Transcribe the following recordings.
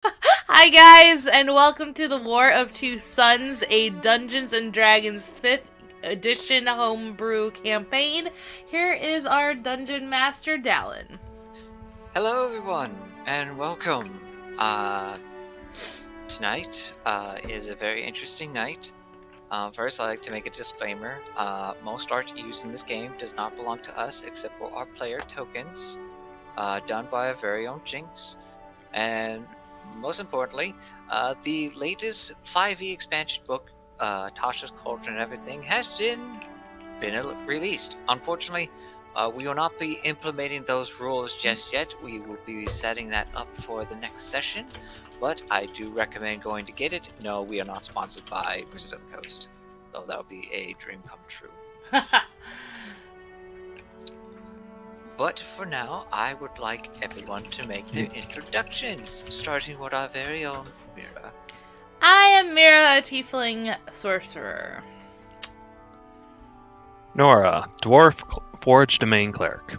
Hi guys, and welcome to the War of Two Sons, a Dungeons & Dragons 5th edition homebrew campaign. Here is our Dungeon Master, Dallin. Hello everyone, and welcome. Tonight is a very interesting night. First, I'd like to make a disclaimer. Most art used in this game does not belong to us except for our player tokens, done by our very own Jyinxx. And most importantly, the latest 5e expansion book, Tasha's Cauldron and Everything, has been released. Unfortunately, we will not be implementing those rules just yet. We will be setting that up for the next session, but I do recommend going to get it. No, we are not sponsored by Wizard of the Coast, though that would be a dream come true. But for now, I would like everyone to make their introductions, starting with our very own Mira. I am Mira, a tiefling sorcerer. Nora, Dwarf Forge Domain Cleric.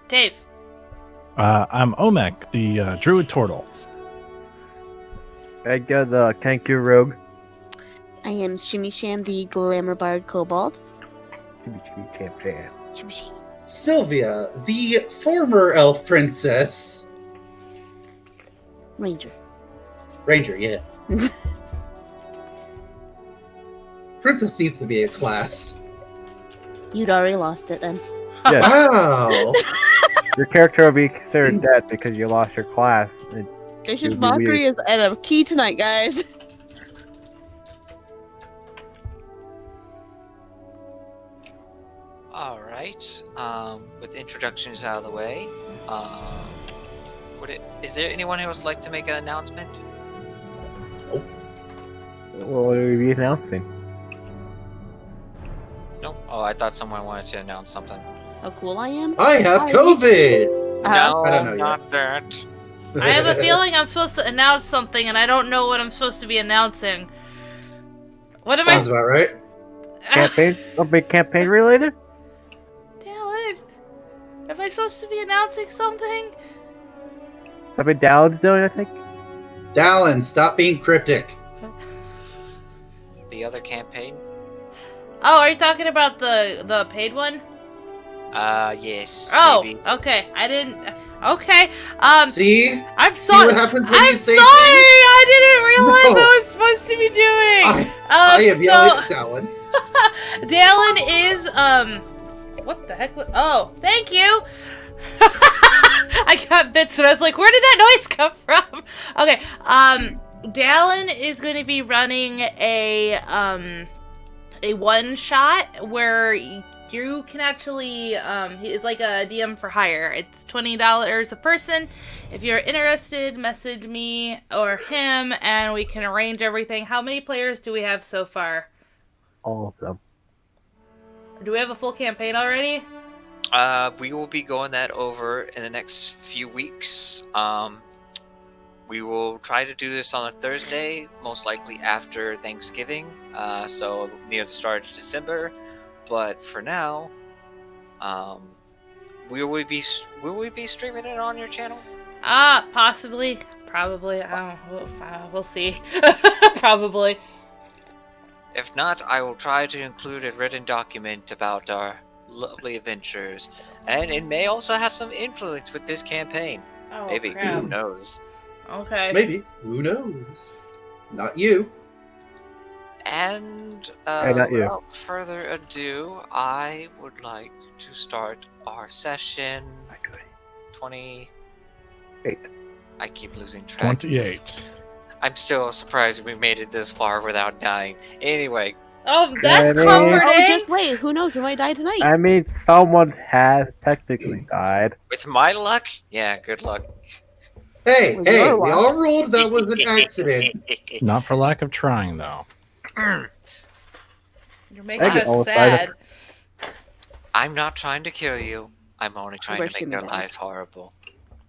Dave. I'm Omek, the Druid Turtle. Edgar, the Kanku Rogue. I am Shimmy Sham, the Glamour Bard Kobold. Shimmy Sham. Sylvia, the former elf princess. Ranger. Ranger, yeah. Princess needs to be a class. You'd already lost it then. Yes, Wow. your character will be considered dead because you lost your class. Vicious It would be Mockery is at a key tonight, guys. Alright, with introductions out of the way, is there anyone who would like to make an announcement? What will we be announcing? No? Oh, I thought someone wanted to announce something. How cool I am. I have Hi. COVID. No, I don't know yet. not that. I have a feeling I'm supposed to announce something, and I don't know what I'm supposed to be announcing. What am Sounds about right. Campaign? Something campaign related? Dallin, am I supposed to be announcing something? Something Dallin's doing, I think? Dallin, stop being cryptic. The other campaign? Oh, are you talking about the paid one? Yes. Oh, maybe. okay. I didn't. Okay. See? I'm See sorry. what happens when I'm you say sorry. I didn't realize No. I was supposed to be doing. I am yelling at Dallin. Dallin is What the heck? Oh, thank you. I got bits, and I was like, "Where did that noise come from?" Okay. Dallin is going to be running a one shot where you can actually it's like a DM for hire. It's $20 a person. If you're interested, message me or him and we can arrange everything. How many players do we have so far? All of them. Do we have a full campaign already? We will be going that over in the next few weeks. We will try to do this on a Thursday, most likely after Thanksgiving, so near the start of December. But for now, will we be streaming it on your channel? Possibly, probably. I don't. We'll see. Probably. If not, I will try to include a written document about our lovely adventures, and it may also have some influence with this campaign. Oh, Maybe, crap. who knows? Okay. Maybe. Who knows? Not you. And not you. without further ado, I would like to start our session 20. 8. I keep losing track. 28. I'm still surprised we made it this far without dying. Anyway, Oh, that's Ready? comforting. Oh, just wait. Who knows? You might die tonight. I mean, someone has technically died. with my luck, yeah, good luck. Hey, Well, hey, you're we wild. all ruled that was an accident. Not for lack of trying, though. You're making I get all us excited. sad. I'm not trying to kill you. I'm only trying Where to make Shimmy their does. lives horrible.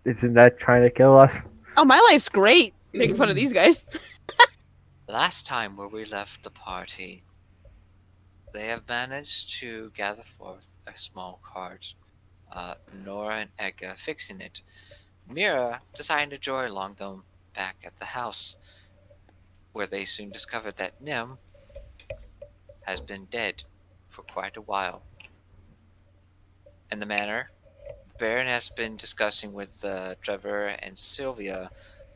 Isn't that trying to kill us? Oh, my life's great. Making fun of these guys. Last time where we left the party, they have managed to gather forth a small cart. Nora and Edgar fixing it. Mira decided to join along them back at the house, where they soon discovered that Nim has been dead for quite a while. In the manor, the Baron has been discussing with Trevor and Sylvia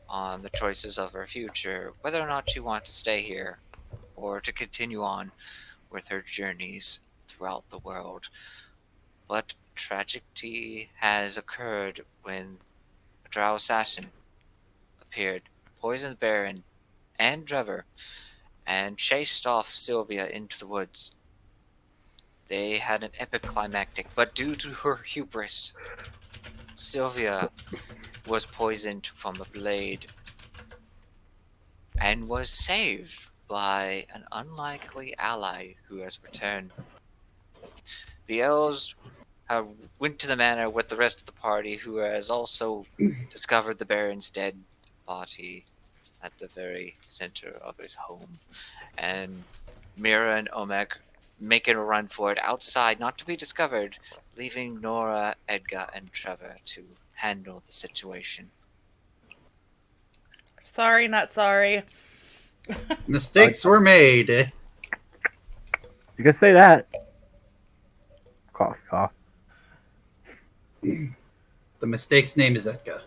on the choices of her future, whether or not she wants to stay here or to continue on with her journeys throughout the world. But tragedy has occurred when a drow assassin appeared, poisoned the Baron and Trevor, and chased off Sylvia into the woods. They had an epic climactic, but due to her hubris, Sylvia was poisoned from a blade and was saved by an unlikely ally who has returned. The elves went to the manor with the rest of the party, who has also discovered the Baron's dead body at the very center of his home. And Mira and Omek making a run for it outside, not to be discovered, leaving Nora, Edgar, and Trevor to handle the situation. Sorry, not sorry. Mistakes were made. You can say that. Cough, cough. The mistake's name is Edgar.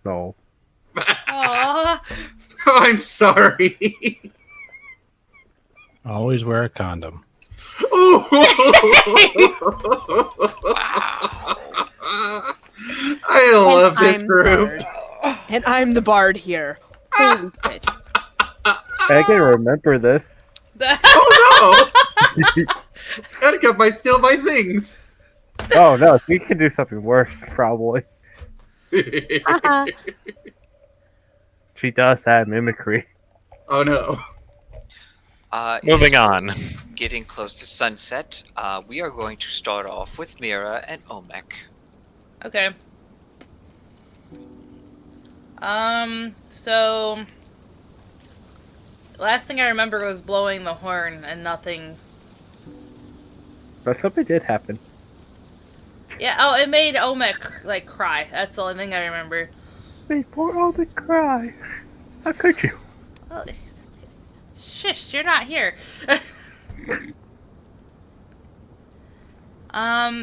No. Aww. Oh, I'm sorry. Always wear a condom. I love this I'm group. Bard. And I'm the bard here. Holy shit. I can remember this. Oh no! Edgar might steal my things. Oh no, we can do something worse, probably. She does have mimicry. Oh no. Moving on. Getting close to sunset, we are going to start off with Mira and Omek. Okay. So last thing I remember was blowing the horn and nothing. But something did happen. Yeah, oh, it made Omek, like, cry. That's the only thing I remember. Made poor Omen cry. How could you? Well, shush, you're not here.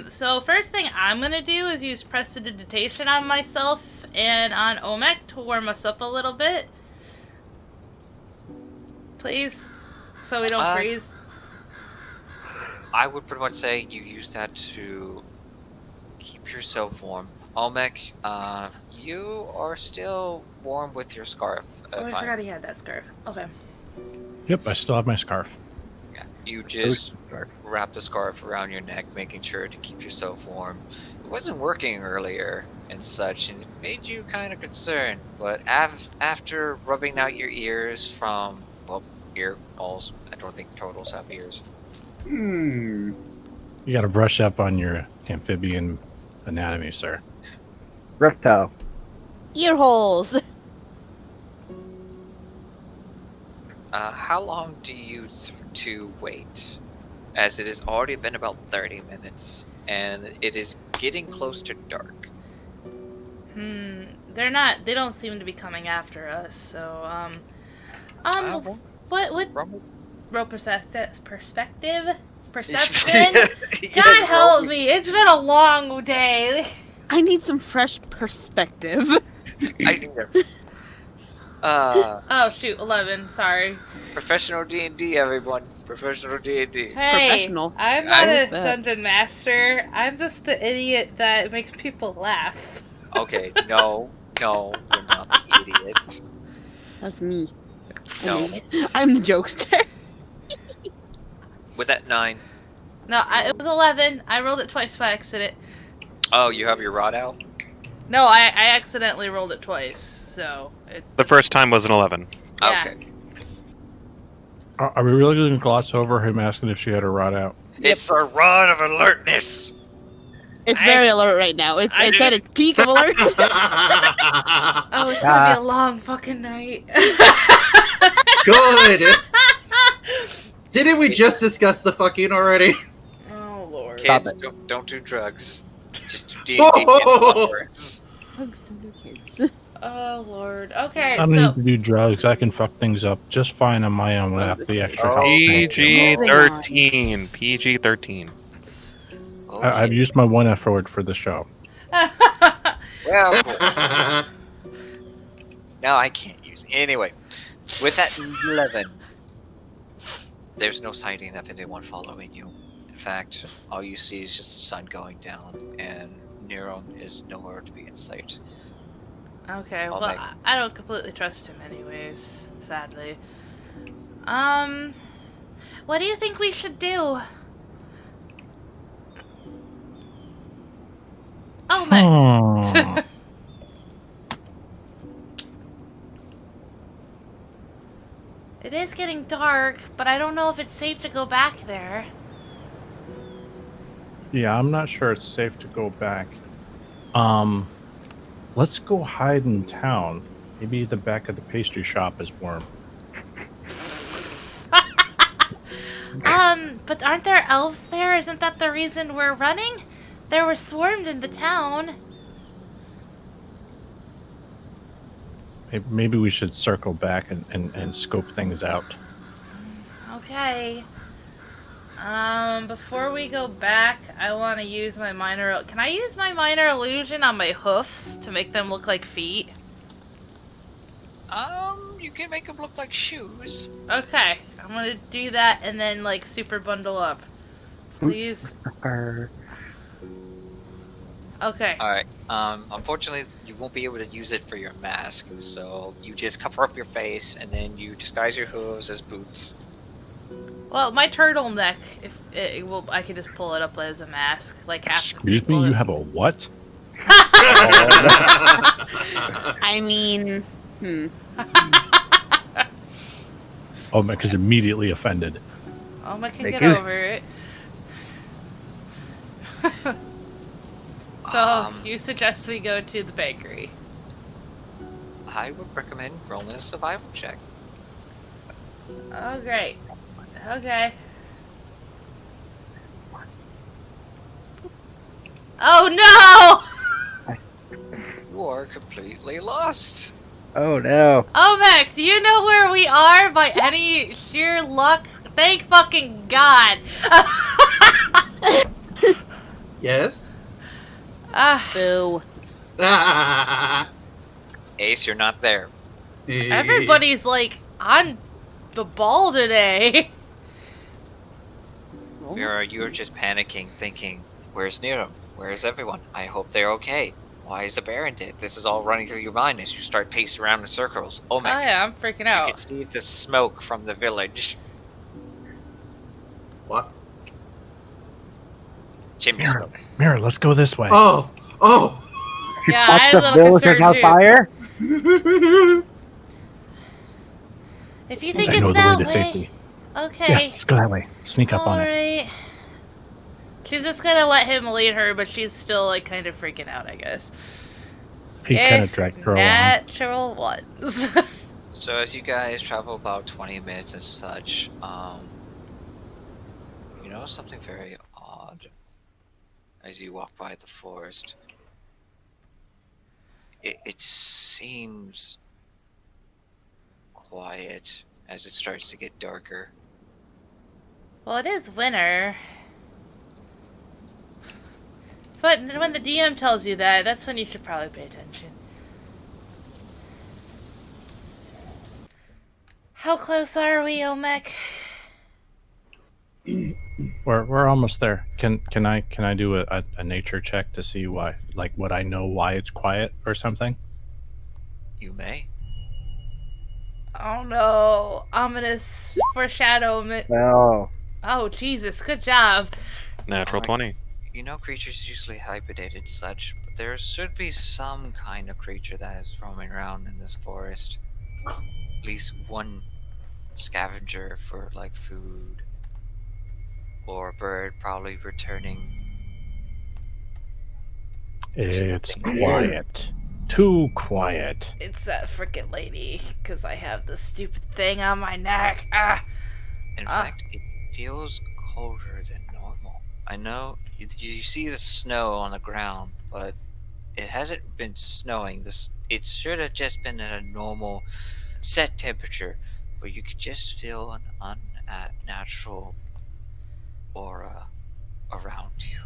So first thing I'm gonna do is use prestidigitation on myself and on Omek to warm us up a little bit. Please, so we don't freeze. I would pretty much say you use that to keep yourself warm. Olmec, you are still warm with your scarf. Oh, I forgot he had that scarf. Okay. Yep, I still have my scarf. Yeah, you just wrap the scarf around your neck, making sure to keep yourself warm. It wasn't working earlier and such, and it made you kind of concerned. But after rubbing out your ears from, well, ear balls, I don't think turtles have ears. Hmm. You gotta brush up on your amphibian anatomy, sir. Reptile. Ear holes. How long do you two wait? As it has already been about 30 minutes, and it is getting close to dark. They don't seem to be coming after us, so, what, roll perspective? Perception? God help me, it's been a long day. I need some fresh perspective. I think they're... Oh shoot, 11, sorry. Professional D&D, everyone. Professional D&D. Hey, Professional. I'm not I a like that. dungeon master. I'm just the idiot that makes people laugh. Okay, no, you're not the idiot. That's me. No. I'm the jokester. With that 9. No, it was 11. I rolled it twice by accident. Oh, you have your rod out? No, I accidentally rolled it twice, so... The first time was an 11. Yeah. Okay. Are we really going to gloss over him asking if she had her rod out? It's a rod of alertness! It's very alert right now. It's at its peak of alert. Oh, it's gonna be a long fucking night. Good. Didn't we just discuss the fucking already? Oh, Lord. Kids, don't do drugs. Just do D&D and drugs, don't do kids. Oh lord. Okay, I don't so need to do drugs. I can fuck things up just fine on my own without the extra help. PG Moving 13. PG 13. I've Okay. used my one F word for the show. Well, no, I can't use it. Anyway, with that 11, there's no sighting of anyone following you. In fact, all you see is just the sun going down, and Nero is nowhere to be in sight. Okay, I'll well, make- I don't completely trust him anyways, sadly. What do you think we should do? Oh, man. It is getting dark, but I don't know if it's safe to go back there. Yeah, I'm not sure it's safe to go back. Let's go hide in town. Maybe the back of the pastry shop is warm. But aren't there elves there? Isn't that the reason we're running? They were swarmed in the town. Maybe we should circle back and scope things out. Okay. Before we go back, I want to use my minor... Can I use my minor illusion on my hoofs to make them look like feet? You can make them look like shoes. Okay, I'm gonna do that and then, like, super bundle up. Please. Okay. Alright, unfortunately, you won't be able to use it for your mask, so you just cover up your face, and then you disguise your hooves as boots. Well, my turtleneck, if it will, I can just pull it up as a mask, like half the Excuse people me, you that- have a what? I mean, Oh, because immediately offended. Oh, I can Make get use. over it. So, you suggest we go to the bakery? I would recommend rolling a survival check. Oh, great. Okay. Oh, no! You are completely lost. Oh no. Oh, Mac, do you know where we are by any sheer luck? Thank fucking God. Yes? boo. Ace, you're not there. Everybody's, like, on the ball today. You're just panicking, thinking, where's Nero? Where's everyone? I hope they're okay. Why is the Baron dead? This is all running through your mind as you start pacing around in circles. Oh Oh, my! yeah, I'm freaking You can out. see the smoke from the village. What? Chimney Mira, smoke. Mira, let's go this way. Oh! Oh! Yeah, I Watch had a the little villagers concern, on too. fire? If you think I it's know the that way way, to safety. okay. Yes, let's go that way. Sneak up on it. Alright. She's just gonna let him lead her, but she's still, like, kind of freaking out, I guess. He kind of dragged her along. Natural ones. So as you guys travel about 20 minutes and such, you know something very odd as you walk by the forest. It seems quiet as it starts to get darker. Well, it is winter. But when the DM tells you that, that's when you should probably pay attention. How close are we, Omek? We're almost there. Can I do a nature check to see why, like, would I know why it's quiet or something? You may. Oh no, ominous foreshadow. No. Oh Jesus, good job. Natural 20. You know creatures usually hibernate and such, but there should be some kind of creature that is roaming around in this forest. At least one scavenger for like food. Or a bird probably returning. It's quiet. Too quiet. It's that frickin' lady, because I have this stupid thing on my neck. Ah. In fact, it feels colder than normal. I know you see the snow on the ground, but it hasn't been snowing. It should have just been at a normal set temperature, where you could just feel an unnatural aura around you.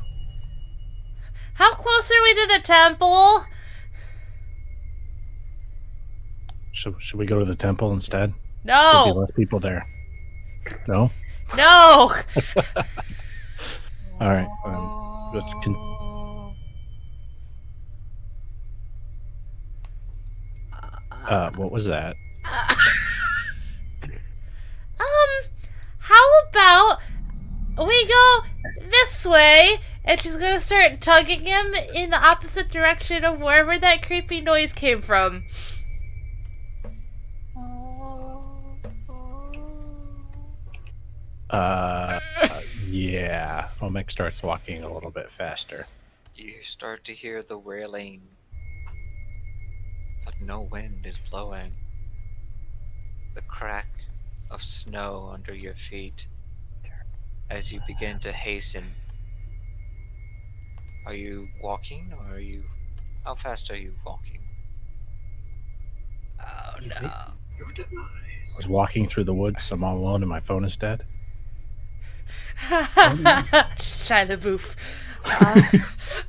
How close are we to the temple? Should we go to the temple instead? There'd be No. less people there. No? No. All right. Let's what was that? How about we go this way, and she's gonna start tugging him in the opposite direction of wherever that creepy noise came from. Yeah. Omek starts walking a little bit faster. You start to hear the wailing, but no wind is blowing. The crack of snow under your feet as you begin to hasten. Are you walking, or how fast are you walking? Oh You no. hasten your I demise. was walking through the woods. I'm all alone and my phone is dead. Shia LaBeouf.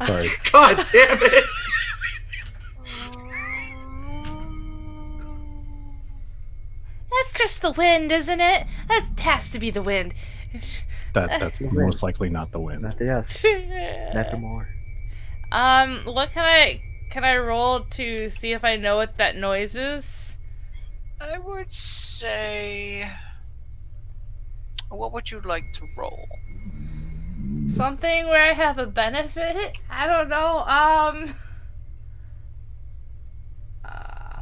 Sorry. God damn it! That's just the wind, isn't it? That has to be the wind. That's most likely not the wind. Nothing else. Nothing more. What can I roll to see if I know what that noise is? I would say. What would you like to roll? Something where I have a benefit? I don't know.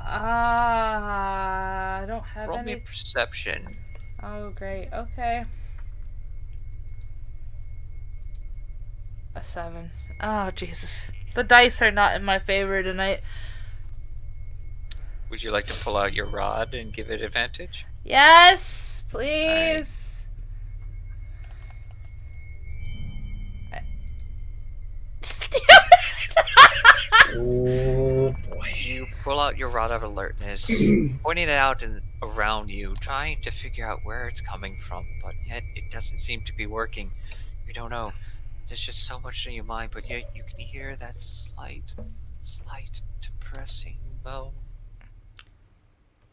I don't have Roll any. me perception. Oh, great. Okay. A 7. Oh, Jesus. The dice are not in my favor tonight. Would you like to pull out your rod and give it advantage? Yes, please. Oh boy. You pull out your rod of alertness, pointing it out and around you, trying to figure out where it's coming from, but yet it doesn't seem to be working. You don't know. There's just so much in your mind, but yet you can hear that slight depressing moan.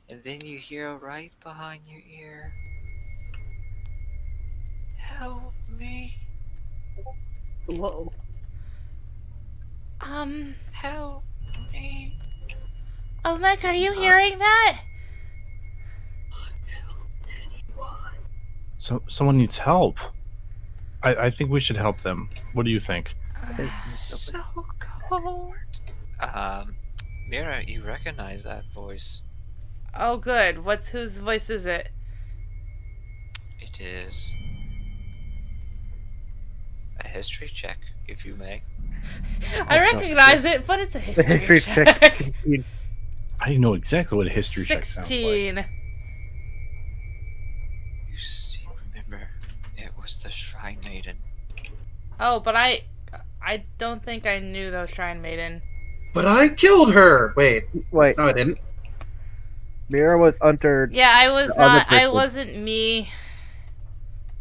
And then you hear right behind your ear, "Help me, Whoa. help me." Oh, Mike, are you hearing that? So someone needs help. I think we should help them. What do you think? So cold. Mira, you recognize that voice. Oh, good. Whose voice is it? It is a history check, if you may. I recognize it, but it's a The history, history check. I know exactly what a history check sounds like. 16. You remember, it was the Shrine Maiden. Oh, but I don't think I knew the Shrine Maiden. But I killed her! Wait, Wait, no I didn't. Mira was under. Yeah, I was The other not. I person. wasn't me.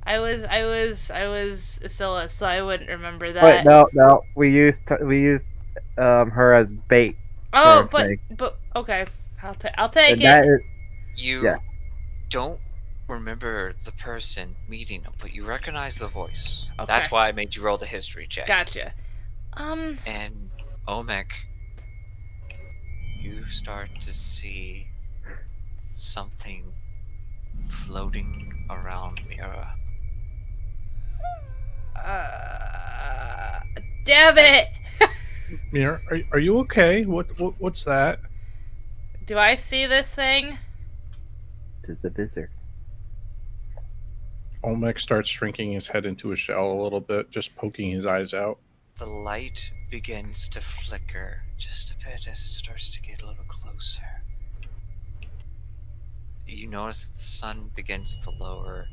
I was Isilla, so I wouldn't remember that. Wait, no. We used her as bait. Oh, for a but thing. okay. I'll take And it. that is You Yeah. don't remember the person meeting them, but you recognize the voice. Okay. That's why I made you roll the history check. Gotcha. And Omek, you start to see something floating around Mira. Damn it! Mira, are you okay? What's that? Do I see this thing? just a visitor. Olmec starts shrinking his head into a shell a little bit, just poking his eyes out. The light begins to flicker just a bit as it starts to get a little closer. You notice that the sun begins to lower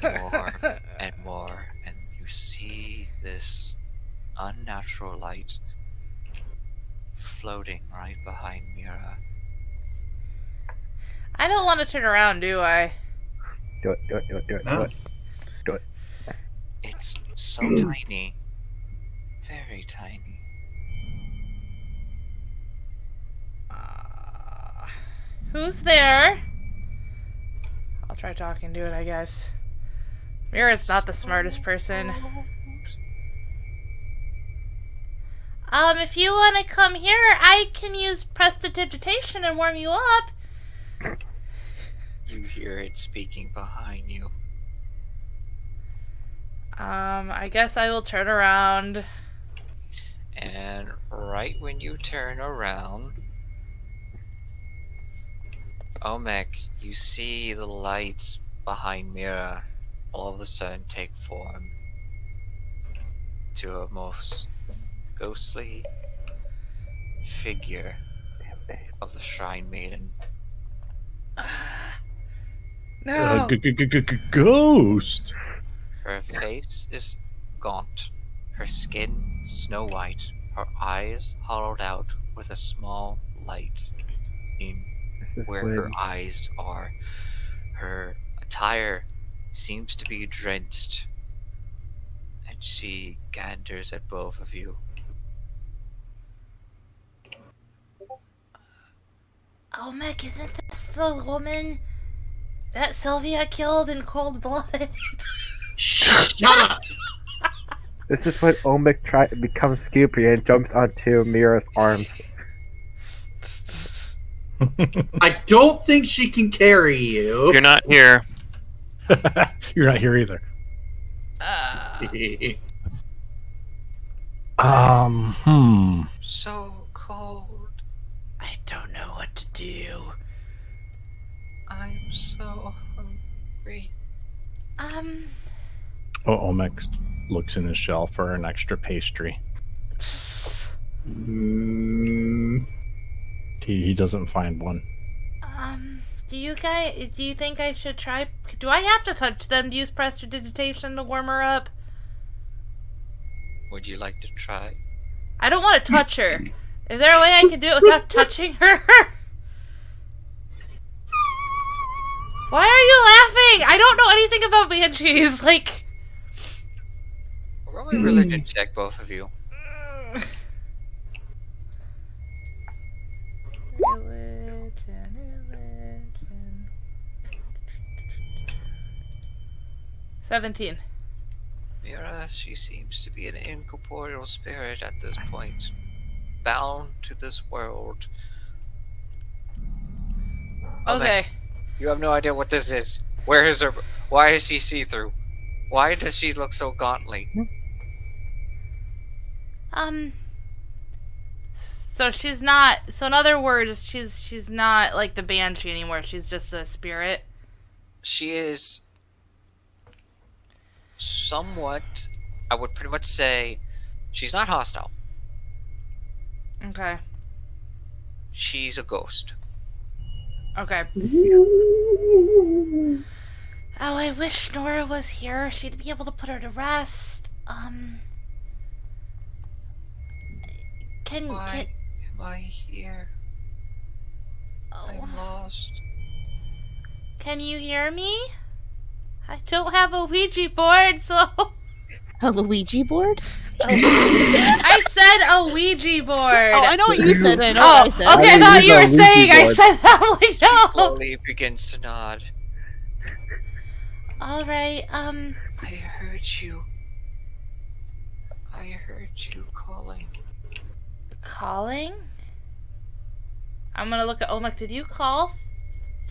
more and more, and you see this unnatural light floating right behind Mira. I don't want to turn around, do I? Do it, do it, do it, do it, do No. it. Do it. It's so tiny. Very tiny. Who's there? I'll try talking to it, I guess. Mira's not the smartest person. If you want to come here, I can use prestidigitation and warm you up. You hear it speaking behind you. I guess I will turn around. And right when you turn around, Omek, you see the light behind Mira all of a sudden take form to a most ghostly figure of the Shrine Maiden. No. Ghost. Her face is gaunt, her skin snow white, her eyes hollowed out with a small light in This is where weird. her eyes are. Her attire seems to be drenched, and she ganders at both of you. Oh, Meg, isn't this the woman that Sylvia killed in cold blood? Shut up! This is when Omic becomes Scoopy and jumps onto Mira's arms. I don't think she can carry you. You're not here. You're not here either. So cold. I don't know what to do. I'm so hungry. Oh, Omek looks in his shelf for an extra pastry. Mm, He doesn't find one. Do you think I should try? Do I have to touch them to use prestidigitation to warm her up? Would you like to try? I don't want to touch her. Is there a way I can do it without touching her? Why are you laughing? I don't know anything about banshees. Like, Roll a religion check, both of you. religion. 17. Mira, she seems to be an incorporeal spirit at this point, bound to this world. Okay. You have no idea what this is. Where is her? Why is she see-through? Why does she look so gauntly? So she's not. So in other words, she's not like the banshee anymore. She's just a spirit. She is somewhat. I would pretty much say she's not hostile. Okay. She's a ghost. Okay. Oh, I wish Nora was here. She'd be able to put her to rest. Why am I here? I'm Oh, lost. can you hear me? I don't have a Ouija board, so A Luigi board? I said a Ouija board. Oh, I know what you said. I know Oh, what I said. okay. I I thought you were use a Ouija saying I board. said that. I'm like, no. Slowly begins to nod. All right. I heard you. I heard you calling. Calling? I'm gonna look at Omek. Did you call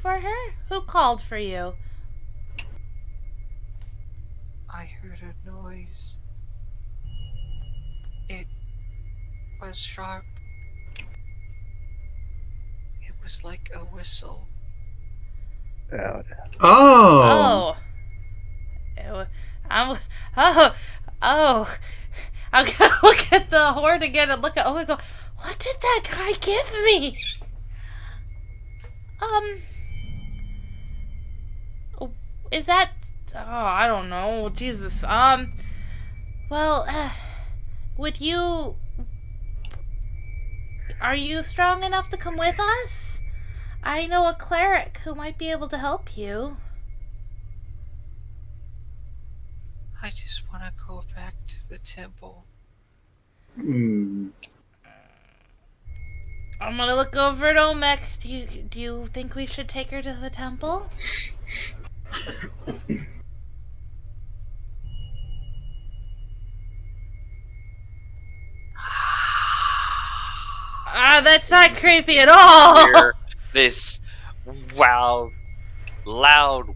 for her? Who called for you? I heard a noise. It was sharp. It was like a whistle. Oh, oh. I'm gonna look at the horn again and look at Omek and go, what did that guy give me? Is that, I don't know, Jesus, well, would you, Are you strong enough to come with us? I know a cleric who might be able to help you. I just want to go back to the temple. Hmm. I'm gonna look over at Omek. Do you think we should take her to the temple? That's not creepy at all. Hear this loud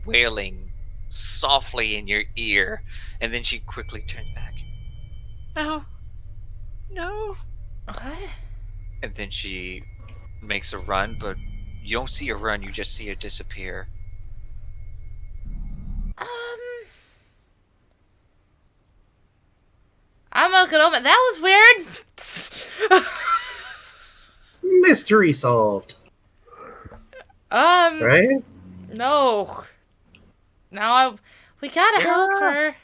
wailing softly in your ear, and then she quickly turns back. No. Okay. And then she makes a run, but you don't see her run, you just see her disappear. I'm looking over. That was weird. Mystery solved. Right? No. Now we gotta help her.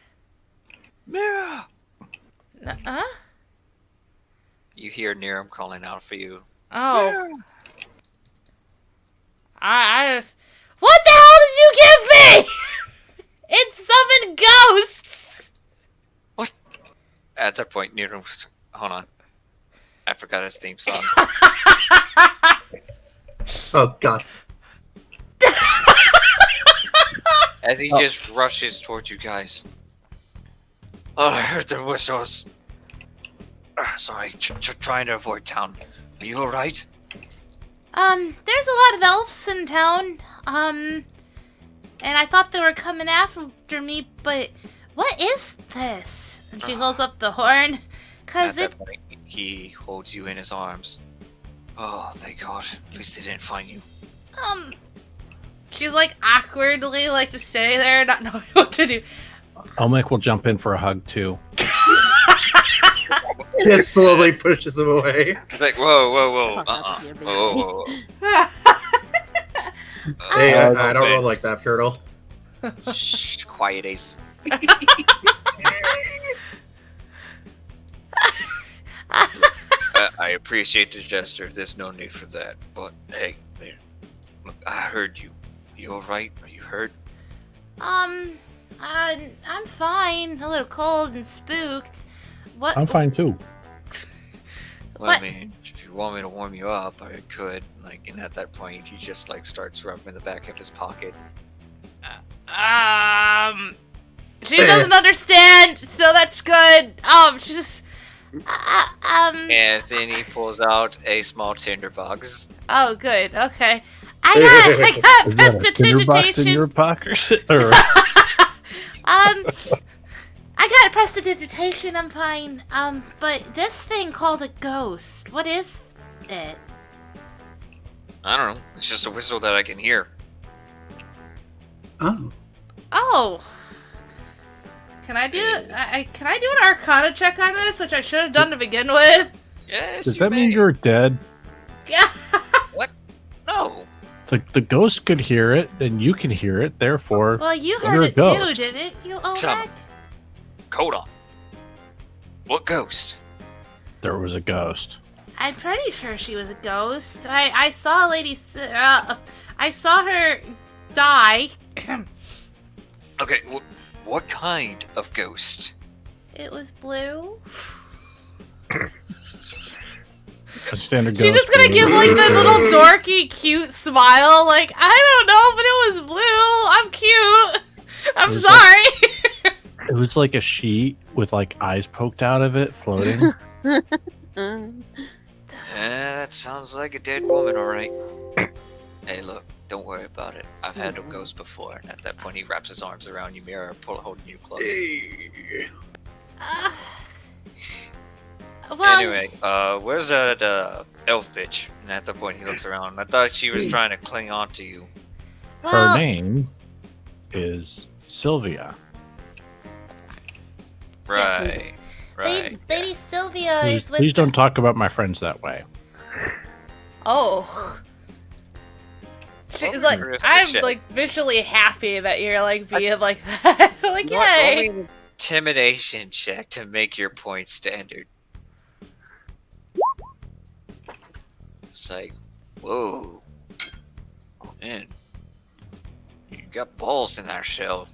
Mira! Huh? You hear Niram calling out for you. Oh. Mira! I just. What the hell did you give me? It summoned ghosts. What? At that point, Niram's. Hold on. I forgot his theme song. Oh god. As he just rushes towards you guys. Oh, I heard the whistles. Sorry, trying to avoid town. Are you alright? There's a lot of elves in town. And I thought they were coming after me, but what is this? And she holds up the horn. At that point, he holds you in his arms. Oh, thank God. At least they didn't find you. She's like awkwardly like just sitting there, not knowing what to do. Omek will jump in for a hug too. Just slowly pushes him away. It's like, whoa. Fuck out of here, baby. Whoa. Hey, I don't roll like that, Turtle. Shh, quiet, Ace. I appreciate the gesture. There's no need for that. But hey, look, I heard you. You alright? Are you hurt? I'm fine. A little cold and spooked. What? I'm fine too. Well, What? I mean, if you want me to warm you up, I could. Like, and at that point, he just like starts rubbing the back of his pocket. She doesn't understand, so that's good. She just. And then he pulls out a small tinderbox. Oh, good. Okay. I got Is that a tinderbox in your prestidigitation. pocket? Or- I got prestidigitation. I'm fine. But this thing called a ghost. What is it? I don't know. It's just a whistle that I can hear. Oh. Oh. Can I do can I do an Arcana check on this, which I should have done to begin with? Yes. Does you that mean may. you're dead? Yeah. No. The ghost could hear it, and you can hear it. Therefore, Well, you You're heard a it too, ghost. didn't you, Chum. Omek? Hold on. What ghost? there was a ghost. I'm pretty sure she was a ghost. I saw a lady. I saw her die. Okay. What kind of ghost? It was blue. A standard She's ghost. just gonna blue. give like that little dorky, cute smile. Like, I don't know, but it was blue. I'm cute. I'm It was sorry. It was like a sheet with like eyes poked out of it, floating. That sounds like a dead woman, alright. Hey, look, don't worry about it. I've handled ghosts before, and at that point he wraps his arms around you, Mira, holding you close. Well, Anyway, where's that elf bitch? And at that point he looks around. I thought she was trying to cling on to you. Her well, name is Sylvia. Right. Right. Lady Sylvia Please, is with. please don't talk about my friends that way. Oh. She, Well, like, terrific I'm check. like visually happy that you're like being like that. Like, You know what, roll yay. me an intimidation check to make your point standard. It's like, whoa, man, you got balls in that shell.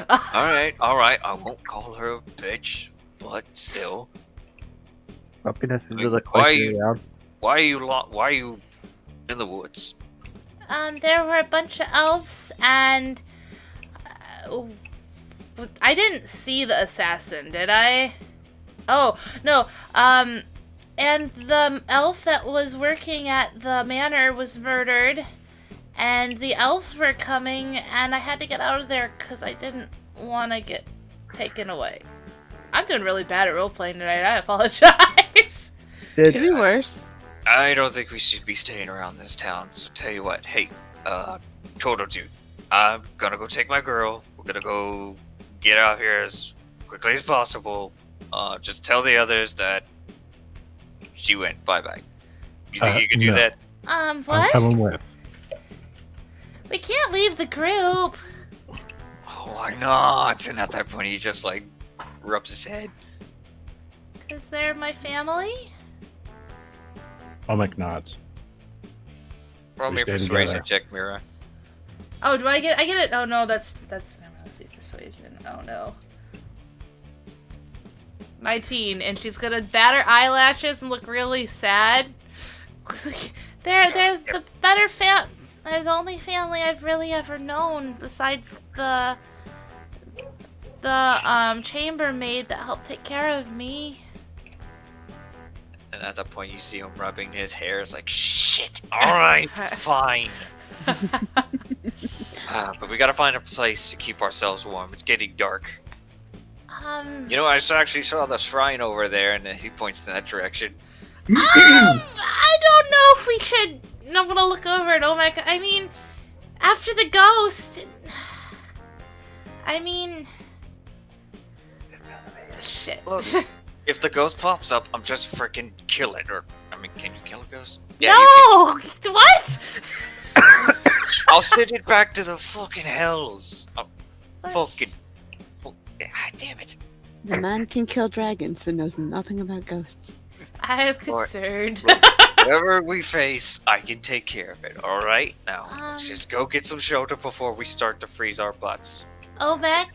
All right, I won't call her a bitch, but still. Happiness is I mean, just why like you- around. Why are you in the woods? There were a bunch of elves, and I didn't see the assassin, did I? Oh, no. And the elf that was working at the manor was murdered, and the elves were coming, and I had to get out of there because I didn't want to get taken away. I'm doing really bad at role-playing tonight. I apologize. Could Did be worse. I don't think we should be staying around this town. So tell you what, hey, Toto dude, I'm gonna go take my girl. We're gonna go get out here as quickly as possible. Just tell the others that she went. Bye bye. You think you can do no. that? I'm What? coming with. We can't leave the group. Oh, why not? And at that point, he just like rubs his head. Because they're my family? Olmec nods. Roll We me a stay persuasion together. check, Mira. Oh, do I get it? Oh no, that's let's see, persuasion. Oh no. 19, and she's gonna bat her eyelashes and look really sad. they're the better they're the only family I've really ever known besides the chambermaid that helped take care of me. And at that point, you see him rubbing his hair. It's like, shit. All right, fine. But we gotta find a place to keep ourselves warm. It's getting dark. You know, I actually saw the shrine over there, and then he points in that direction. I don't know if we should. I'm gonna look over at Olmec. I mean, after the ghost. I mean, shit. Look, if the ghost pops up, I'm just freaking kill it. Or, I mean, can you kill a ghost? No! What? I'll send it back to the fucking hells. Oh, What? fucking. Ah, damn it. The man can kill dragons but knows nothing about ghosts. I am concerned. Whatever we face, I can take care of it, alright? Now, let's Um. just go get some shelter before we start to freeze our butts. Olmec,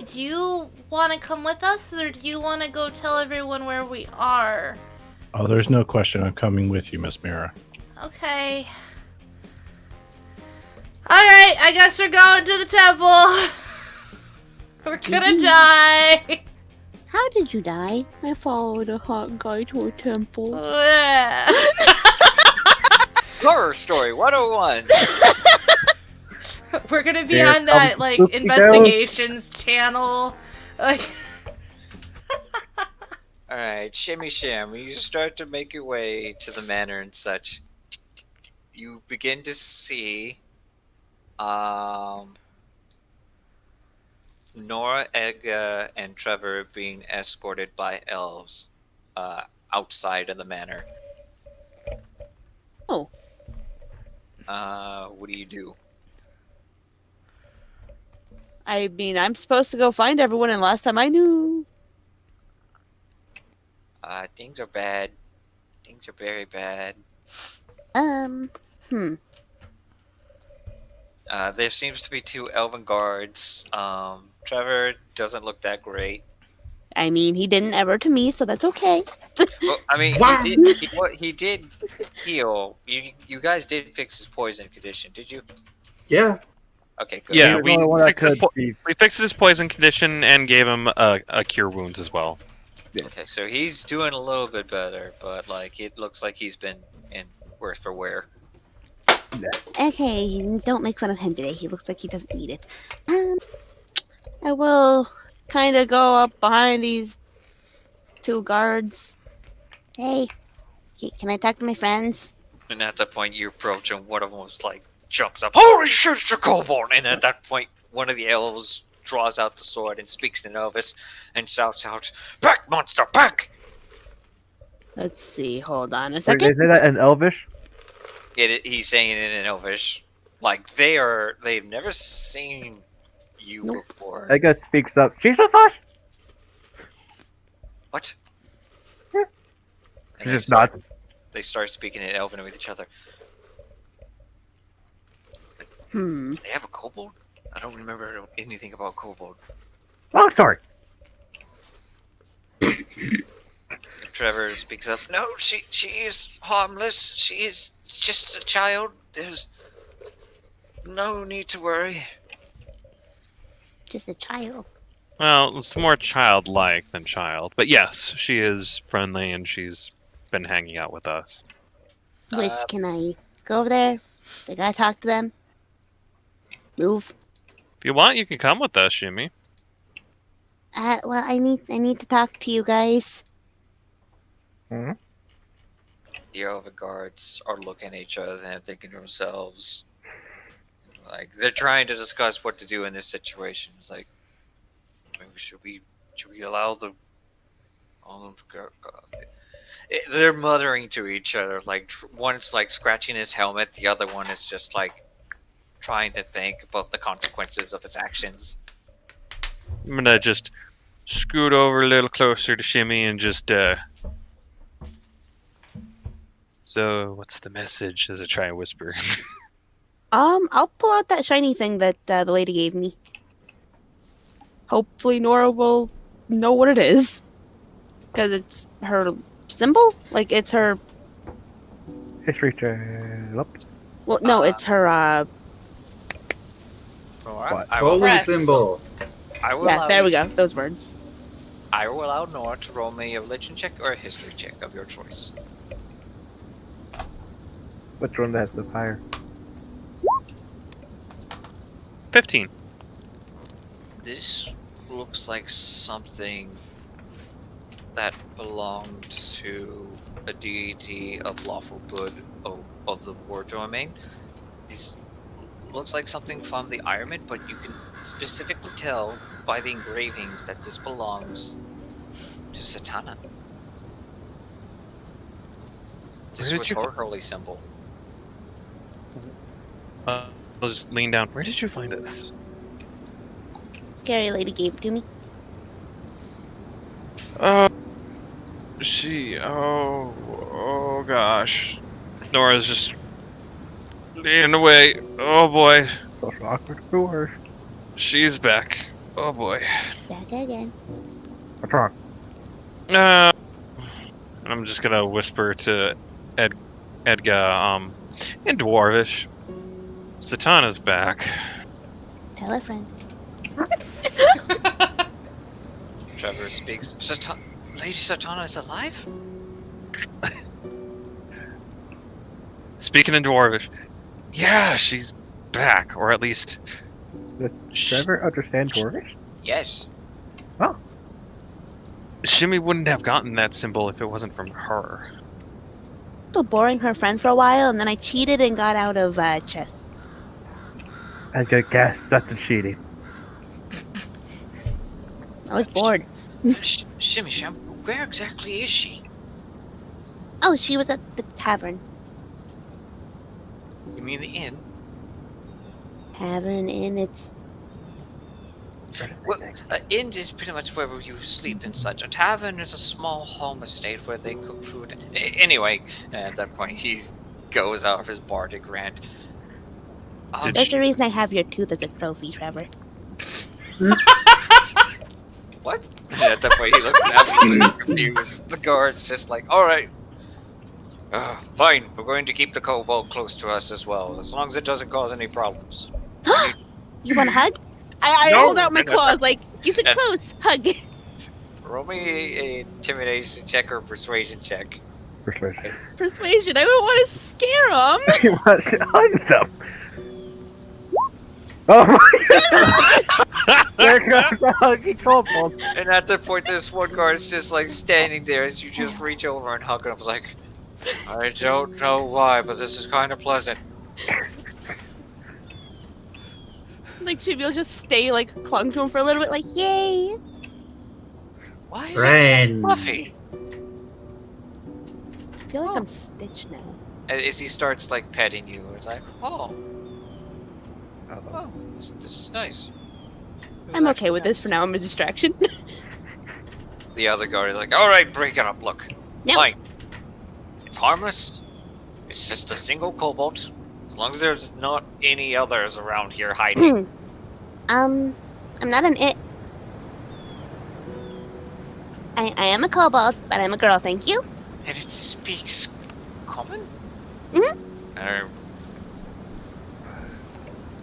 do you want to come with us, or do you want to go tell everyone where we are? Oh, there's no question. I'm coming with you, Miss Mira. Okay. Alright, I guess we're going to the temple. We're gonna die. How did you die? I followed a hot guy to a temple. Horror Story 101! We're gonna be Here on that, comes like, Spooky investigations channel. Like, Alright, shimmy sham, you start to make your way to the manor and such. You begin to see, Nora, Edgar, and Trevor being escorted by elves, outside of the manor. Oh. What do you do? I mean, I'm supposed to go find everyone, and last time I knew. Things are bad. Things are very bad. There seems to be 2 elven guards. Trevor doesn't look that great. I mean, he didn't ever to me, so that's okay. Well, I mean, Wow. he did heal. You guys did fix his poison condition, did you? Yeah. Okay, good. Yeah, He was we the only one that fixed his could be- we fixed his poison condition and gave him a cure wounds as well. Okay, so he's doing a little bit better, but like it looks like he's been in worse for wear. Okay, don't make fun of him today. He looks like he doesn't need it. I will kind of go up behind these 2 guards. Hey, can I talk to my friends? And at that point, you approach him. One of them was like jumps up. Holy shit, it's a kobold! And at that point, one of the elves draws out the sword and speaks in Elvis and shouts out, "Back, monster, back!" Let's see. Hold on a Wait, second. is it in Elvish? He's saying it in Elvish. Like they've never seen you Nope. before. Edgar speaks up. Jesus! What? And Just not. They start speaking in Elven with each other. Hmm. They have a kobold? I don't remember anything about kobold. Oh, sorry. Trevor speaks up. No, she is harmless. She is just a child. There's no need to worry. Just a child. Well, it's more childlike than child. But yes, she is friendly and she's been hanging out with us. Which can I go over there? I gotta talk to them. Move. If you want, you can come with us, Jimmy. Well, I need to talk to you guys. The Elven guards are looking at each other and thinking to themselves, like they're trying to discuss what to do in this situation. It's like, maybe should we allow the they're muttering to each other. Like one's like scratching his helmet, the other one is just like trying to think about the consequences of its actions. I'm gonna just scoot over a little closer to Shimmy and just So, what's the message? As I try and whisper. I'll pull out that shiny thing that the lady gave me. Hopefully Nora will know what it is. Because it's her symbol? Like, it's her... History check. Well, no, it's her, What? Holy Press. symbol. I will Yeah, allow there we go. Those words. I will allow Nora to roll me a religion check or a history check of your choice. Which one has the fire? 15. This looks like something that belonged to a deity of lawful good of the war domain. This looks like something from the Ironman, but you can specifically tell by the engravings that this belongs to Satana. This Where did was you her holy symbol. I'll just lean down. Where did you find this? Scary lady gave it to me. Oh, oh gosh. Nora's just leaning away. Oh boy. Social awkward for her. She's back. Oh boy. Back again. What's wrong? And I'm just gonna whisper to Edgar, in Dwarvish. Satana's back. Tell a friend. Trevor speaks. Lady Satana is alive? Speaking in Dwarvish. Yeah, she's back. Or at least... Does Trevor understand Dwarvish? Yes. Oh. Shimmy wouldn't have gotten that symbol if it wasn't from her. So boring her friend for a while, and then I cheated and got out of chess. I good guess. That's a cheating. I was bored. Shimmy Sham, where exactly is she? Oh, she was at the tavern. You mean the inn? Tavern inn. It's Well, inn is pretty much where you sleep and such. A tavern is a small home estate where they cook food. Anyway, at that point, he goes out of his bardic rant. That's the reason I have your tooth as a trophy, Trevor. What? At that point, he looks absolutely confused. The guard's just like, alright. Fine, we're going to keep the kobold close to us as well, as long as it doesn't cause any problems. You want a hug? I No. hold out my claws like, you said Yes. close, hug. Roll me a intimidation check or persuasion check. Persuasion. Persuasion, I don't want to scare him. He wants to hug them. Oh my god! There goes the huggy kobold. And at that point, this one guard is just like standing there as you just reach over and hug him. I was like, I don't know why, but this is kind of pleasant. Like, Shimmy will just stay, like, clung to him for a little bit, like, yay. Why is it Friend. fluffy? I feel like I'm Stitch now. As he starts like petting you, it's like, oh, Uh-oh. this is nice. I'm okay with this for now. I'm a distraction. The other guard is like, all right, break it up. Look, No. fine. It's harmless. It's just a single kobold. As long as there's not any others around here hiding. I'm not an it. I am a kobold, but I'm a girl, thank you. And it speaks common? Mhm.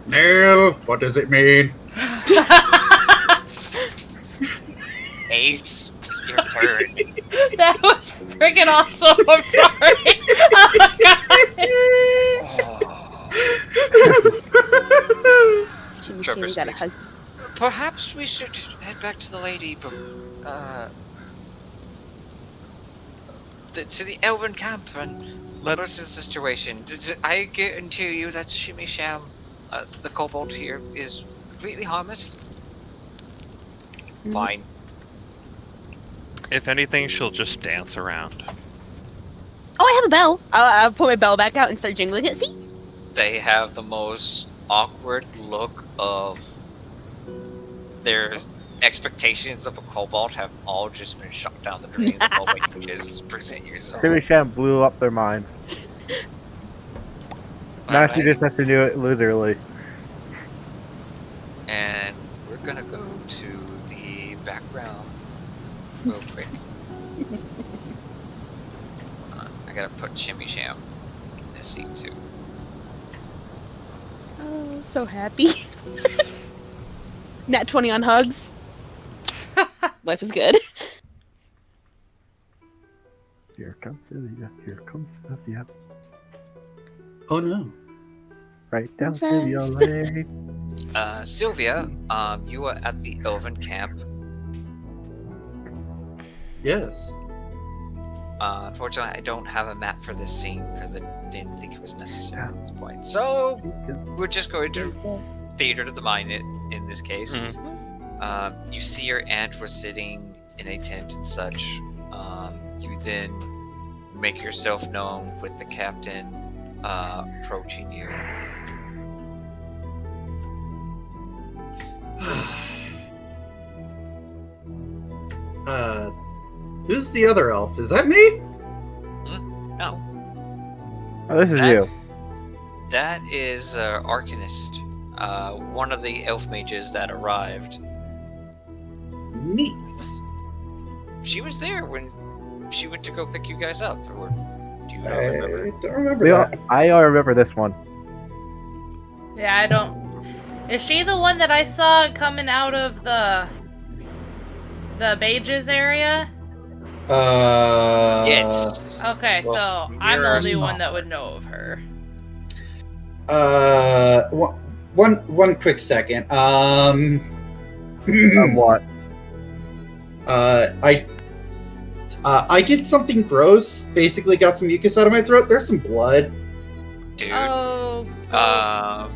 Nail, what does it mean? Ace, your turn. That was freaking awesome. I'm sorry. Oh my god. Shimmy Trevor Shimmy got a speaks. hug. Perhaps we should head back to the lady, to the elven camp and look at the situation. I guarantee you that Shimmy Sham, the kobold here, is completely harmless. Fine. If anything, she'll just dance around. Oh, I have a bell. I'll pull my bell back out and start jingling it. See? They have the most awkward look of their expectations of a kobold have all just been shot down the drain the moment you just present yourself. Jimmy Sham blew up their minds. Now she just has to do it literally. And we're gonna go to the background real quick. I gotta put Shimmy Sham in this seat too. Oh, so happy. Nat 20 on hugs. Life is good. Here comes Sylvia. Here comes Sylvia. Oh no. Right down Princess. Sylvia Lane. Sylvia, you are at the Elven camp. Yes. Unfortunately, I don't have a map for this scene because I didn't think it was necessary at this point. So, we're just going to theater to the mind in this case. You see your aunt was sitting in a tent and such. You then make yourself known with the captain approaching you. Who's the other elf? Is that me? No, Oh, this is That- you. that is Arcanist, one of the elf mages that arrived. Neat. She was there when she went to go pick you guys up. Or do you not I remember? don't remember We all, that. I all remember this one. Yeah, I don't. Is she the one that I saw coming out of the Bages area? Yes. Okay, Well, so I'm the you're only one small. that would know of her. One quick second. What? I did something gross. Basically, got some mucus out of my throat. There's some blood. Dude. Oh.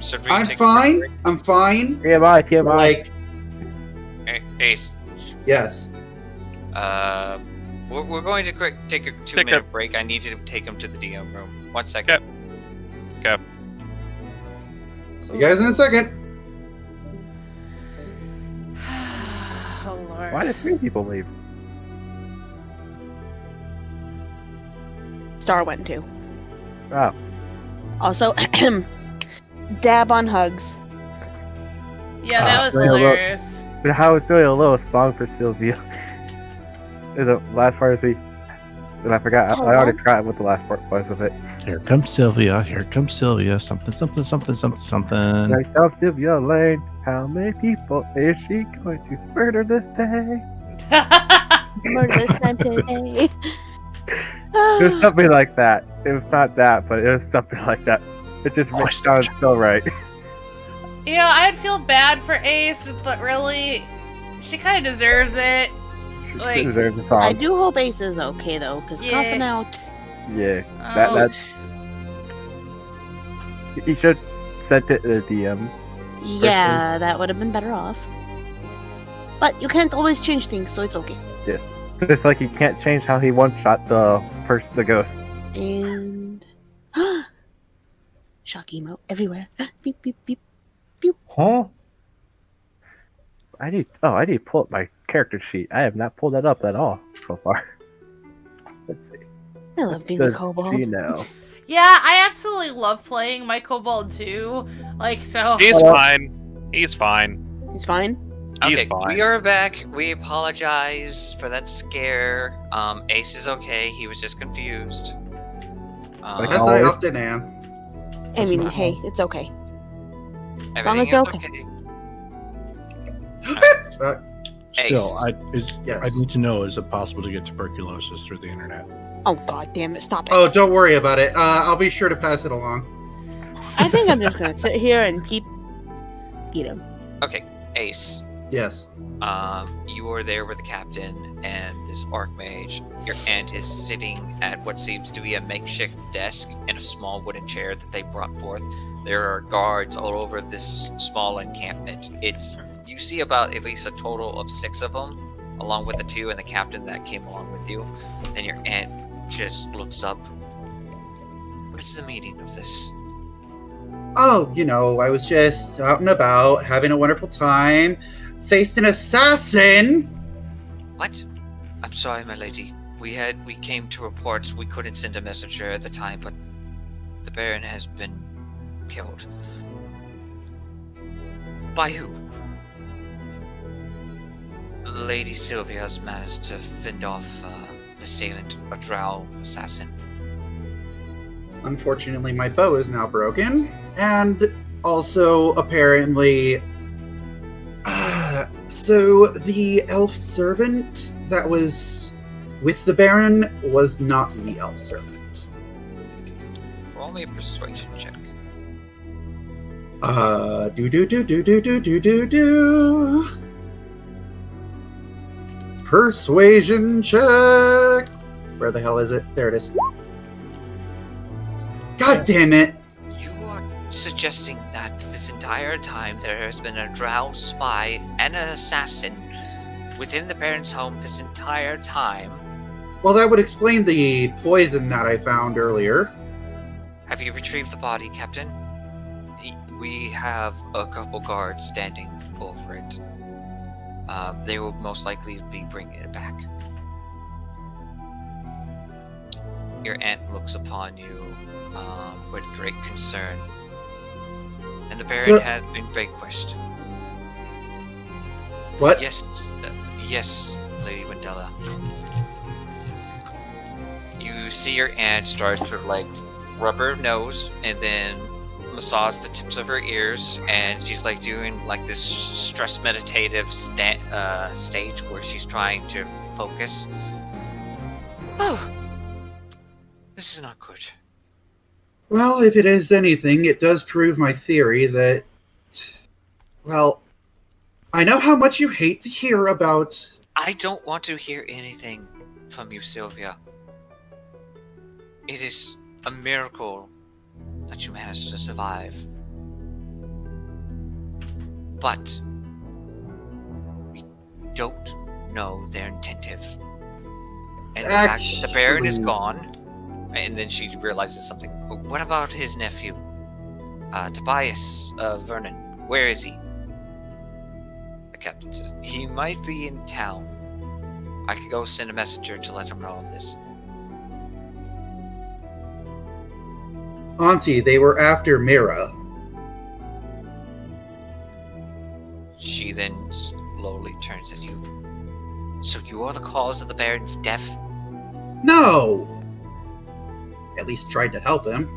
Should we I'm take fine. A I'm fine. TMI, TMI. Like, break? Ace. yes. We're going to take a 2-minute break. I need you to take him to the DM room. 1 second. Okay. See you guys in a second. Oh lord. Why did 3 people leave? Star went too. Oh. Also, dab on hugs. Yeah, that was Wait, look. hilarious. But I was doing a little song for Sylvia. Is the last part of the. And I forgot. I already forgot what the last part was of it. Here comes Sylvia. Here comes Sylvia. Something, something, something, something, something. Right down Sylvia Lane. How many people is she going to murder this day? Murder this time today. It was something like that. It was not that, but it was something like that. It just Oh, makes sound so right. You know, I'd feel bad for Ace, but really, she kind of deserves it. She Like- deserves a I song. do hope Ace is okay though, because Yeah. coughing out. Yeah. Oh, That's. He should sent it to the DM. Yeah, that would have been better off. But you can't always change things, so it's okay. Just like he can't change how he one shot the ghost. And shock emote everywhere. Beep beep beep. Huh? I need to pull up my character sheet. I have not pulled that up at all so far. Let's see. I love being a Does kobold. she know? Yeah, I absolutely love playing my kobold too. Like, so. He's fine. He's fine. He's fine. He's Okay, fine. we are back. We apologize for that scare. Ace is okay. He was just confused. Like As I always. often am. I mean, not hey, wrong. it's okay. Everything as is you're okay. Still, Ace. Yes. I need to know: is it possible to get tuberculosis through the internet? Oh god damn it! Stop it. Oh, don't worry about it. I'll be sure to pass it along. I think I'm just gonna sit here and keep eating. Okay, Ace. Yes. You are there with the captain and this archmage. Your aunt is sitting at what seems to be a makeshift desk in a small wooden chair that they brought forth. There are guards all over this small encampment. You see about at least a total of 6 of them, along with the 2 and the captain that came along with you. And your aunt just looks up. What's the meaning of this? Oh, I was just out and about, having a wonderful time. Faced an assassin! What? I'm sorry, my lady. We came to report. We couldn't send a messenger at the time, but the Baron has been killed. By who? Lady Sylvia has managed to fend off the assailant, a drow assassin. Unfortunately, my bow is now broken. And also, apparently... so, the elf servant that was with the Baron was not the elf servant. Roll me a persuasion check. Do. Persuasion check. Where the hell is it? There it is. God damn it! You are suggesting that this entire time there has been a drow spy and an assassin within the Baron's home this entire time. Well, that would explain the poison that I found earlier. Have you retrieved the body, Captain? We have a couple guards standing over it. They will most likely be bringing it back. Your aunt looks upon you with great concern. And the Baron has been vanquished. What? Yes, Lady Wendella. You see your aunt start to rub her nose and then massage the tips of her ears, and she's doing this stress meditative stage where she's trying to focus. Oh, this is not good. Well, if it is anything, it does prove my theory that... Well, I know how much you hate to hear about... I don't want to hear anything from you, Sylvia. It is a miracle that you managed to survive. But we don't know their intentive. And the fact that the Baron is gone, and then she realizes something. What about his nephew? Tobias Vernon. Where is he? The captain says, he might be in town. I could go send a messenger to let him know of this. Auntie, they were after Mira. She then slowly turns at you. So you are the cause of the Baron's death? No! At least tried to help him.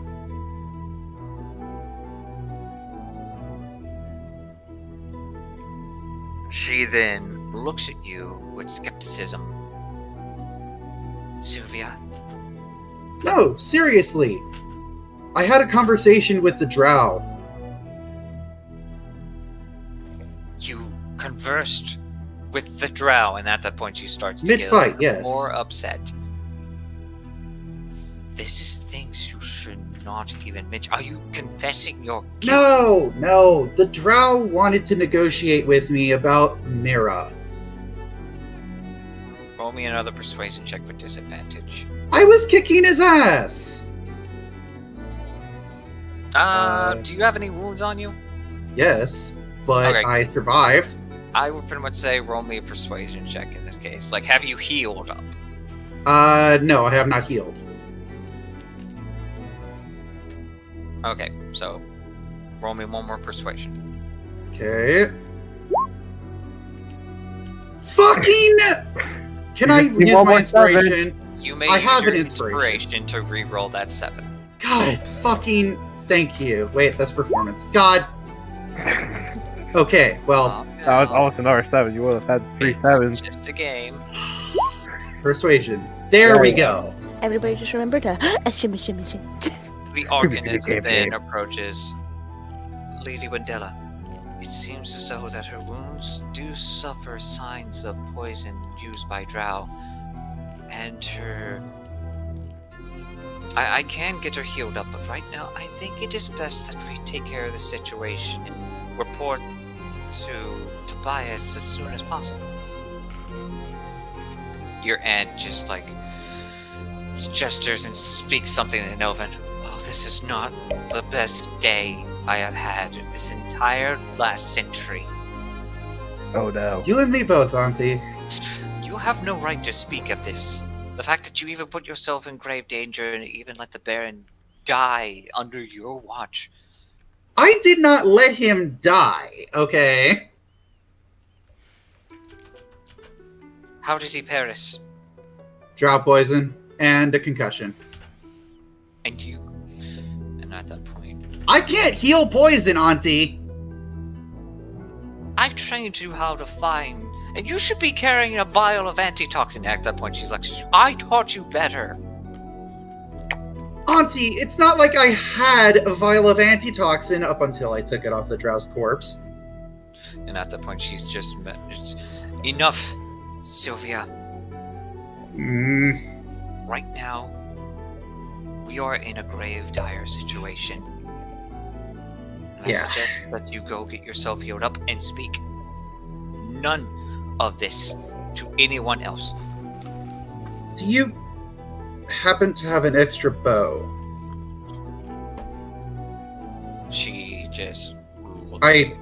She then looks at you with skepticism. Sylvia? No, seriously. I had a conversation with the drow. You conversed with the drow, and at that point she starts to Mid-fight, get yes. more upset. This is things you should not even mention. Are you confessing your guilt? No. The drow wanted to negotiate with me about Mira. Roll me another persuasion check with disadvantage. I was kicking his ass! Do you have any wounds on you? Yes, but Okay. I survived. I would pretty much say roll me a persuasion check in this case. Have you healed up? No, I have not healed. Okay, so roll me one more persuasion. Okay. Fucking! Can I You just need use one my more seven. inspiration? You may I use have your an inspiration. to re-roll that 7. God, fucking thank you. Wait, that's performance. God. Okay, well, That was almost another 7. You would have had 3 it's 7s. just a game. persuasion. There There we you go. Everybody just remember to shimmy, shimmy, shimmy. The Arcanist Game, then game. approaches Lady Wendella. It seems as though that her wounds do suffer signs of poison used by Drow, and her... I can get her healed up, but right now I think it is best that we take care of the situation and report to Tobias as soon as possible. Your aunt just gestures and speaks something in Elven. Oh, this is not the best day I have had this entire last century. Oh no. You and me both, Auntie. You have no right to speak of this. The fact that you even put yourself in grave danger and even let the Baron die under your watch. I did not let him die, okay? How did he perish? Drow poison and a concussion. And you... And at that point... I can't heal poison, Auntie! I trained you how to find... And you should be carrying a vial of antitoxin. At that point, she's like, I taught you better. Auntie, it's not like I had a vial of antitoxin up until I took it off the Drow's corpse. And at that point, she's just... It's, enough, Sylvia. Right now, we are in a grave, dire situation. I suggest that you go get yourself healed up and speak none of this to anyone else. Do you happen to have an extra bow? She just... I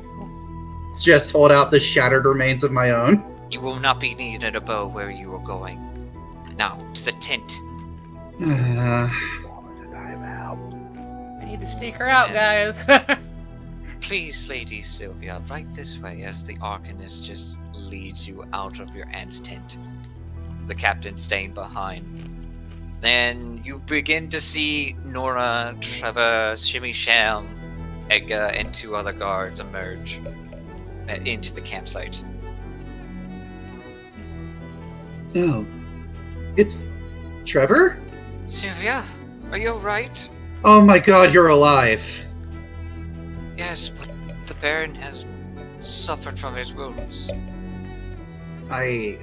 just hold out the shattered remains of my own. You will not be needed a bow where you are going. Now, to the tent. I need to sneak her out, guys. Please, Lady Sylvia, right this way as the Arcanist just leads you out of your aunt's tent. The captain staying behind. Then you begin to see Nora, Trevor, Shimmy Sham, Edgar, and 2 other guards emerge into the campsite. No. It's Trevor? Sylvia, are you alright? Oh my god, you're alive. Yes, but the Baron has suffered from his wounds. I...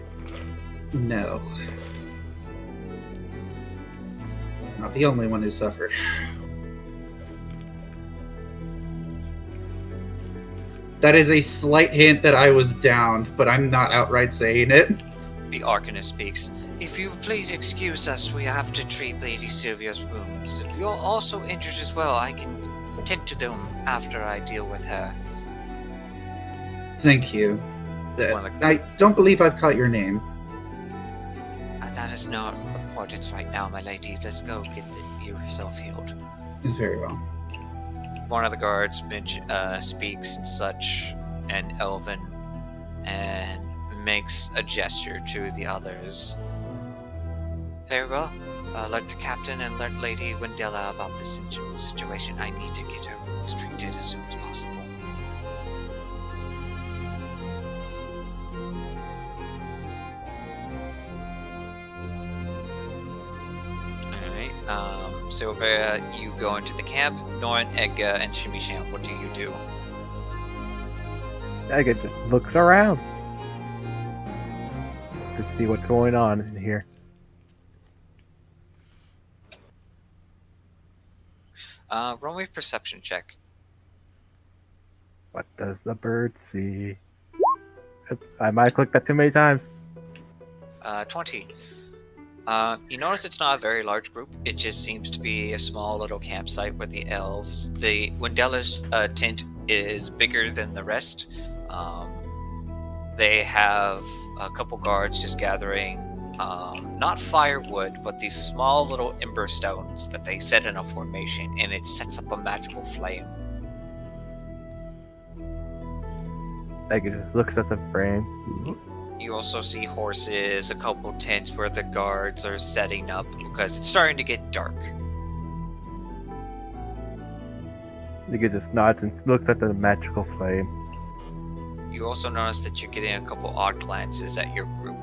No. Not the only one who suffered. That is a slight hint that I was down, but I'm not outright saying it. The Arcanist speaks. If you please excuse us, we have to treat Lady Sylvia's wounds. If you're also injured as well, I can tend to them after I deal with her. Thank you. I don't believe I've caught your name. That is not important right now, my lady. Let's go get yourself healed. Very well. One of the guards speaks in such an Elven and makes a gesture to the others. Very well. Let the captain and let Lady Wendella about this situation. I need to get her wounds treated as soon as possible. Alright, Sylvia, you go into the camp. Norin, Edgar, and Shimmy Sham, what do you do? Edgar just looks around to see what's going on in here. Roll me a perception check. What does the bird see? I might have clicked that too many times. 20. You notice it's not a very large group. It just seems to be a small little campsite with the elves. The Wendella's tent is bigger than the rest. They have a couple guards just gathering not firewood, but these small little ember stones that they set in a formation, and it sets up a magical flame. Like, it just looks at the frame. You also see horses, a couple tents where the guards are setting up because it's starting to get dark. Like, it just nods and looks at the magical flame. You also notice that you're getting a couple odd glances at your group.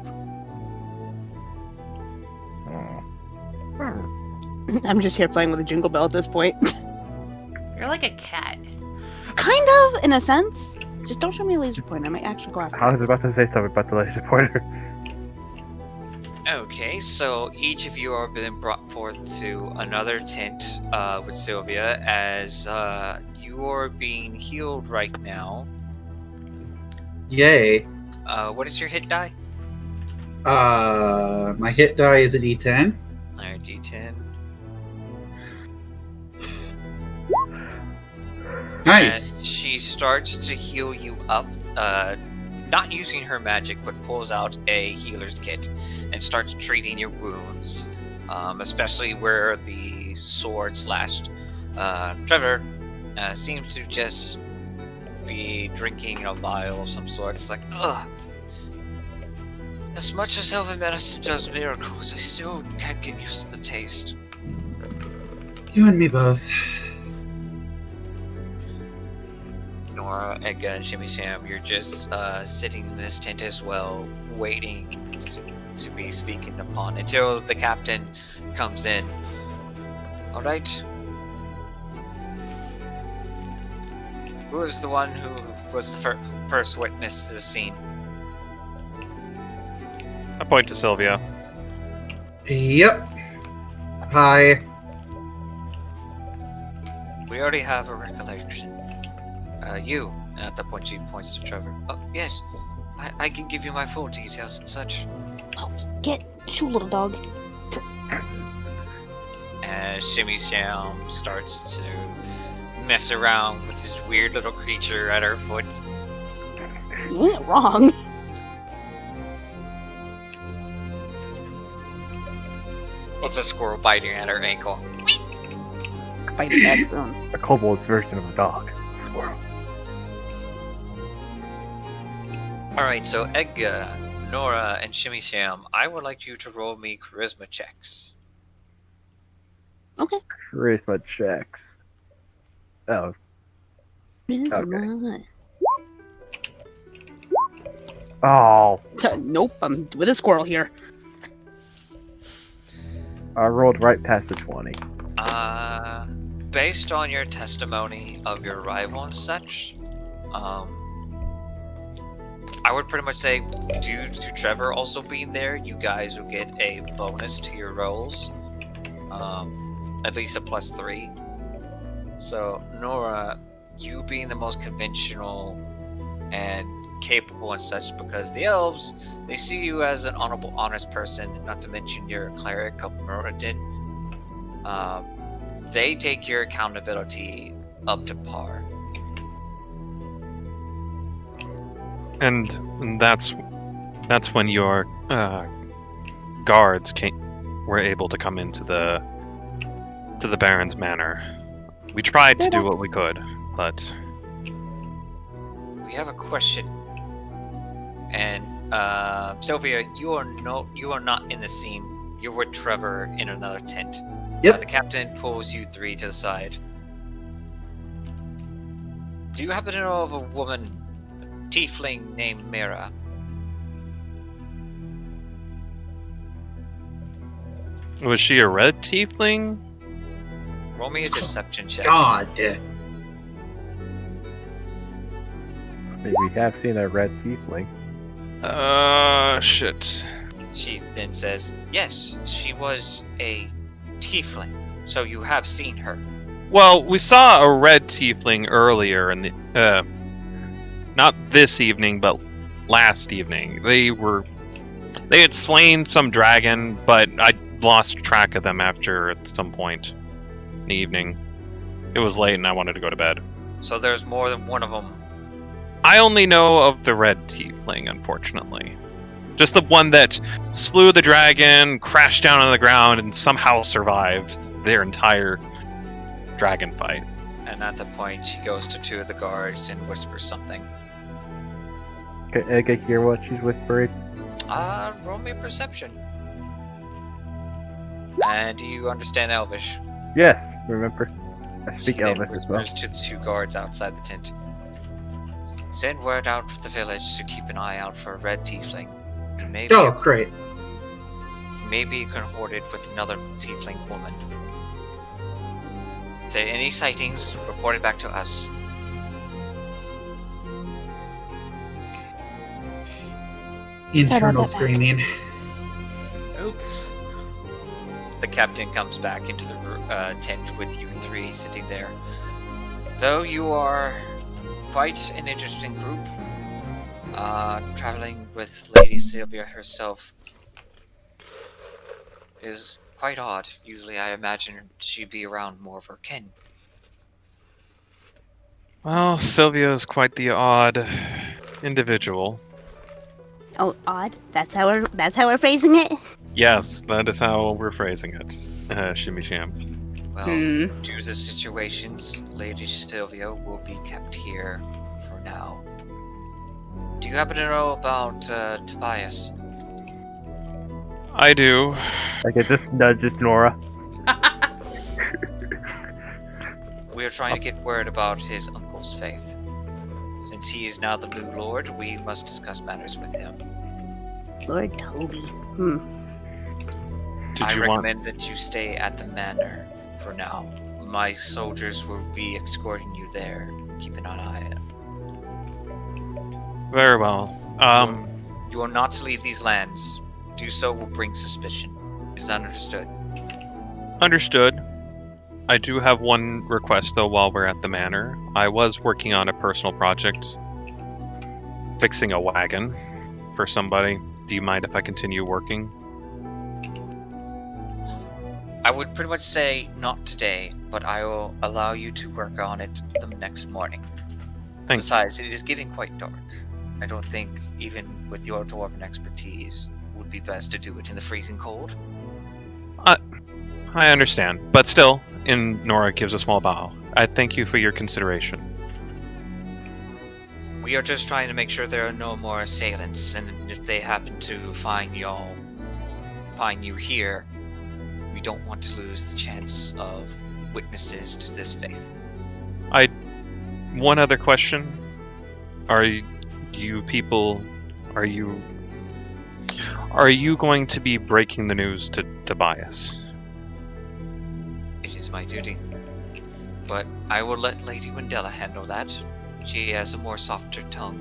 I'm just here playing with a jingle bell at this point. You're like a cat. Kind of, in a sense. Just don't show me a laser pointer. I might actually go after I it. was about to say something about the laser pointer. Okay, so each of you are being brought forth to another tent with Sylvia as you are being healed right now. Yay. What is your hit die? My hit die is an E10. Alright, D10. Nice. And she starts to heal you up, not using her magic, but pulls out a healer's kit and starts treating your wounds, especially where the sword slashed. Trevor seems to just be drinking a vial of some sort. It's like, ugh. As much as elven medicine does miracles, I still can't get used to the taste. You and me both. Nora, Edgar, and Shimmy Sham, you're just sitting in this tent as well, waiting to be speaking upon until the captain comes in. Alright. Who is the one who was the first witness to the scene? I point to Sylvia. Yep. Hi. We already have a recollection. You, and at that point she points to Trevor. Oh, yes. I can give you my full details and such. Oh, shoot, little dog. As Shimmy Sham starts to mess around with this weird little creature at her foot. You ain't wrong. It's a squirrel biting at her ankle. Biting that bone. A kobold's version of a dog. A squirrel. Alright, so Edgar, Nora, and Shimmy Sham, I would like you to roll me charisma checks. Okay. Charisma checks. Oh, Charisma. oh! Nope, I'm with a squirrel here. I rolled right past the 20. Based on your testimony of your arrival and such, I would pretty much say, due to Trevor also being there, you guys will get a bonus to your rolls. At least a +3. So, Nora, you being the most conventional and capable and such, because the elves, they see you as an honorable, honest person, not to mention you're a cleric of Moradin. They take your accountability up to par. And that's when your guards were able to come into the Baron's manor. We tried to do what we could, but We have a question. And Sylvia, you are not in the scene. You're with Trevor in another tent. Yep. The captain pulls you three to the side. Do you happen to know of a woman, a tiefling named Mira? was she a red tiefling? Roll me a deception check. God. I mean, we have seen a red tiefling. Shit. She then says, yes, she was a tiefling. So you have seen her. Well, we saw a red tiefling earlier in the not this evening, but last evening. They had slain some dragon, but I lost track of them after at some point in the evening. It was late and I wanted to go to bed. So there's more than one of them. I only know of the red tiefling, unfortunately. Just the one that slew the dragon, crashed down on the ground, and somehow survived their entire dragon fight. And at that point, she goes to two of the guards and whispers something. Can I hear what she's whispering? Roll me a perception. And do you understand Elvish? Yes, remember. I speak She then Elvish as well. whispers to the two guards outside the tent. Send word out for the village to keep an eye out for a red tiefling. He may be, Oh, great. he may be cohorted with another tiefling woman. If there are any sightings, report it back to us. Internal that back. screaming. Oops. The captain comes back into the tent with you three sitting there. Though you are quite an interesting group, traveling with Lady Sylvia herself is quite odd. Usually I imagine she'd be around more of her kin. Well, Sylvia is quite the odd individual. Oh, odd. That's how we're phrasing it. Yes, that is how we're phrasing it. Shimmy Sham. Well, Hmm. due to the situations, Lady Sylvia will be kept here for now. Do you happen to know about Tobias? I do. Like it just nudges Nora. We are trying to get word about his uncle's faith. Since he is now the new lord, we must discuss matters with him. Lord Toby. Did I you want? recommend that you stay at the manor for now. My soldiers will be escorting you there. Keep an eye on it. Very well. You are not to leave these lands. Do so will bring suspicion. Is that understood? Understood. I do have one request though while we're at the manor. I was working on a personal project, fixing a wagon for somebody. Do you mind if I continue working? I would pretty much say not today, but I will allow you to work on it the next morning. Thank you. Besides, it is getting quite dark. I don't think, even with your dwarven expertise, it would be best to do it in the freezing cold. I understand, but still, Nora gives a small bow. I thank you for your consideration. We are just trying to make sure there are no more assailants, and if they happen to find you here, we don't want to lose the chance of witnesses to this faith. One other question. Are you people... Are you going to be breaking the news to Tobias? It is my duty. But I will let Lady Wendella handle that. She has a more softer tongue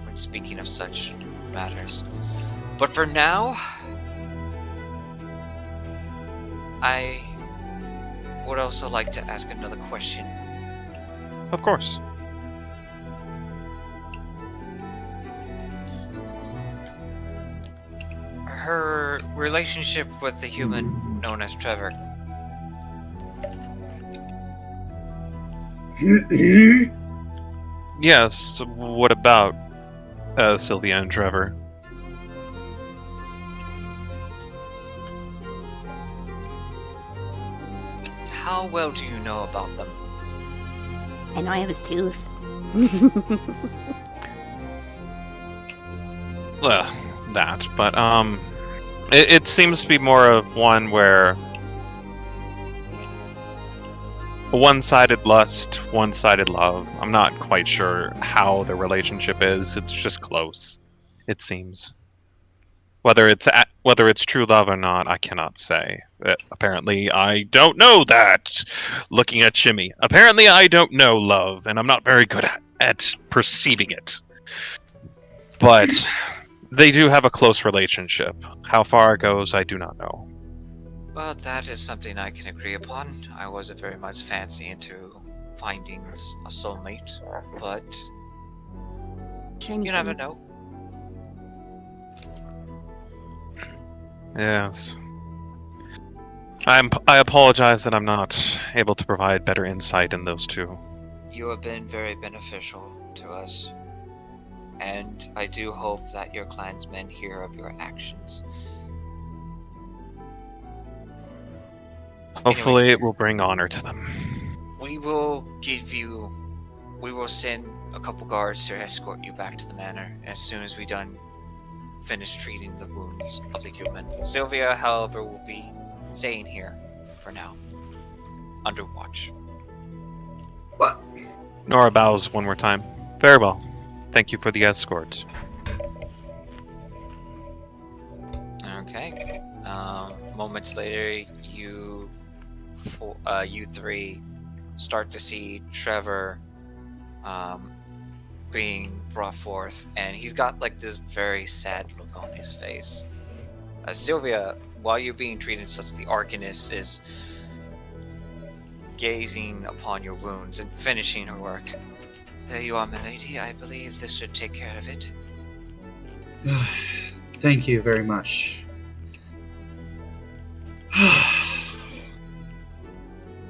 when speaking of such matters. But for now, I would also like to ask another question. Of course. Her relationship with the human known as Trevor. Yes, what about Sylvia and Trevor? How well do you know about them? I know I have his tooth. Well, that, but it seems to be more of one where one-sided lust, one-sided love. I'm not quite sure how the relationship is. It's just close, it seems. Whether it's true love or not, I cannot say. Apparently, I don't know that. Looking at Shimmy, apparently I don't know love, and I'm not very good at perceiving it. But they do have a close relationship. How far it goes, I do not know. Well, that is something I can agree upon. I wasn't very much fancy into finding a soulmate, but Shiny you never things. know. Yes. I apologize that I'm not able to provide better insight in those two. You have been very beneficial to us, and I do hope that your clansmen hear of your actions. Hopefully, Anyway, it will bring honor to them. we will send a couple guards to escort you back to the manor as soon as we finish treating the wounds of the human. Sylvia, however, will be staying here for now, under watch. What? Nora bows one more time. Very well. Thank you for the escort. Okay. Moments later, you three start to see Trevor being brought forth, and he's got like this very sad look on his face. Sylvia, while you're being treated such, the Arcanist is gazing upon your wounds and finishing her work. There you are, milady. I believe this should take care of it. Thank you very much.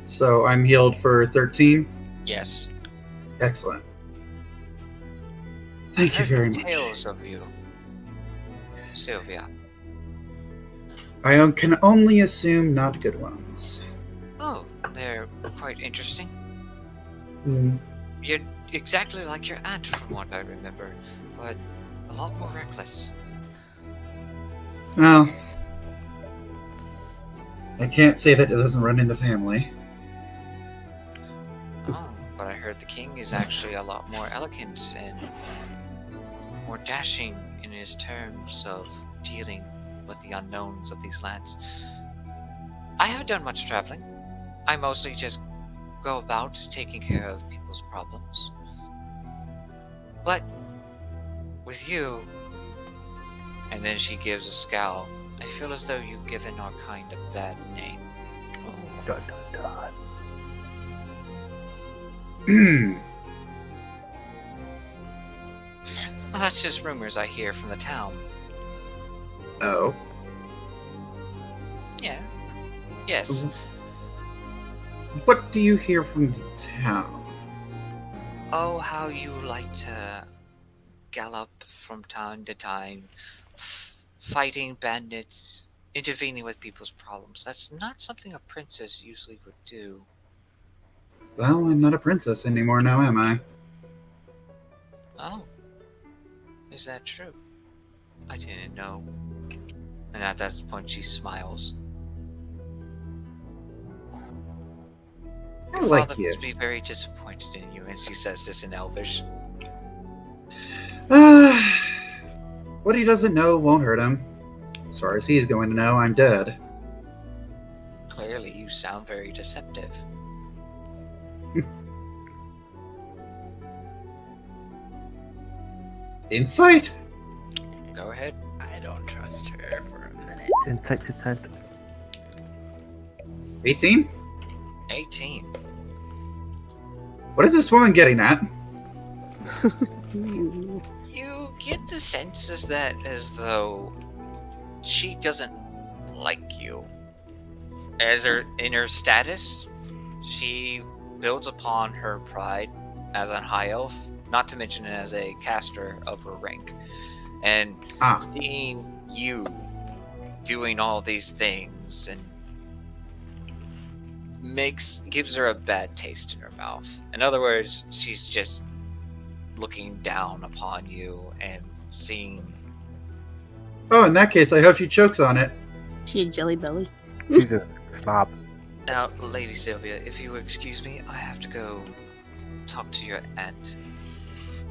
So I'm healed for 13? Yes. Excellent. Thank you very much. Tales of you, Sylvia. I can only assume not good ones. Oh, they're quite interesting. Hmm. You're exactly like your aunt, from what I remember, but a lot more reckless. Well, I can't say that it doesn't run in the family. Oh, but I heard the king is actually a lot more elegant and more dashing in his terms of dealing with the unknowns of these lands. I haven't done much traveling. I mostly just go about taking care of people's problems. But with you, and then she gives a scowl, I feel as though you've given our kind a bad name. Dun, dun, dun. Well, that's just rumors I hear from the town. Oh. Yeah. Yes. What do you hear from the town? Oh, how you like to gallop from time to time, fighting bandits, intervening with people's problems. That's not something a princess usually would do. Well, I'm not a princess anymore now, am I? Oh. Is that true? I didn't know. And at that point she smiles. I Your like father you. must be very disappointed in you, and she says this in Elvish. What he doesn't know won't hurt him. As far as he's going to know, I'm dead. Clearly you sound very deceptive. Insight? Go ahead. I don't trust her for a minute. Insight to tent. 18? 18. What is this woman getting at? You. You get the sense as though she doesn't like you. In her status, she builds upon her pride as a high elf, not to mention as a caster of her rank. And seeing you doing all these things and gives her a bad taste in her mouth. In other words, she's just looking down upon you and seeing. Oh, in that case, I hope she chokes on it. She a jelly belly. She's a snob. Now, Lady Sylvia, if you would excuse me, I have to go talk to your aunt.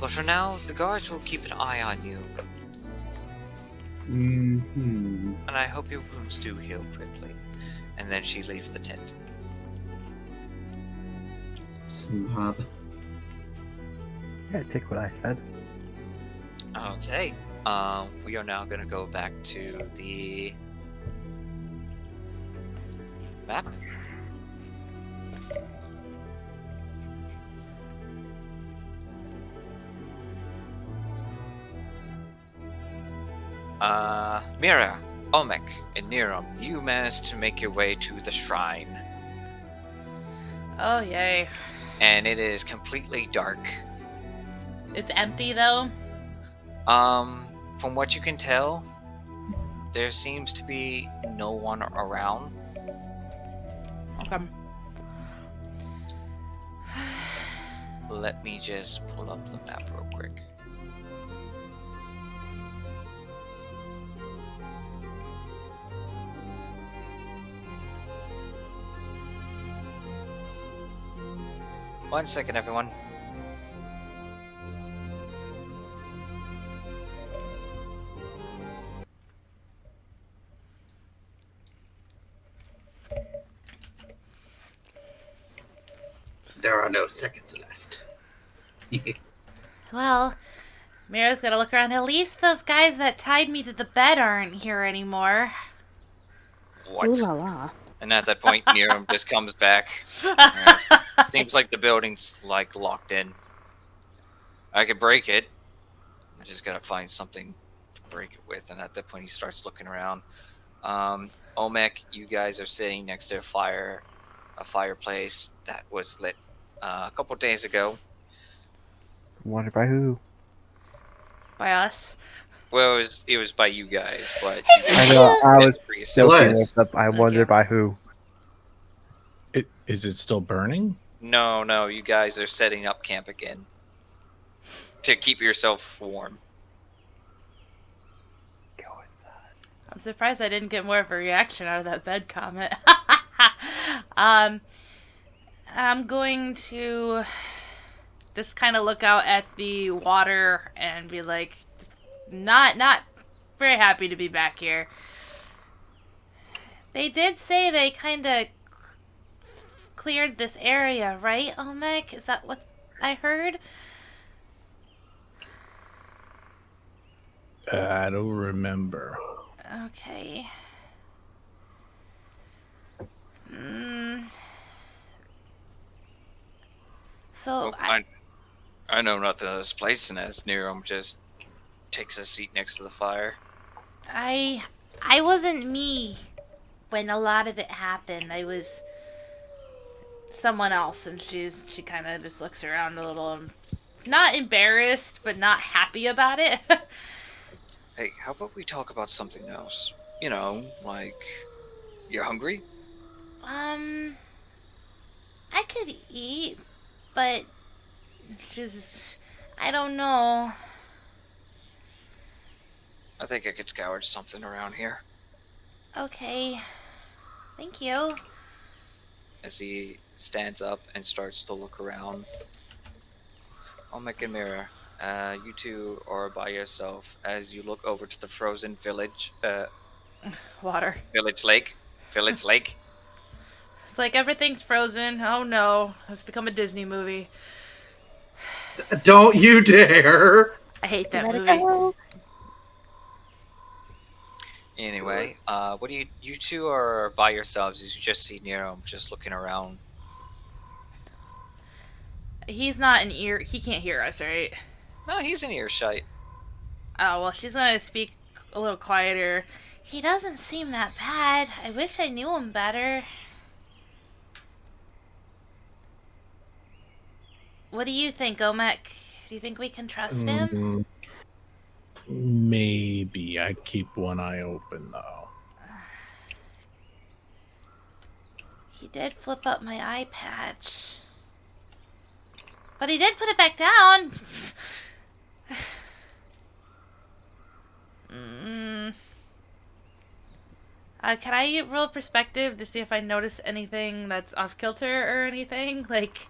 But for now, the guards will keep an eye on you, Mm-hmm. and I hope your wounds do heal quickly. And then she leaves the tent. Snob. Yeah, take what I said. Okay. We are now going to go back to the map. Mira, Olmec, and Niram, you managed to make your way to the shrine, Oh, yay. and it is completely dark. It's empty, though? From what you can tell, there seems to be no one around. Okay. Let me just pull up the map real quick. One second, everyone. There are no seconds left. Well, Mira's gotta look around. At least those guys that tied me to the bed aren't here anymore. What? Ooh la la. And at that point, Nero just comes back. And it seems like the building's like locked in. I could break it. I just gotta find something to break it with. And at that point, he starts looking around. Olmec, you guys are sitting next to a fireplace that was lit a couple days ago. Wonder by who? By us. Well, it was by you guys, but you I guys know. I was for yourself. joking Celeste. with the. I wonder you. by who. Is it still burning? No, you guys are setting up camp again to keep yourself warm. Go inside. I'm surprised I didn't get more of a reaction out of that bed comment. I'm going to just kind of look out at the water and be like, not very happy to be back here. They did say they kind of cleared this area, right, Olmec? Is that what I heard? I don't remember. Okay. So, Well, I know nothing of this place, and as Nero just takes a seat next to the fire. I wasn't me when a lot of it happened. I was someone else, and she kind of just looks around a little, not embarrassed, but not happy about it. Hey, how about we talk about something else? You know, like, you're hungry? I could eat, but just I don't know. I think I could scour something around here. Okay. Thank you. As he stands up and starts to look around. Olmec and Mira, you two are by yourself as you look over to the frozen village, Water. village lake. It's like everything's frozen. Oh no. It's become a Disney movie. Don't you dare! I hate that Let it movie. go. Anyway, what do you two are by yourselves as you just see Nero just looking around. He's not an ear. He can't hear us, right? No, he's in earshot. Oh, well, she's gonna speak a little quieter. He doesn't seem that bad. I wish I knew him better. What do you think, Omek? Do you think we can trust him? Mm, maybe. I'd keep one eye open, though. He did flip up my eye patch. But he did put it back down. Can I roll perspective to see if I notice anything that's off kilter or anything? Like,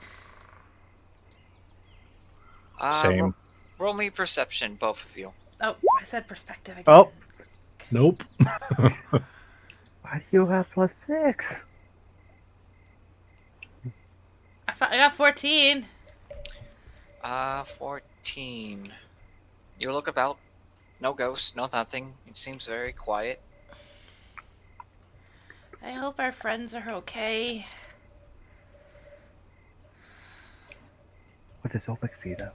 Same. Roll me perception, both of you. oh, I said perspective again. Oh. Nope. Why do you have +6? I got 14. 14. You look about. No ghosts, no nothing. It seems very quiet. I hope our friends are okay. What does Olmec see though?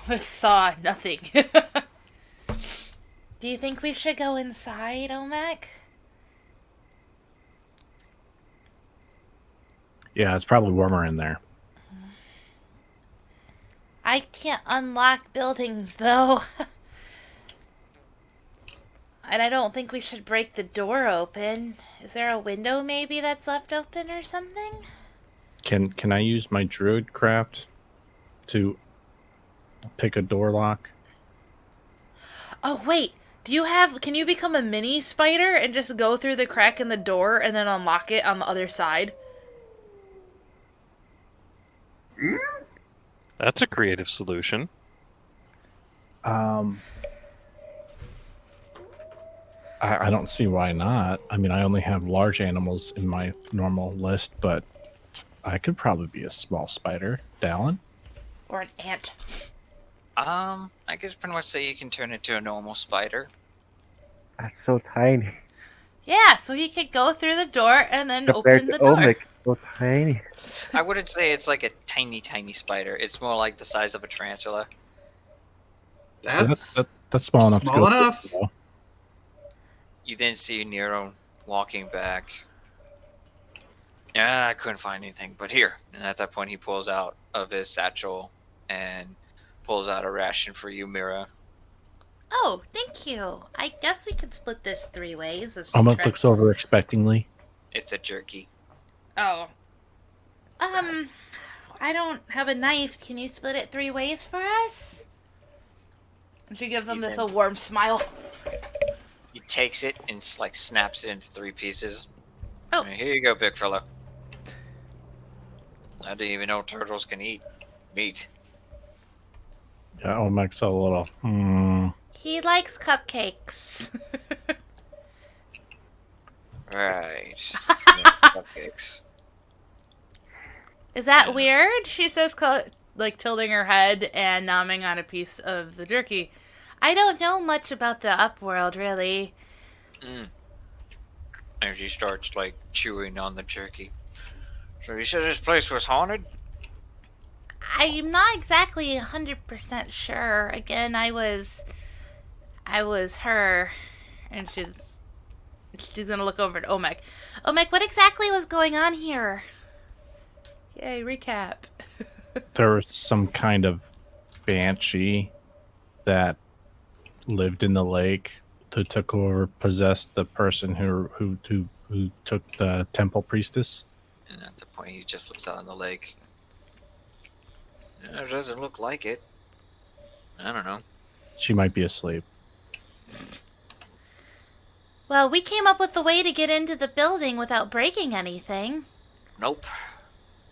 I saw nothing. Do you think we should go inside, Omek? Yeah, it's probably warmer in there. I can't unlock buildings, though. And I don't think we should break the door open. Is there a window maybe that's left open or something? Can I use my druid craft to pick a door lock? Oh, wait. Can you become a mini spider and just go through the crack in the door and then unlock it on the other side? That's a creative solution. I don't see why not. I mean, I only have large animals in my normal list, but I could probably be a small spider. Dallin? Or an ant? I could pretty much say you can turn into a normal spider. That's so tiny. Yeah, so he could go through the door and then Compared open to the door. Omic, so tiny. I wouldn't say it's like a tiny, tiny spider. It's more like the size of a tarantula. That's That's small enough. small to go enough. through, though. You then see Nero walking back. Yeah, I couldn't find anything, but here. And at that point, he pulls out of his satchel and pulls out a ration for you, Mira. Oh, thank you. I guess we could split this 3 ways. As we Almost try- looks over expectingly. It's a jerky. Oh. I don't have a knife. Can you split it 3 ways for us? And she gives him this a warm smile. He takes it and snaps it into 3 pieces. Oh. Here you go, big fella. I didn't even know turtles can eat meat. Yeah, Omic's a little. He likes cupcakes. Right. Yeah, cupcakes. Is that Yeah. weird? She says, tilting her head and nomming on a piece of the jerky. I don't know much about the upworld, really. And she starts chewing on the jerky. So you said this place was haunted? I'm not exactly 100% sure. Again, I was her, and she's gonna look over at Omek. Omek, what exactly was going on here? Yay, recap. There was some kind of banshee that lived in the lake who took over, possessed the person who took the temple priestess. And at the point, he just looks out on the lake. It doesn't look like it. I don't know. She might be asleep. Well, we came up with a way to get into the building without breaking anything. Nope.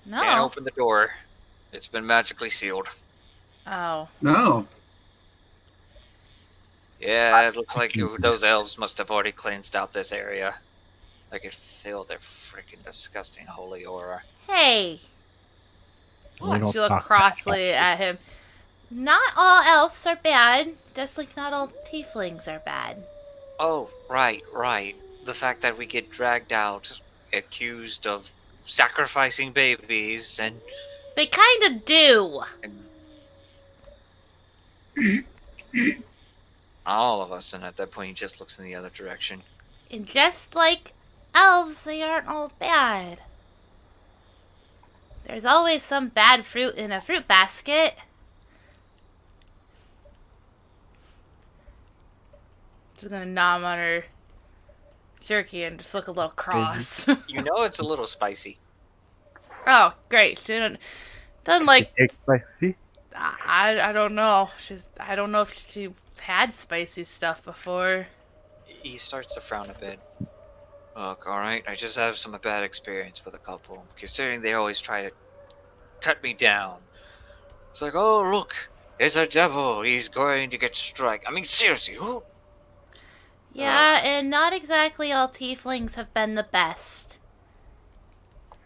No. Can't open the door. It's been magically sealed. Oh. No. Yeah, it looks like those elves must have already cleansed out this area. I could feel their freaking disgusting holy aura. Hey. We don't She looked talk crossly at him. Not all elves are bad, just like not all tieflings are bad. Oh, right. The fact that we get dragged out, accused of sacrificing babies, and They kinda do. all of us, and at that point he just looks in the other direction. And just like elves, they aren't all bad. There's always some bad fruit in a fruit basket. Just gonna nom on her jerky and just look a little cross. You know it's a little spicy. Oh, great. She doesn't like. It's spicy. I don't know. I don't know if she's had spicy stuff before. He starts to frown a bit. Look, alright, I just have some bad experience with a couple, considering they always try to cut me down. It's like, oh, look, it's a devil, he's going to get struck. I mean, seriously, who? Yeah, and not exactly all tieflings have been the best.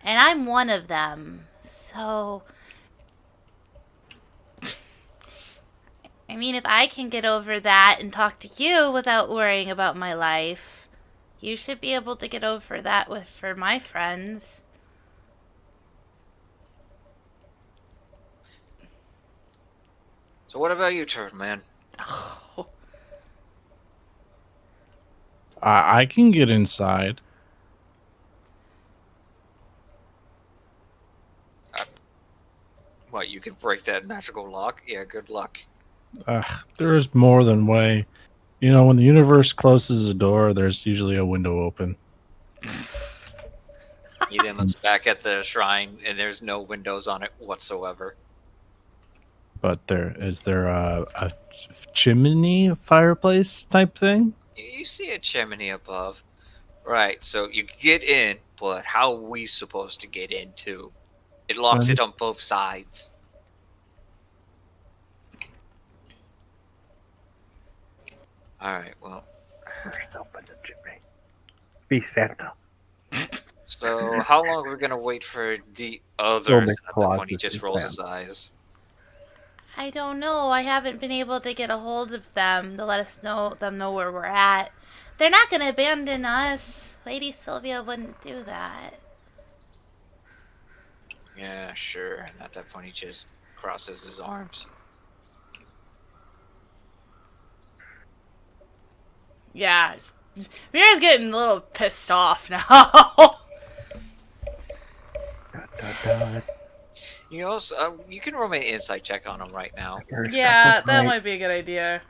And I'm one of them. So, I mean, if I can get over that and talk to you without worrying about my life, you should be able to get over that for my friends. So what about you, Turtle Man? Oh. I can get inside. What, you can break that magical lock? Yeah, good luck. There's more than way. You know, when the universe closes a door, there's usually a window open. He then looks back at the shrine, and there's no windows on it whatsoever. But there a chimney fireplace type thing? You see a chimney above. Right, so you get in, but how are we supposed to get in too? It locks it on both sides. Alright, well. First open the chimney. Be Santa. So how long are we gonna wait for the We'll others? make At that point he Colossus just and rolls Sam. his eyes. I don't know. I haven't been able to get a hold of them to let us know where we're at. They're not gonna abandon us. Lady Sylvia wouldn't do that. Yeah, sure. And at that point he just crosses his arms. Yeah. Mira's getting a little pissed off now. You also you can roll me an insight check on him right now. Yeah, that might be a good idea.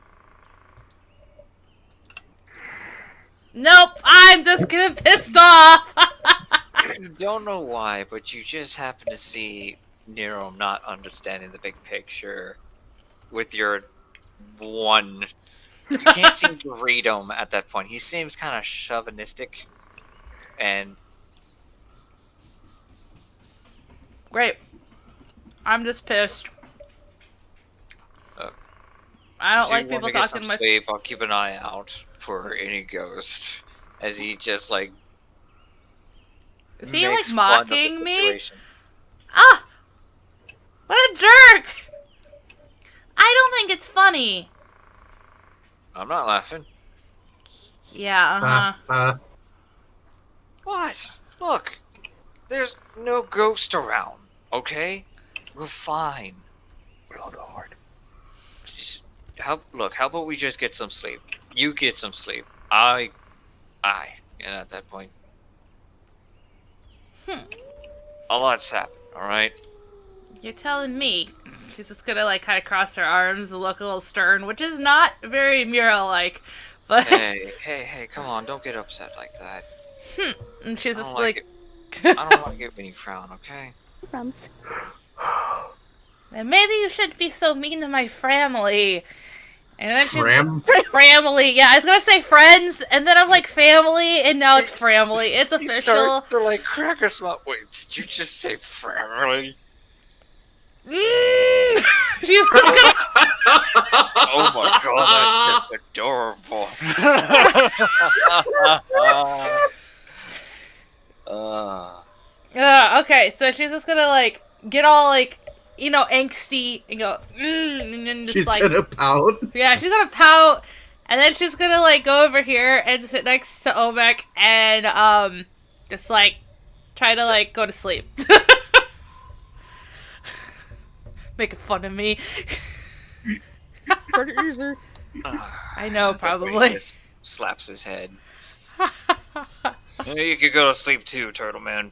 Nope, I'm just getting pissed off. You don't know why, but you just happen to see Nero not understanding the big picture with your one. You can't seem to read him at that point. He seems kind of chauvinistic and Great. I'm just pissed. Uh, I don't do you like want people to get talking some my. sleep? I'll keep an eye out for any ghost as he just like Is he makes like fun of the mocking me? situation. Ah! What a jerk! I don't think it's funny. I'm not laughing. Yeah, What? Look, there's no ghost around. Okay, we're fine. Just, look, how about we just get some sleep? You get some sleep. And at that point, a lot's happened. All right. You're telling me. She's just gonna like kind of cross her arms and look a little stern, which is not very Mira-like. But Hey, come on, don't get upset like that. and she's I just don't like like, it. I don't like it when you frown, okay? Runs. and maybe you shouldn't be so mean to my family. And then Fram? family. Yeah, I was gonna say friends, and then I'm like family, and now it's family. It's You official. start to like crack a smile. Wait, did you just say family? She's just gonna. Oh my god, that's just adorable. Okay, so she's just gonna like get all like angsty and go and then just She's like gonna pout. yeah, she's gonna pout, and then she's gonna like go over here and sit next to Omek and just like try to like go to sleep. Making fun of me. Pretty easy. I know, That's the way he probably. just slaps his head. You could go to sleep too, Turtle Man.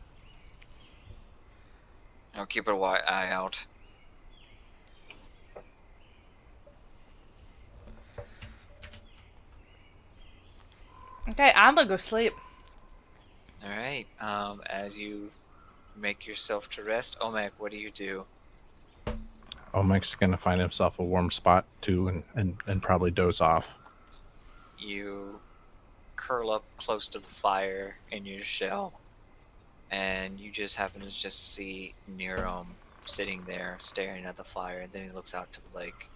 I'll keep an eye out. Okay, I'm gonna go sleep. Alright, as you make yourself to rest, Omek, what do you do? Omek's gonna find himself a warm spot too, and probably doze off. You curl up close to the fire in your shell, and you just happen to just see Nero sitting there staring at the fire, and then he looks out to the lake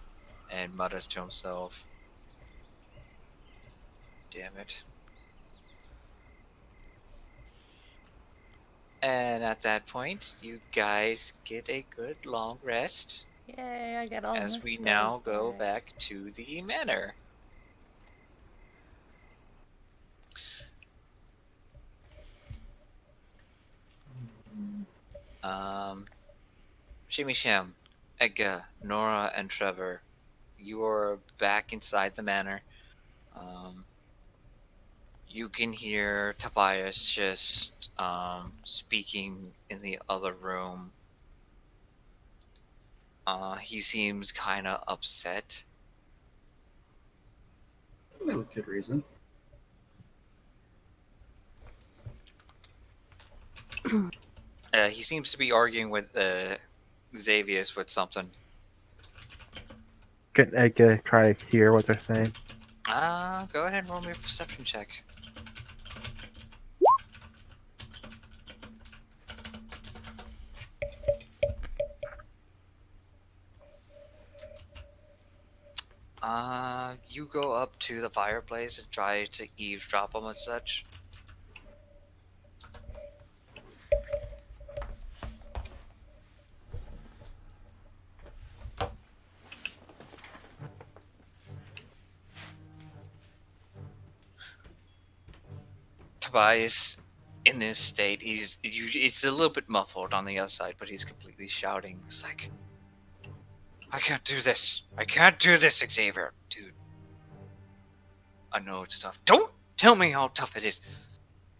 and mutters to himself, "Damn it." And at that point, you guys get a good long rest Yay, I get all as my we spells now go back to the manor. Shimmy Sham, Edgar, Nora, and Trevor, you are back inside the manor. You can hear Tobias just speaking in the other room. He seems kind of upset. With good reason. He seems to be arguing with Xavius with something. Can I try to hear what they're saying? Go ahead and roll me a perception check. You go up to the fireplace and try to eavesdrop them and such. Tobias, in this state, it's a little bit muffled on the other side, but he's completely shouting. It's like, I can't do this. I can't do this, Xavier. Dude. I know it's tough. Don't tell me how tough it is.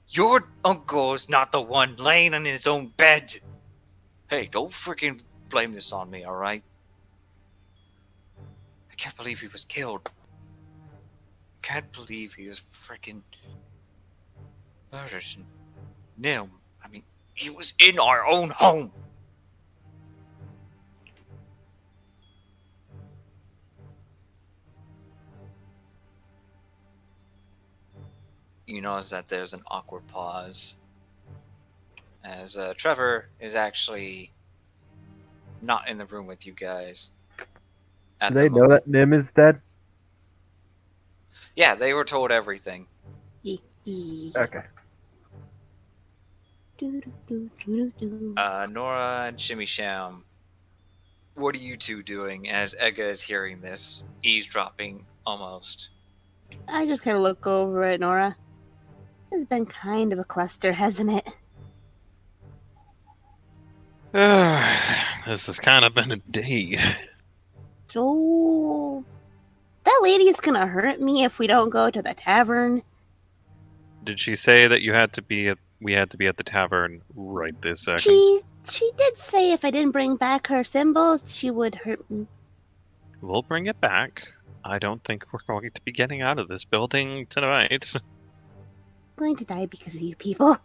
Your uncle is not the one laying in his own bed. Hey, don't freaking blame this on me, alright? I can't believe he was killed. Can't believe he was freaking murdered. No, I mean, he was in our own home. You notice that there's an awkward pause as Trevor is actually not in the room with you guys. Do they know that Nim is dead? Yeah, they were told everything. Okay. Nora and Shimmy Sham, what are you two doing as Ega is hearing this? Eavesdropping, almost. I just kind of look over at Nora. It's been kind of a cluster, hasn't it? This has kind of been a day. So, that lady's gonna hurt me if we don't go to the tavern. Did she say that we had to be at the tavern right this second? She did say if I didn't bring back her symbols, she would hurt me. We'll bring it back. I don't think we're going to be getting out of this building tonight. I'm going to die because of you people.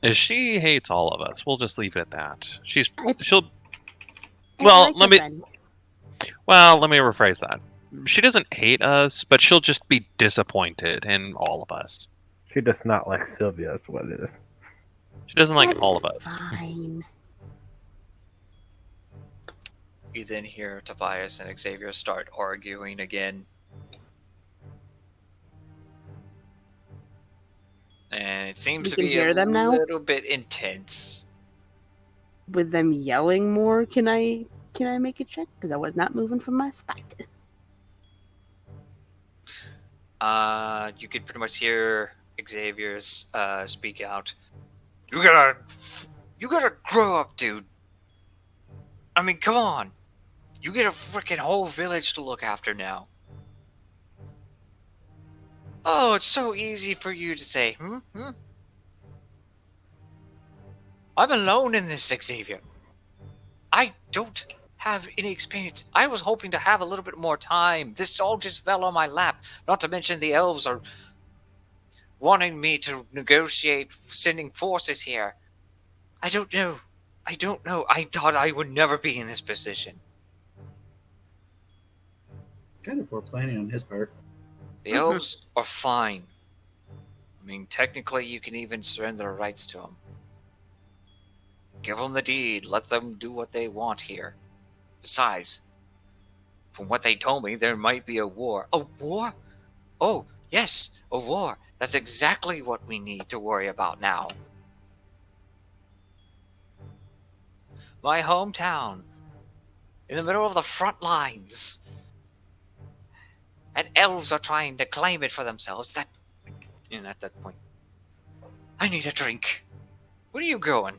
She hates all of us. We'll just leave it at that. I Well, like let your me. friend. Well, let me rephrase that. She doesn't hate us, but she'll just be disappointed in all of us. She does not like Sylvia, that's what it is. She doesn't like That's all of us. Fine. You then hear Tobias and Xavier start arguing again. And it seems We to can be hear a them now? little bit intense. With them yelling more, can I make a check? Because I was not moving from my spot. You could pretty much hear Xavier's speak out. You gotta grow up, dude. I mean, come on. You get a freaking whole village to look after now. Oh, it's so easy for you to say, I'm alone in this, Xavier. I don't have any experience. I was hoping to have a little bit more time. This all just fell on my lap. Not to mention the elves are wanting me to negotiate sending forces here. I don't know. I thought I would never be in this position. Kind of poor planning on his part. The elves are fine. I mean, technically, you can even surrender rights to them. Give them the deed. Let them do what they want here. Besides, from what they told me, there might be a war. A war? Oh, yes, a war. That's exactly what we need to worry about now. My hometown, in the middle of the front lines. And elves are trying to claim it for themselves. And at that point, I need a drink. Where are you going?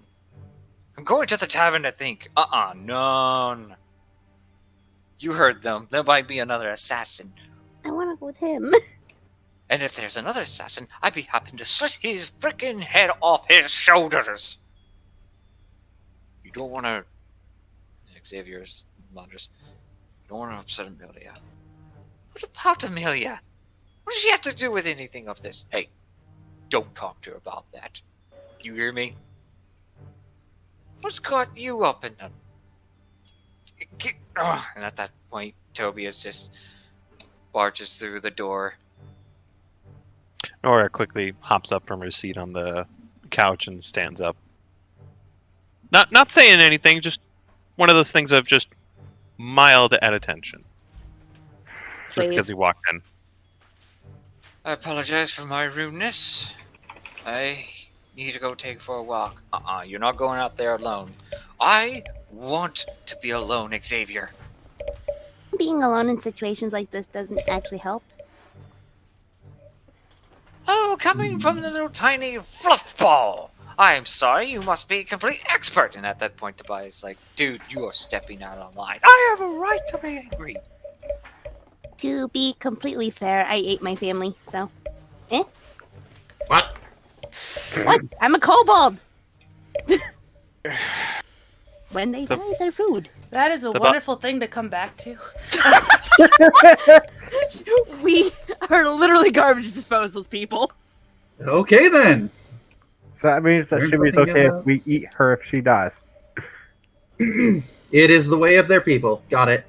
I'm going to the tavern to think. None. You heard them. There might be another assassin. I want to go with him. And if there's another assassin, I'd be happy to slit his frickin' head off his shoulders. You don't want to... Xavier's mutters. You don't want to upset Amelia. What about Amelia? What does she have to do with anything of this? Hey, don't talk to her about that. You hear me? What's caught you up in the... And at that point, Tobias just barges through the door. Nora quickly hops up from her seat on the couch and stands up. Not saying anything, just one of those things of just mild at attention. Just because he walked in. I apologize for my rudeness. I need to go take for a walk. You're not going out there alone. I want to be alone, Xavier. Being alone in situations like this doesn't actually help. Oh, coming from the little tiny fluff ball. I'm sorry, you must be a complete expert. And at that point, Tobias is like, dude, you are stepping out of line. I have a right to be angry. To be completely fair, I ate my family, so. What? What? I'm a kobold! When they die, they're food. That is a wonderful thing to come back to. We are literally garbage disposals, people. Okay then. So that means that Learn Shimmy's something okay about- if we eat her if she dies. It is the way of their people. Got it.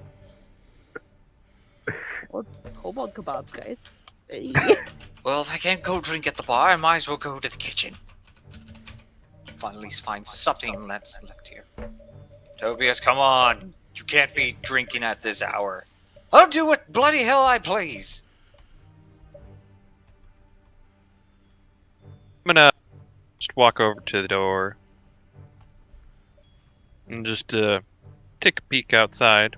Kobold kebabs, guys. Well, if I can't go drink at the bar, I might as well go to the kitchen. Finally find something that's left here. Tobias, come on. You can't be drinking at this hour. I'll do what bloody hell I please. I'm gonna just walk over to the door and just take a peek outside.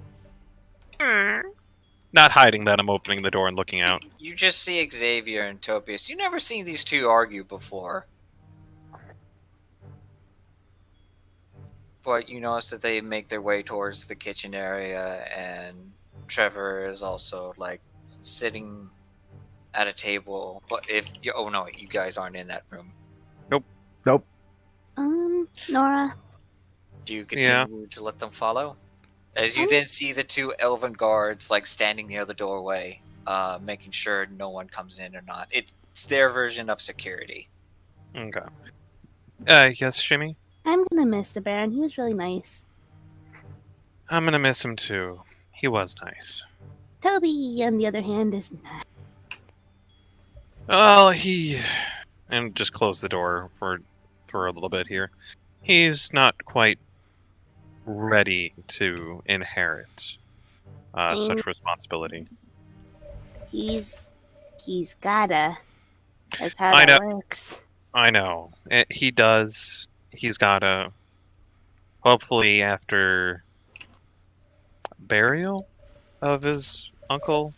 Not hiding that I'm opening the door and looking out. You just see Xavier and Tobias. You've never seen these two argue before. But you notice that they make their way towards the kitchen area, and Trevor is also like sitting at a table. But if you, oh no, you guys aren't in that room. Nora, Do you continue to let them follow? As you then see the two elven guards like standing near the doorway, making sure no one comes in or not. It's their version of security. Okay. Yes, Shimmy? I'm gonna miss the Baron. He was really nice. I'm gonna miss him too. He was nice. Toby, on the other hand, is not. Well, and just close the door for a little bit here. He's not quite ready to inherit such responsibility. He's gotta. That's how I that know. works. I know. He does. He's gotta. Hopefully, after burial of his uncle.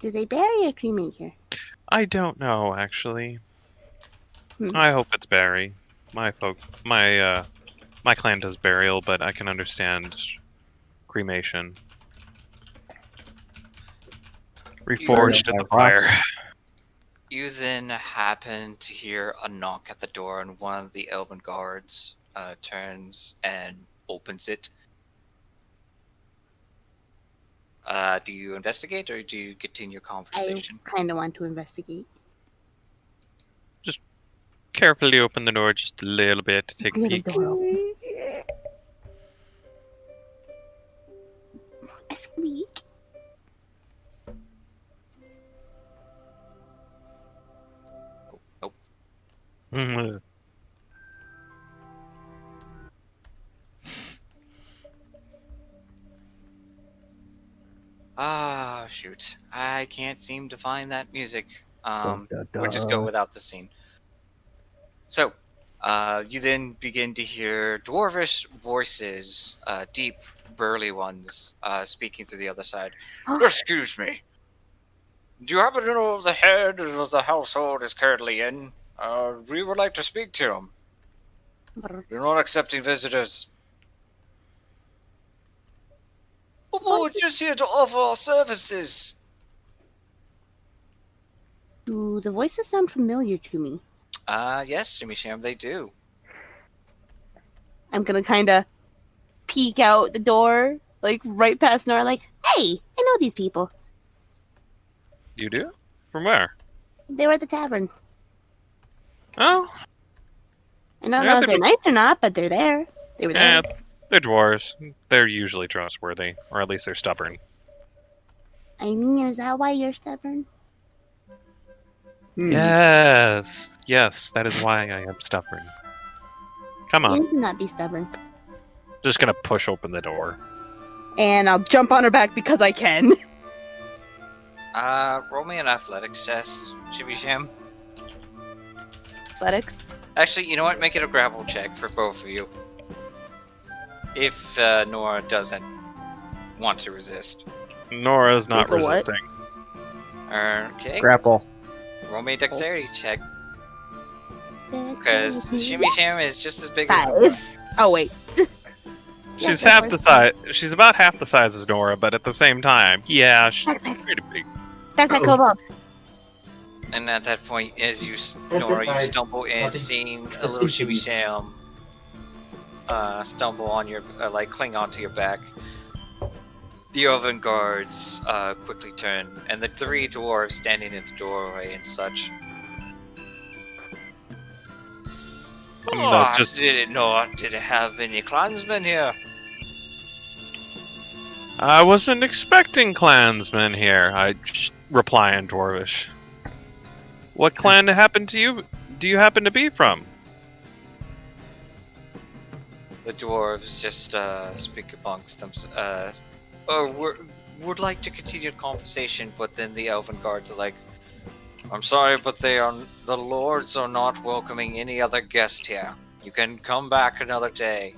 Do they bury or cremate here? I don't know, actually. I hope it's bury. My clan does burial, but I can understand cremation. Reforged in the fire. You then happen to hear a knock at the door, and one of the elven guards turns and opens it. Do you investigate, or do you continue your conversation? I kind of want to investigate. Carefully open the door just a little bit to take a Little peek. door open. A squeak. Ah, shoot. I can't seem to find that music. Dun, dun, We'll just go dun. without the scene. So, you then begin to hear dwarvish voices, deep, burly ones, speaking through the other side. Excuse me. Do you happen to know if the head of the household is currently in? We would like to speak to him. We're not accepting visitors. Oh, we're just here to offer our services. Do the voices sound familiar to me? Yes, Jimmy Sham, they do. I'm gonna kind of peek out the door, like right past Nora, like, Hey, I know these people. You do? From where? They were at the tavern. Oh, I don't Yeah, know if they they're were- nice or not, but they're there. They were there. yeah, they're dwarves. They're usually trustworthy, or at least they're stubborn. I mean, is that why you're stubborn? Yes, that is why I am stubborn. Come on, You cannot be stubborn. just gonna push open the door. And I'll jump on her back because I can. Roll me an athletics test, Shimmy Sham. Athletics. Actually, you know what? Make it a grapple check for both of you. If Nora doesn't want to resist. Nora's not Make a what? resisting. Okay. Grapple. Roll me a dexterity check. Because Shimmy Sham is just as big as Nora. Guys. Oh wait. She's Yeah, half the size. She's about half the size as Nora, but at the same time, yeah, she's Backpack. pretty big. Backpack Uh-oh. Cobalt. And at that point, as you, That's Nora, it, you bye. stumble in, Nothing. seeing a Just little Shimmy continue. Sham stumble on your, cling onto your back. The elven guards quickly turn, and the three dwarves standing in the doorway and such. I'm not just- Did it have any clansmen here? I wasn't expecting clansmen here. I just reply in Dwarvish. What clan happened to you? Do you happen to be from? The dwarves just speak amongst themselves. Would like to continue the conversation, but then the elven guards are like, "I'm sorry, but the lords are not welcoming any other guest here. You can come back another day."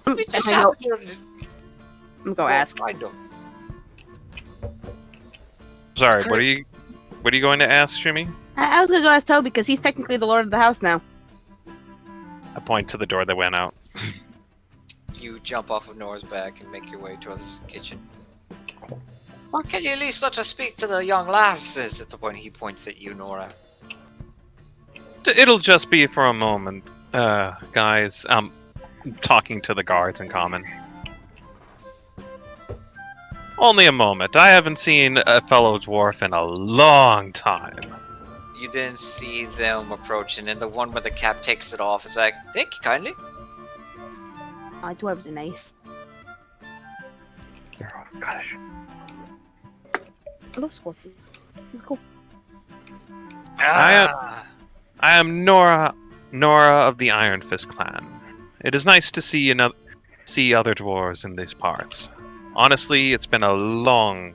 We just I have know. to I'm gonna ask. find them. Sorry, what are you going to ask, Jimmy? I was gonna go ask Toad because he's technically the lord of the house now. I point to the door that went out. You jump off of Nora's back and make your way towards the kitchen. Well, can you at least let us speak to the young lasses? At the point he points at you, Nora. It'll just be for a moment, guys. Talking to the guards in common. Only a moment. I haven't seen a fellow dwarf in a long time. You then see them approaching, and the one with the cap takes it off. Is like, "Thank you kindly." Dwarves are nice. They're all Scottish. I love Scorsese. He's cool. I am Nora of the Iron Fist clan. It is nice to see other dwarves in these parts. Honestly, it's been a long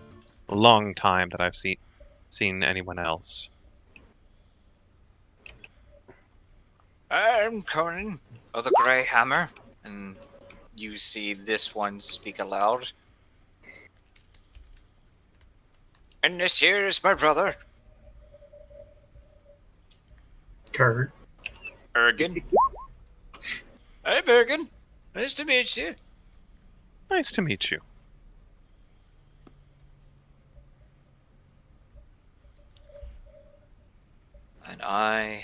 time that I've seen anyone else. I'm Conan of the Grey Hammer, and you see this one speak aloud. And this here is my brother, Kurt. Ergen. Hey, Bergen. Nice to meet you. Nice to meet you. And I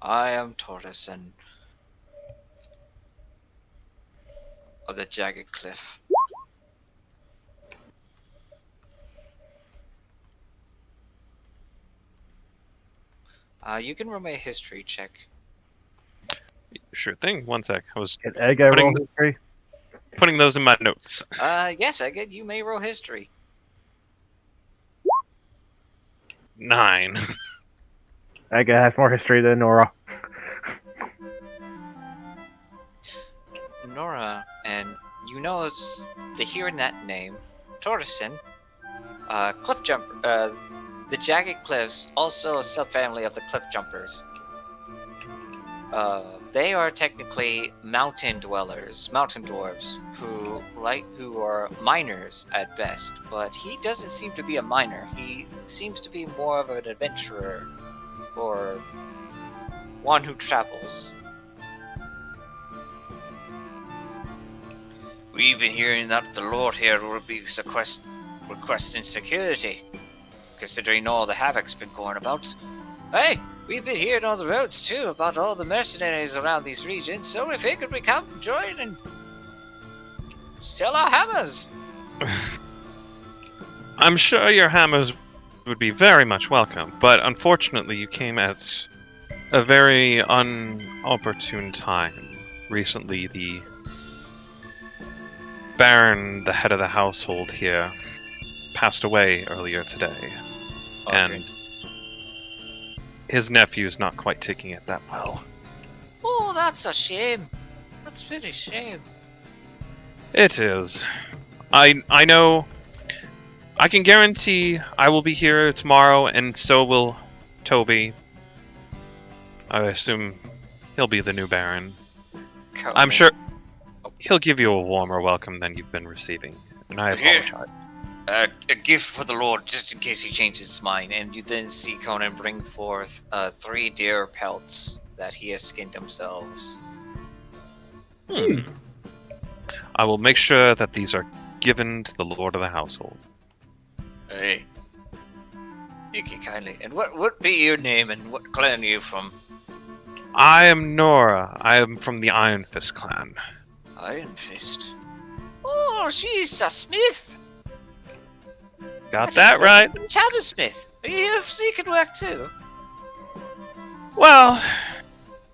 am Tortoisen of the Jagged Cliff. You can roll me a history check. Sure thing. One sec. I was Can Egg roll Putting- history? putting those in my notes. Yes, I get you may roll history. 9. Egg has more history than Nora. Nora, and you know it's the hearing that name, Tortoisen, cliff jumper, the Jagged Cliffs, also a subfamily of the cliff jumpers. They are technically mountain dwellers, mountain dwarves, who are miners at best. But he doesn't seem to be a miner. He seems to be more of an adventurer, or one who travels. We've been hearing that the Lord here will be requesting security, considering all the havoc's been going about. Hey, we've been hearing on the roads too about all the mercenaries around these regions, so we figured we'd come join and sell our hammers. I'm sure your hammers would be very much welcome, but unfortunately you came at a very unopportune time. Recently, the Baron, the head of the household here, passed away earlier today, and his nephew's not quite taking it that well. Oh, that's a shame. That's really shame. It is. I know. I can guarantee I will be here tomorrow, and so will Toby. I assume he'll be the new Baron. I'm sure he'll give you a warmer welcome than you've been receiving, and I apologize. A gift for the Lord, just in case he changes his mind. And you then see Conan bring forth 3 deer pelts that he has skinned themselves. I will make sure that these are given to the Lord of the household. Hey. Thank you kindly. And what be your name and what clan are you from? I am Nora. I am from the Iron Fist clan. Iron Fist. Oh, she's a smith. Got that right. Chandler Smith. Are you here seeking work too? Well,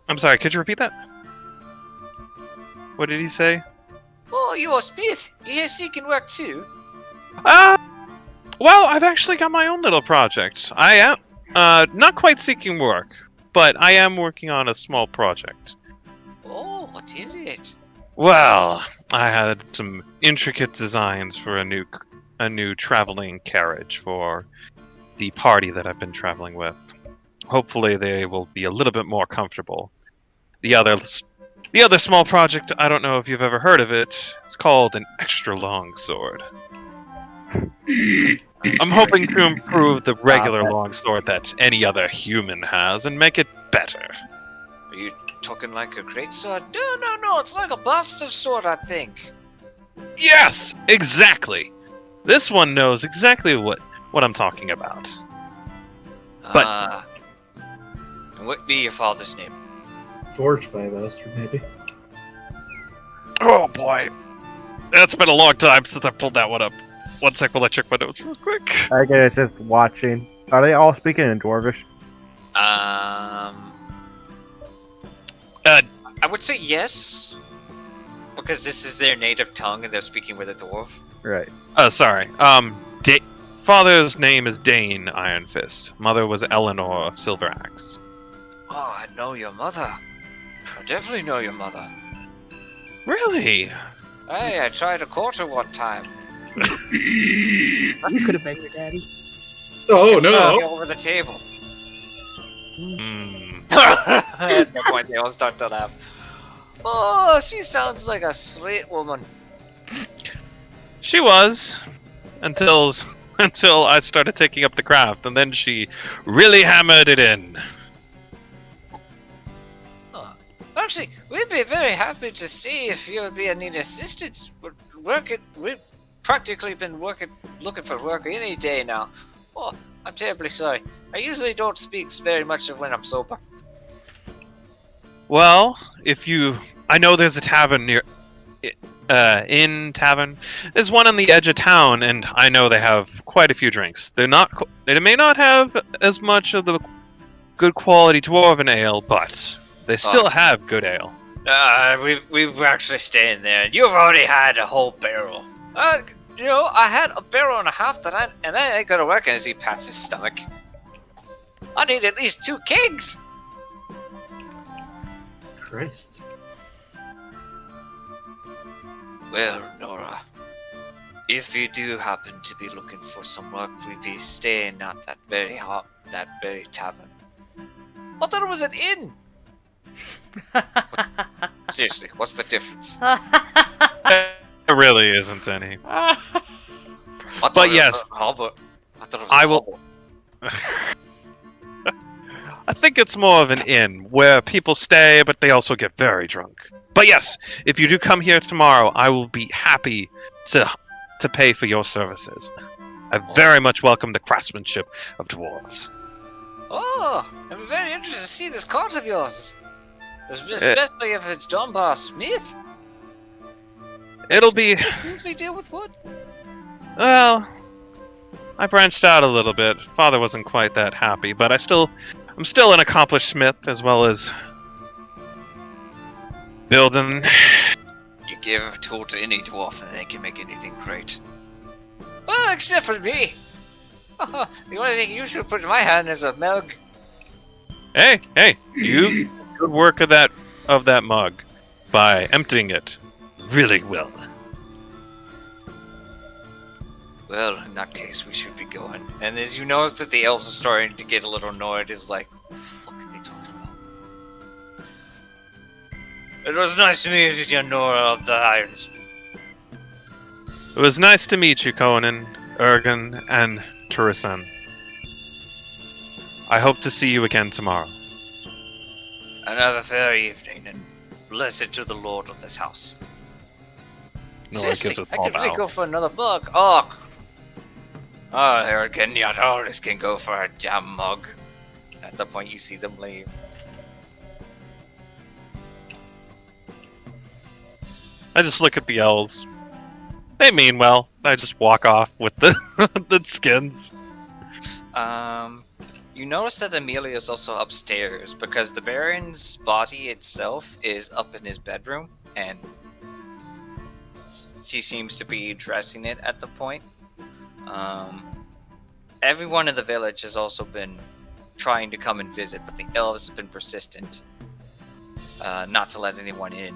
I'm sorry, could you repeat that? What did he say? Oh, you are Smith. You here seeking work too? Well, I've actually got my own little project. I am, not quite seeking work, but I am working on a small project. Oh, what is it? Well, I had some intricate designs for a new traveling carriage for the party that I've been traveling with. Hopefully they will be a little bit more comfortable. The other small project, I don't know if you've ever heard of it. It's called an extra long sword. I'm hoping to improve the regular longsword that any other human has and make it better. Are you talking like a great sword? No, it's like a bastard sword, I think. Yes, exactly. This one knows exactly what I'm talking about. But and what be your father's name? Forged by a bastard, maybe. Oh boy, that's been a long time since I pulled that one up. One sec, while I check my notes real quick. I guess it's just watching. Are they all speaking in Dwarvish? I would say yes, because this is their native tongue and they're speaking with a dwarf. Right. Sorry. Father's name is Dane Iron Fist. Mother was Eleanor Silveraxe. Oh, I know your mother. I definitely know your mother. Really? Hey, I tried to court her one time. You could have been your daddy. Oh no! Over the table. Hmm. At that point, they all start to laugh. Oh, she sounds like a sweet woman. She was, until I started taking up the craft, and then she really hammered it in. Actually, we'd be very happy to see if you would be in need assistance. We've practically been looking for work any day now. Oh, I'm terribly sorry. I usually don't speak very much of when I'm sober. Well, I know there's a tavern near, Inn Tavern. There's one on the edge of town, and I know they have quite a few drinks. They may not have as much of the good quality dwarven ale, but they still have good ale. We've actually staying there, and you've already had a whole barrel. I had a barrel and a half and I ain't gonna work as he pats his stomach. I need at least 2 kegs. Christ. Well, Nora, if you do happen to be looking for some work, we'd be staying at that very tavern. I thought it was an inn. Seriously, what's the difference? There really isn't any. But yes, I will. I think it's more of an inn where people stay, but they also get very drunk. But yes, if you do come here tomorrow, I will be happy to pay for your services. I very much welcome the craftsmanship of dwarves. Oh, I'm very interested to see this cart of yours. Especially if it's done by a smith. It'll be... Usually deal with wood. Well, I branched out a little bit. Father wasn't quite that happy, but I'm still an accomplished smith as well as building. You give a tool to any dwarf and they can make anything great. Well, except for me. The only thing you should put in my hand is a mug. Hey, you did good work of that mug by emptying it really well. Well, in that case, we should be going. And as you notice that the elves are starting to get a little annoyed, it's like, what the fuck are they talking about? It was nice to meet you, Nora of the Irons. It was nice to meet you, Conan, Ergen, and Turisan. I hope to see you again tomorrow. And have a fair evening, and blessed to the Lord of this house. No, it gives a I small could really bow. go for another book. Oh, Ergen, you always can go for a jam mug. At the point you see them leave. I just look at the elves. They mean well. I just walk off with the the skins. You notice that Amelia is also upstairs because the Baron's body itself is up in his bedroom, and she seems to be dressing it at the point. Everyone in the village has also been trying to come and visit, but the elves have been persistent not to let anyone in.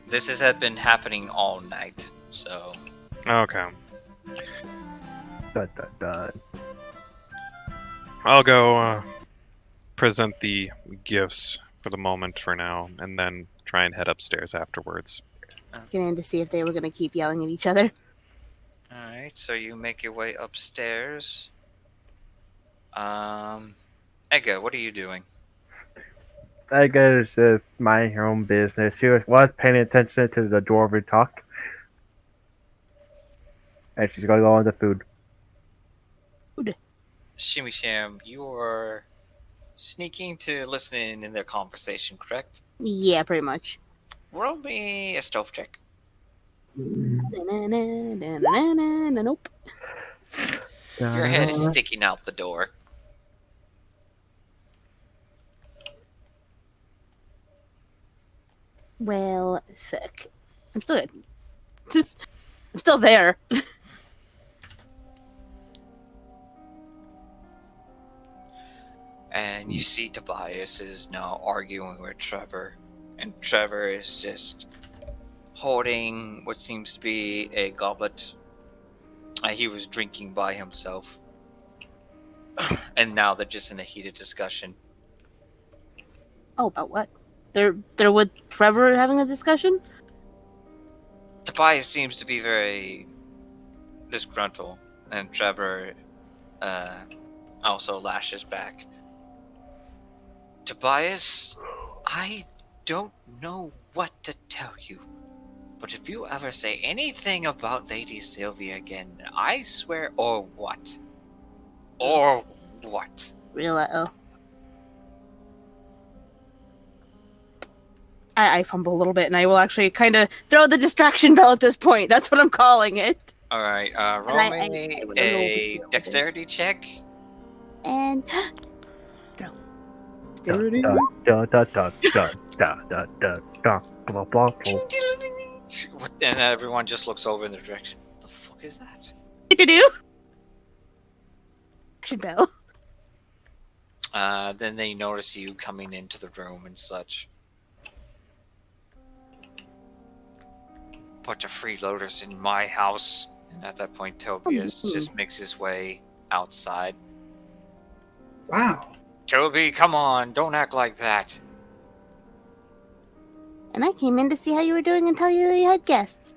This has been happening all night, so... Okay. Dun, dun, dun. I'll go present the gifts for the moment for now, and then try and head upstairs afterwards. Get in to see if they were gonna keep yelling at each other. Alright, so you make your way upstairs. Edgar, what are you doing? I guess it's just mind your own business. She was paying attention to the dwarven talk. And she's gonna go on the food. Shimmy Sham, you are sneaking to listen in their conversation, correct? Yeah, pretty much. Roll me a stealth check. Nope. Your head is sticking out the door. Well, fuck. I'm still good. I'm still there. And you see Tobias is now arguing with Trevor. And Trevor is just holding what seems to be a goblet. He was drinking by himself. And now they're just in a heated discussion. Oh, about what? They're with Trevor having a discussion? Tobias seems to be very disgruntled. And Trevor also lashes back. Tobias, I don't know what to tell you, but if you ever say anything about Lady Sylvia again, I swear, or what? Or what? Real uh-oh. I fumble a little bit, and I will actually kind of throw the distraction bell at this point. That's what I'm calling it. Alright, roll me a dexterity check. And throw. Dexterity. Dun, dun, dun, dun, dun, dun, dun, dun, dun, blah, blah, blah. And everyone just looks over in their direction. What the fuck is that? Do. Action bell. Then they notice you coming into the room and such. Bunch of freeloaders in my house. And at that point, Tobias just makes his way outside. Wow. Toby, come on, don't act like that. And I came in to see how you were doing and tell you that you had guests.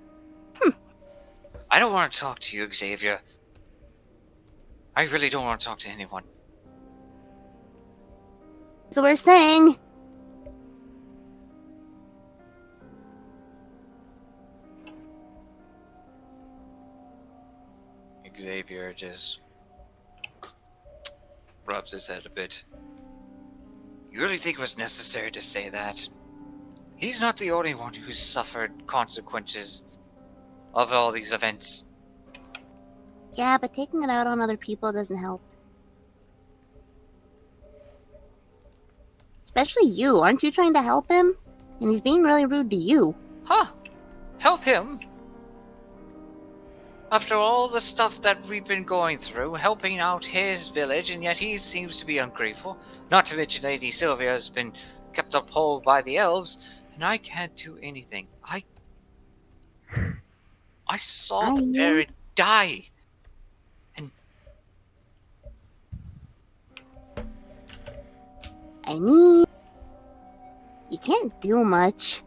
I don't want to talk to you, Xavier. I really don't want to talk to anyone. So we're saying. Xavier just rubs his head a bit. You really think it was necessary to say that? He's not the only one who's suffered consequences of all these events. Yeah, but taking it out on other people doesn't help. Especially you. Aren't you trying to help him? And he's being really rude to you. Huh? Help him? After all the stuff that we've been going through, helping out his village, and yet he seems to be ungrateful. Not to mention Lady Sylvia has been kept up whole by the elves, and I can't do anything. I saw the parrot die. I mean, you can't do much.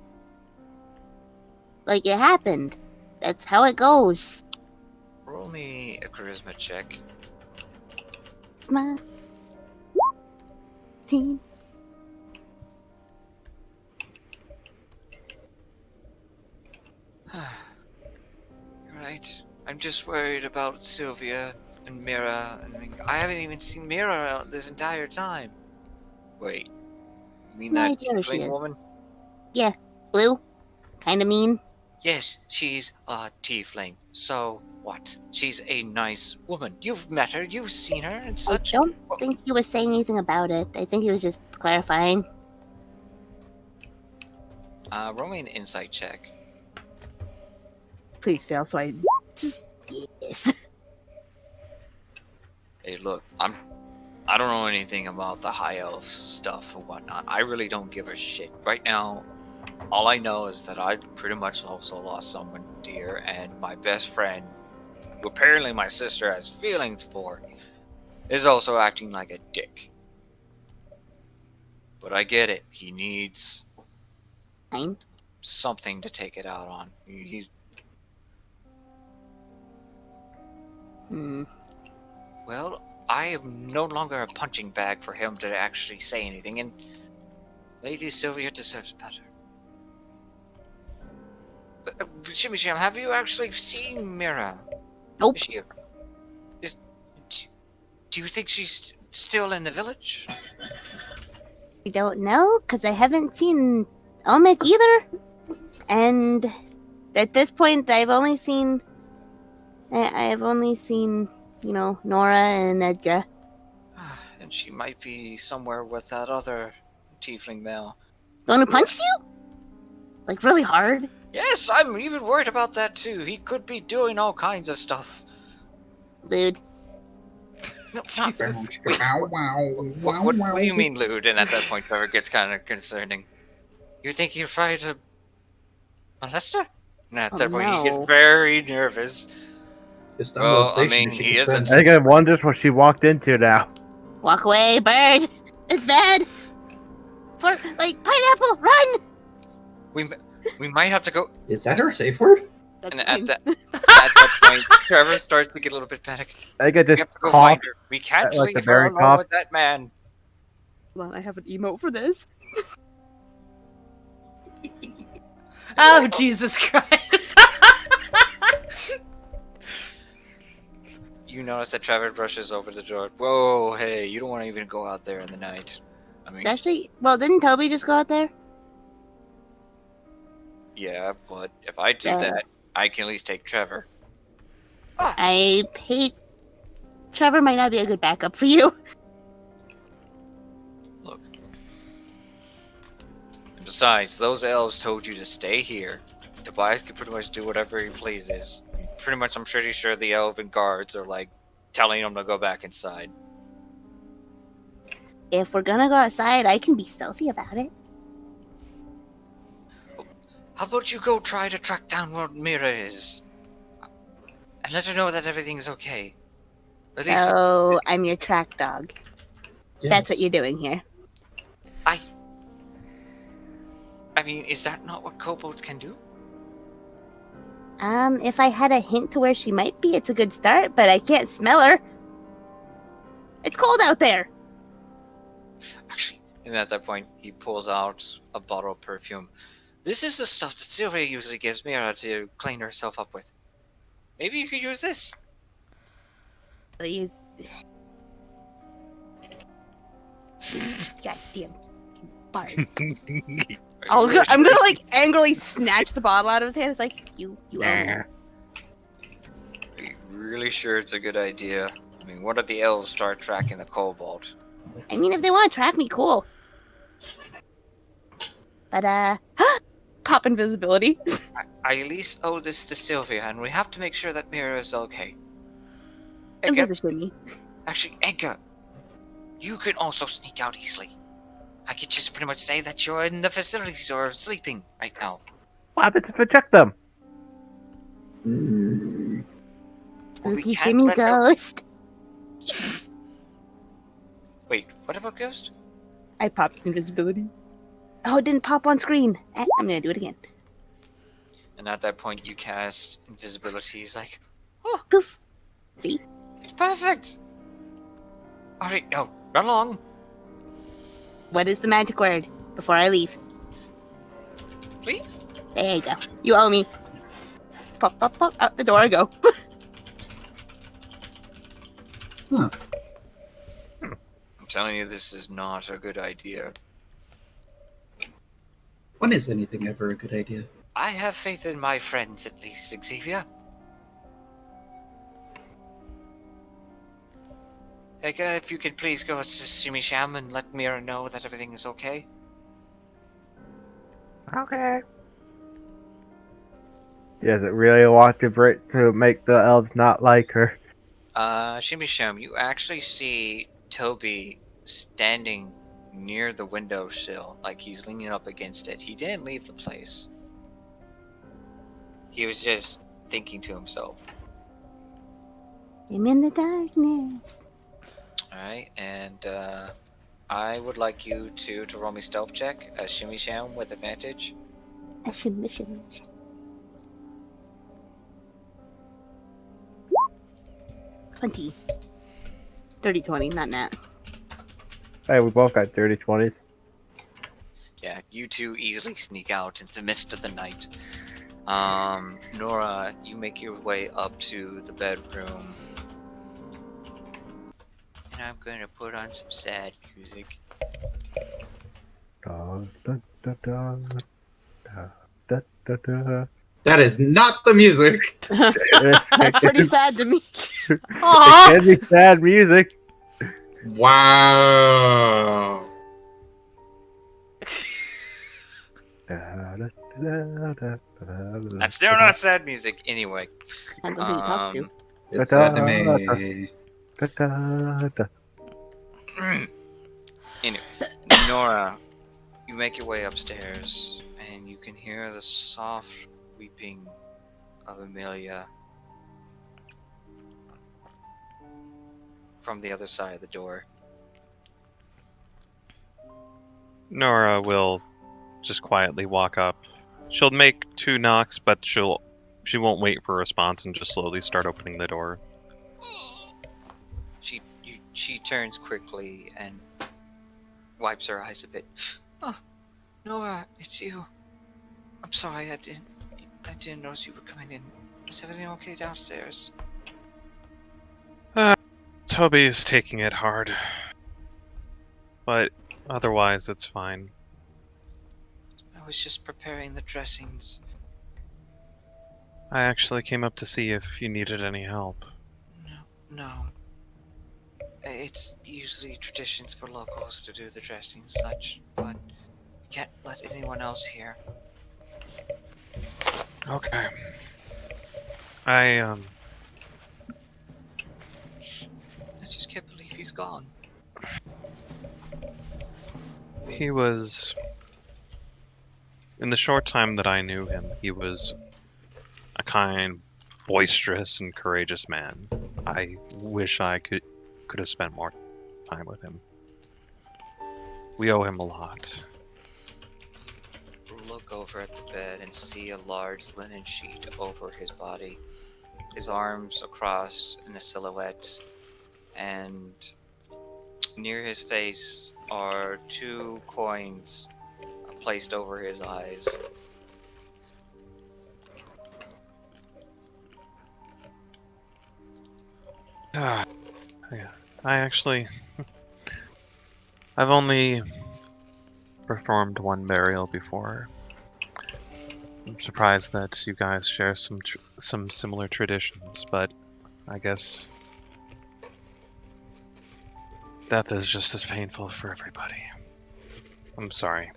Like, it happened. That's how it goes. Roll me a charisma check. Come on. See? Right. I'm just worried about Sylvia and Mira. I haven't even seen Mira this entire time. Wait. You mean No that idea where she tiefling is. woman? Yeah, blue. Kinda mean. Yes, she's a tiefling. So what? She's a nice woman. You've met her, you've seen her, and I such. don't think he was saying anything about it. I think he was just clarifying. Roll me an insight check. Please fail, so I. Yes. Hey, look, I don't know anything about the high elf stuff or whatnot. I really don't give a shit. Right now, all I know is that I pretty much also lost someone dear, and my best friend, who apparently my sister has feelings for, is also acting like a dick. But I get it. He needs Fine. something to take it out on. He's well, I am no longer a punching bag for him to actually say anything, and Lady Sylvia deserves better. Shimmy Sham, have you actually seen Mira? Nope. Do you think she's still in the village? I don't know, because I haven't seen Omic either. And at this point, I've only seen, you know, Nora and Edgar. And she might be somewhere with that other tiefling male. The one who punched you? Like, really hard? Yes, I'm even worried about that too. He could be doing all kinds of stuff. Lewd. No, Wow, what do you mean, lewd? And at that point, Trevor gets kind of concerning. You think he tried to molest her? And at that point, he gets no. very nervous. Istanbul Well, I Station, mean, she he gets isn't- sent. I think I wonders what she walked into now. Walk away, bird. It's bad. For, like, pineapple, run! We might have to go. Is that her safe word? That's And fine. at that point, Trevor starts to get a little bit panicked. I think I We just have to go find coughed. her. We can't like the leave her Barry alone cough. with that man. Hold on, I have an emote for this. Oh, Jesus Christ. You notice that Trevor brushes over the door. Whoa, hey, you don't want to even go out there in the night. I mean, Especially, well, didn't Toby just go out there? yeah, but if I do Yeah. that, I can at least take Trevor. I hate. Trevor might not be a good backup for you. Look. And besides, those elves told you to stay here. Tobias can pretty much do whatever he pleases. Pretty much, I'm pretty sure the elven guards are like telling him to go back inside. If we're gonna go outside, I can be stealthy about it. How about you go try to track down where Mira is? And let her know that everything is okay. At least So, I'm your track dog. That's what Yes. you're doing here. I mean, is that not what kobolds can do? If I had a hint to where she might be, it's a good start, but I can't smell her. It's cold out there. Actually, and at that point, he pulls out a bottle of perfume. This is the stuff that Sylvia usually gives Mira to clean herself up with. Maybe you could use this. Please. Goddamn bard. I'm gonna like angrily snatch the bottle out of his hand. It's like you owe me. really sure it's a good idea? I mean, what if the elves start tracking the kobold? I mean, if they want to track me, cool. But, Pop invisibility. I at least owe this to Sylvia, and we have to make sure that Mira is okay. Edgar, Invisible me. actually, Edgar, you can also sneak out easily. I could just pretty much say that you're in the facilities or sleeping right now. What happens if I check them? Well, we spooky can't shimmy let them- ghost. Wait, what about Ghost? I popped invisibility. Oh, it didn't pop on screen. I'm gonna do it again. And at that point, you cast invisibility. He's like, Poof. See? it's perfect. All right, no, run along, What is the magic word before I leave? please. There you go. You owe me. Pop, pop, pop. Out the door I go. Huh. I'm telling you, this is not a good idea. When is anything ever a good idea? I have faith in my friends, at least, Xavier. Edgar, if you could please go to Shimmy Sham and let Mira know that everything is okay. Okay. Does it really want to make the elves not like her? Shimmy Sham, you actually see Toby standing near the windowsill, like he's leaning up against it. He didn't leave the place. He was just thinking to himself. I'm in the darkness. Alright, and I would like you to roll me stealth check, a Shimmy Sham with advantage. I should mission. 20. 30-20, not nat. Hey, we both got dirty 20s. Yeah, you two easily sneak out into the midst of the night. Nora, you make your way up to the bedroom. And I'm gonna put on some sad music. Da, da, da, da, da, da, da, da. That is not the music. That's pretty sad to me. It Aww. can be sad music. Wow. Da, da, da, da, da, da, That's still not sad music, anyway. I don't know who you talk to. It's Ta-ta. anime. da, da, da. Anyway, Nora, you make your way upstairs, and you can hear the soft weeping of Amelia from the other side of the door. Nora will just quietly walk up. She'll make 2 knocks, but she won't wait for a response and just slowly start opening the door. She turns quickly and wipes her eyes a bit. Oh, Nora, it's you. I'm sorry, I didn't notice you were coming in. Is everything okay downstairs? Toby's taking it hard. But otherwise, it's fine. I was just preparing the dressings. I actually came up to see if you needed any help. No. It's usually traditions for locals to do the dressing and such, but we can't let anyone else hear. Okay. I just can't believe he's gone. He was... In the short time that I knew him, he was a kind, boisterous, and courageous man. I wish I could have spent more time with him. We owe him a lot. Look over at the bed and see a large linen sheet over his body. His arms across in a silhouette, and near his face are 2 coins placed over his eyes. Yeah. I've only performed 1 burial before. I'm surprised that you guys share some similar traditions, but I guess death is just as painful for everybody. I'm sorry.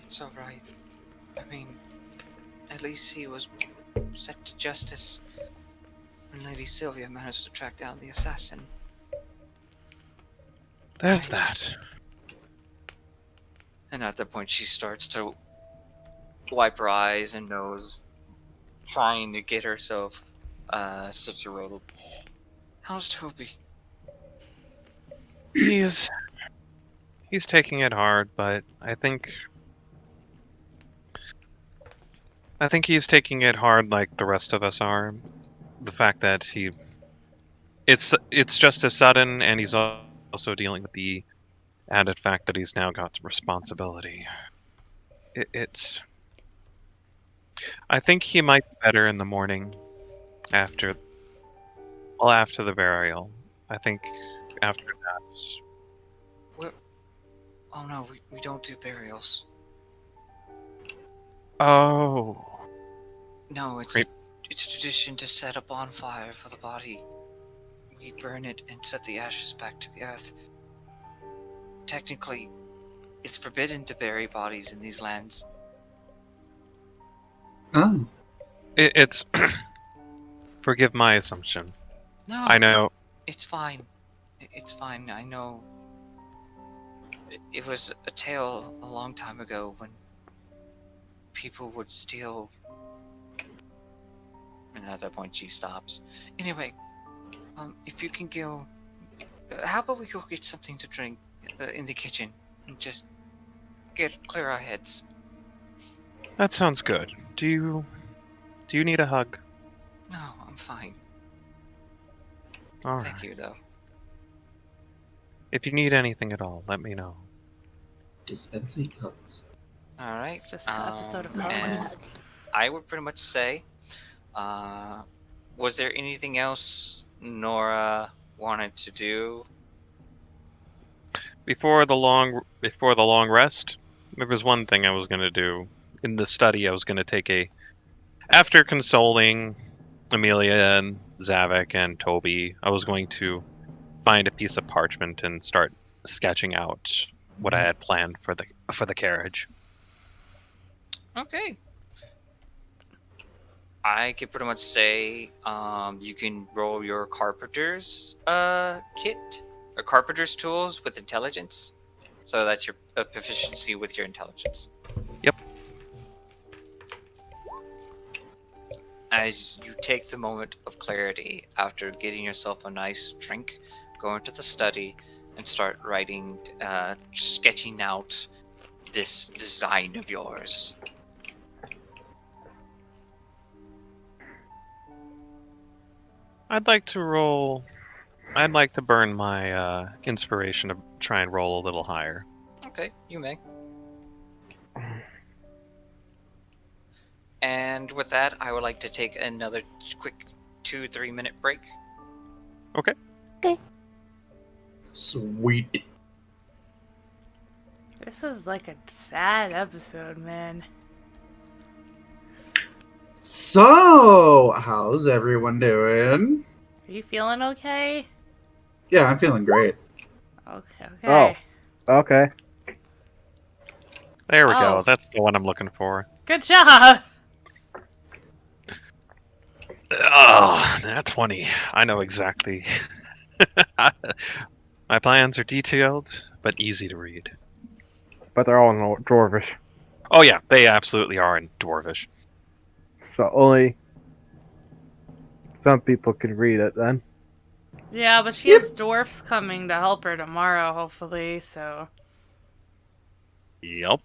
It's alright. I mean, at least he was set to justice when Lady Sylvia managed to track down the assassin. There's that. And at that point, she starts to wipe her eyes and nose, trying to get herself situated. How's Toby? He's taking it hard, but I think he's taking it hard like the rest of us are. The fact that it's just as sudden, and he's also dealing with the added fact that he's now got responsibility. I think he might be better in the morning after the burial. I think after that. Oh no, we don't do burials. Oh. No, it's Great. it's tradition to set a bonfire for the body. We burn it and set the ashes back to the earth. Technically, it's forbidden to bury bodies in these lands. Oh. It's forgive my assumption. No, I know. it's fine. It's fine. I know. It was a tale a long time ago when people would steal. And at that point, she stops. Anyway, if you can go, how about we go get something to drink in the kitchen and just clear our heads? That sounds good. Do you need a hug? No, I'm fine. All Thank right. you, though. If you need anything at all, let me know. Dispensing hugs. All right. It's just an episode of and Friends. I would pretty much say, was there anything else Nora wanted to do? Before the long rest, there was one thing I was going to do. In the study, I was going to take after consoling Amelia and Zavik and Toby, I was going to find a piece of parchment and start sketching out what I had planned for the carriage. Okay. I could pretty much say you can roll your carpenter's kit or carpenter's tools with intelligence, so that's your proficiency with your intelligence. Yep. As you take the moment of clarity after getting yourself a nice drink, go into the study and start writing, sketching out this design of yours. I'd like to burn my inspiration to try and roll a little higher. Okay, you may. And with that, I would like to take another quick 2-3 minute break. Okay. Sweet. This is like a sad episode, man. So, how's everyone doing? Are you feeling okay? Yeah, I'm feeling great. Okay. Okay. There we Oh. go. That's the one I'm looking for. Good job. Oh, that 20. I know exactly. My plans are detailed, but easy to read. But they're all in Dwarvish. Oh yeah, they absolutely are in Dwarvish. So only some people can read it then. Yeah, but she has dwarfs coming to help her tomorrow, hopefully, so... Yep.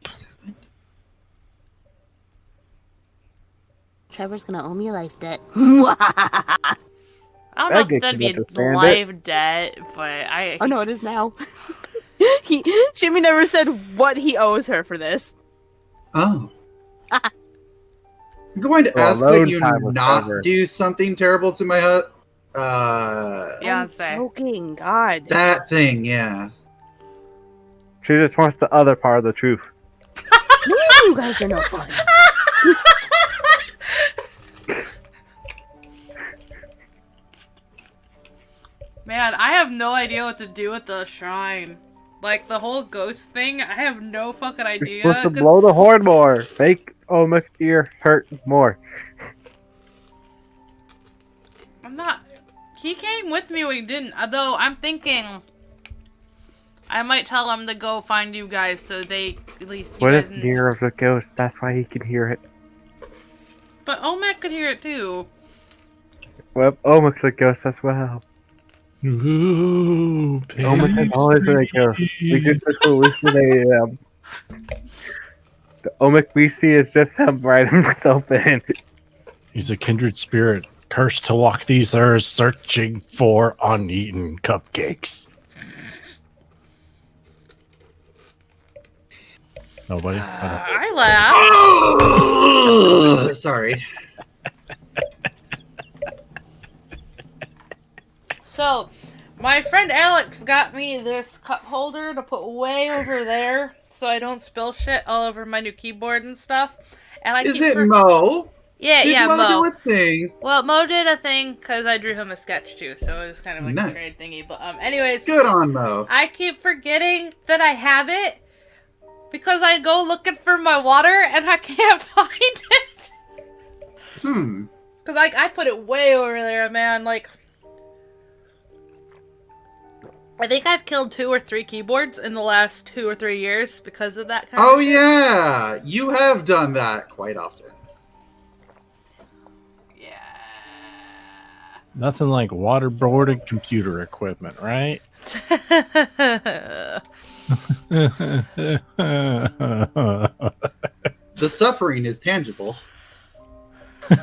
Trevor's gonna owe me a life debt. I don't know That if gets that'd you be to understand live debt, but I... Oh no, it is now. Jimmy never said what he owes her for this. Oh. I'm going to Well, ask that alone you time with not Trevor. do something terrible to my hut. I'm Beyonce. joking, God. That thing, yeah. She just wants the other part of the truth. Man, you guys are no fun. Man, I have no idea what to do with the shrine. Like, the whole ghost thing, I have no fucking idea. You're supposed to blow the horn more. Make Omic's ear hurt more. I'm not... He came with me when he didn't. Although, I'm thinking... I might tell him to go find you guys so they at least... What is near of the ghost? That's why he can hear it. But Omek could hear it too. Well, Omic's a ghost as well. Ooh, Omic is always a ghost. We just hallucinated him. The Omic we see is just him writing himself in. He's a kindred spirit, cursed to walk these earths, searching for uneaten cupcakes. Nobody? I laugh. Oh, sorry. So, my friend Alex got me this cup holder to put way over there so I don't spill shit all over my new keyboard and stuff. And I Is keep it Mo? Yeah, Did yeah, Mo Mo. do a thing? Well, Mo did a thing because I drew him a sketch too, so it was kind of like Nice. a trade thingy. But anyways, Good on Mo. I keep forgetting that I have it because I go looking for my water and I can't find it. Because like I put it way over there, man. Like, I think I've killed 2 or 3 keyboards in the last 2 or 3 years because of that kind Oh of shit. yeah, you have done that quite often. Yeah. Nothing like waterboarded computer equipment, right? The suffering is tangible. You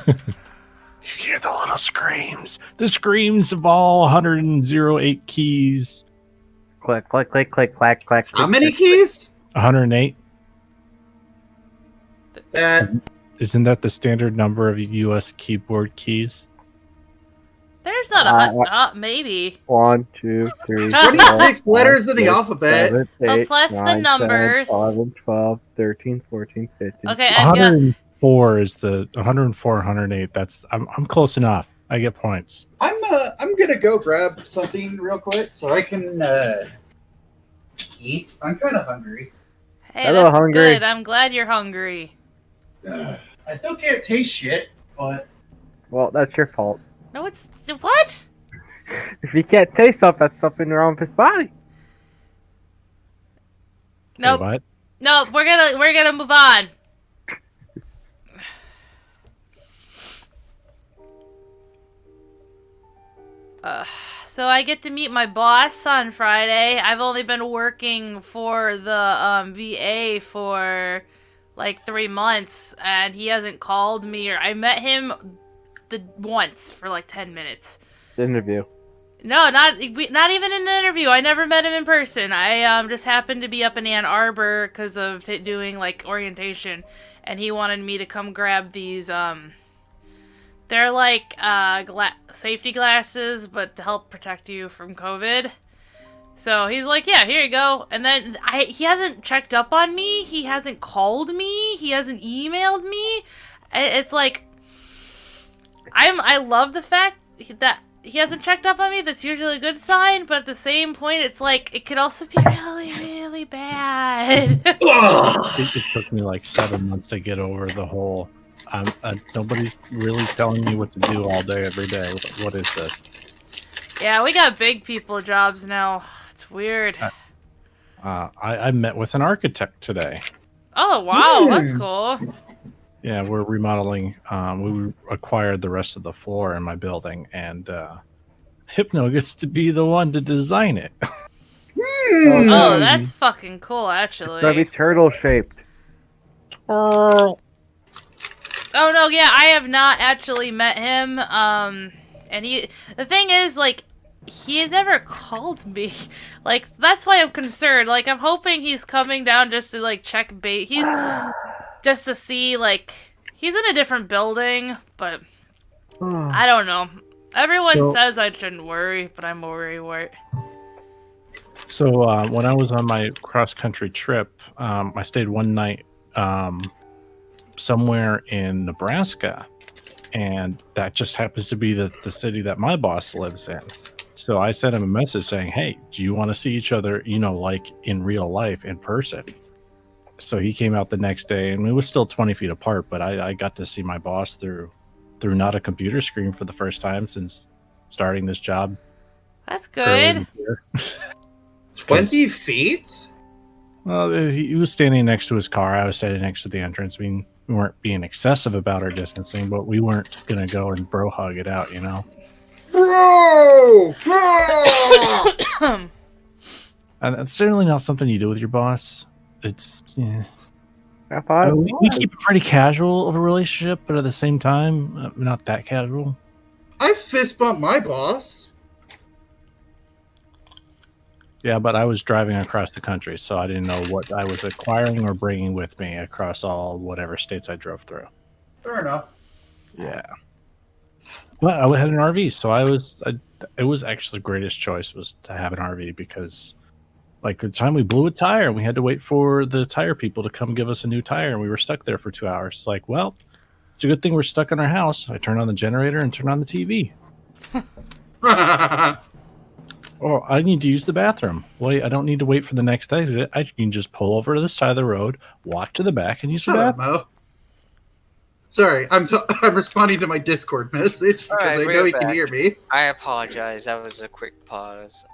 hear the little screams. The screams of all 108 keys. Click, click, click, click, clack, clack. How click, many click, keys? 108. Isn't that the standard number of US keyboard keys? There's not maybe. 1, 2, 3, 26 4, letters in the 5, alphabet. 7, Oh, 8, plus the 9, numbers. 10, 11, 12, 13, 14, 15. Okay, I've got 104 is the 104, 108. That's I'm close enough. I get points. I'm gonna go grab something real quick so I can eat. I'm kind of hungry. Hey, Hello, that's hungry. good. I'm glad you're hungry. I still can't taste shit, but Well, that's your fault. No, it's what? If he can't taste something, that's something wrong with his body. Nope. Wait, what? No, we're gonna move on. So I get to meet my boss on Friday. I've only been working for the VA for like 3 months, and he hasn't called me. Or I met him once for like 10 minutes. Interview. No, not even in an interview. I never met him in person. I just happened to be up in Ann Arbor because of doing like orientation, and he wanted me to come grab these. They're like safety glasses, but to help protect you from COVID. So he's like, "Yeah, here you go." And then he hasn't checked up on me. He hasn't called me. He hasn't emailed me. It's like I love the fact that he hasn't checked up on me. That's usually a good sign, but at the same point, it's like it could also be really, really bad. It took me like 7 months to get over the whole. Nobody's really telling me what to do all day, every day. What is this? Yeah, we got big people jobs now. It's weird. I met with an architect today. Oh wow, that's cool. Yeah, we're remodeling. We acquired the rest of the floor in my building, and Hypno gets to be the one to design it. Oh, that's fucking cool, actually. It's gonna be turtle shaped. Oh no, yeah, I have not actually met him. And the thing is, like, he had never called me. Like, that's why I'm concerned. Like, I'm hoping he's coming down just to like check bait. He's just to see, like, he's in a different building, but I don't know. Everyone says I shouldn't worry, but I'm worried. So when I was on my cross-country trip, I stayed one night somewhere in Nebraska, and that just happens to be the city that my boss lives in. So I sent him a message saying, "Hey, do you want to see each other, like in real life, in person?" So he came out the next day, and we were still 20 feet apart, but I got to see my boss through not a computer screen for the first time since starting this job That's early good. this year. 20 feet? Well, he was standing next to his car. I was standing next to the entrance. I mean, we weren't being excessive about our distancing, but we weren't going to go and bro hug it out, Bro! Bro! And it's certainly not something you do with your boss. It's, yeah. I thought it We was. keep it pretty casual of a relationship, but at the same time, not that casual. I fist bumped my boss. Yeah, but I was driving across the country, so I didn't know what I was acquiring or bringing with me across all whatever states I drove through. Fair enough. Yeah. But I had an RV, so it was actually the greatest choice was to have an RV because, like, the time we blew a tire, we had to wait for the tire people to come give us a new tire, and we were stuck there for 2 hours. It's like, well, it's a good thing we're stuck in our house. I turned on the generator and turned on the TV. Oh, I need to use the bathroom. Wait, I don't need to wait for the next exit. I can just pull over to the side of the road, walk to the back, and use the Shut up, bathroom. Mo. Sorry, I'm responding to my Discord message because Alright, I we're know he can back. hear me. I apologize. That was a quick pause.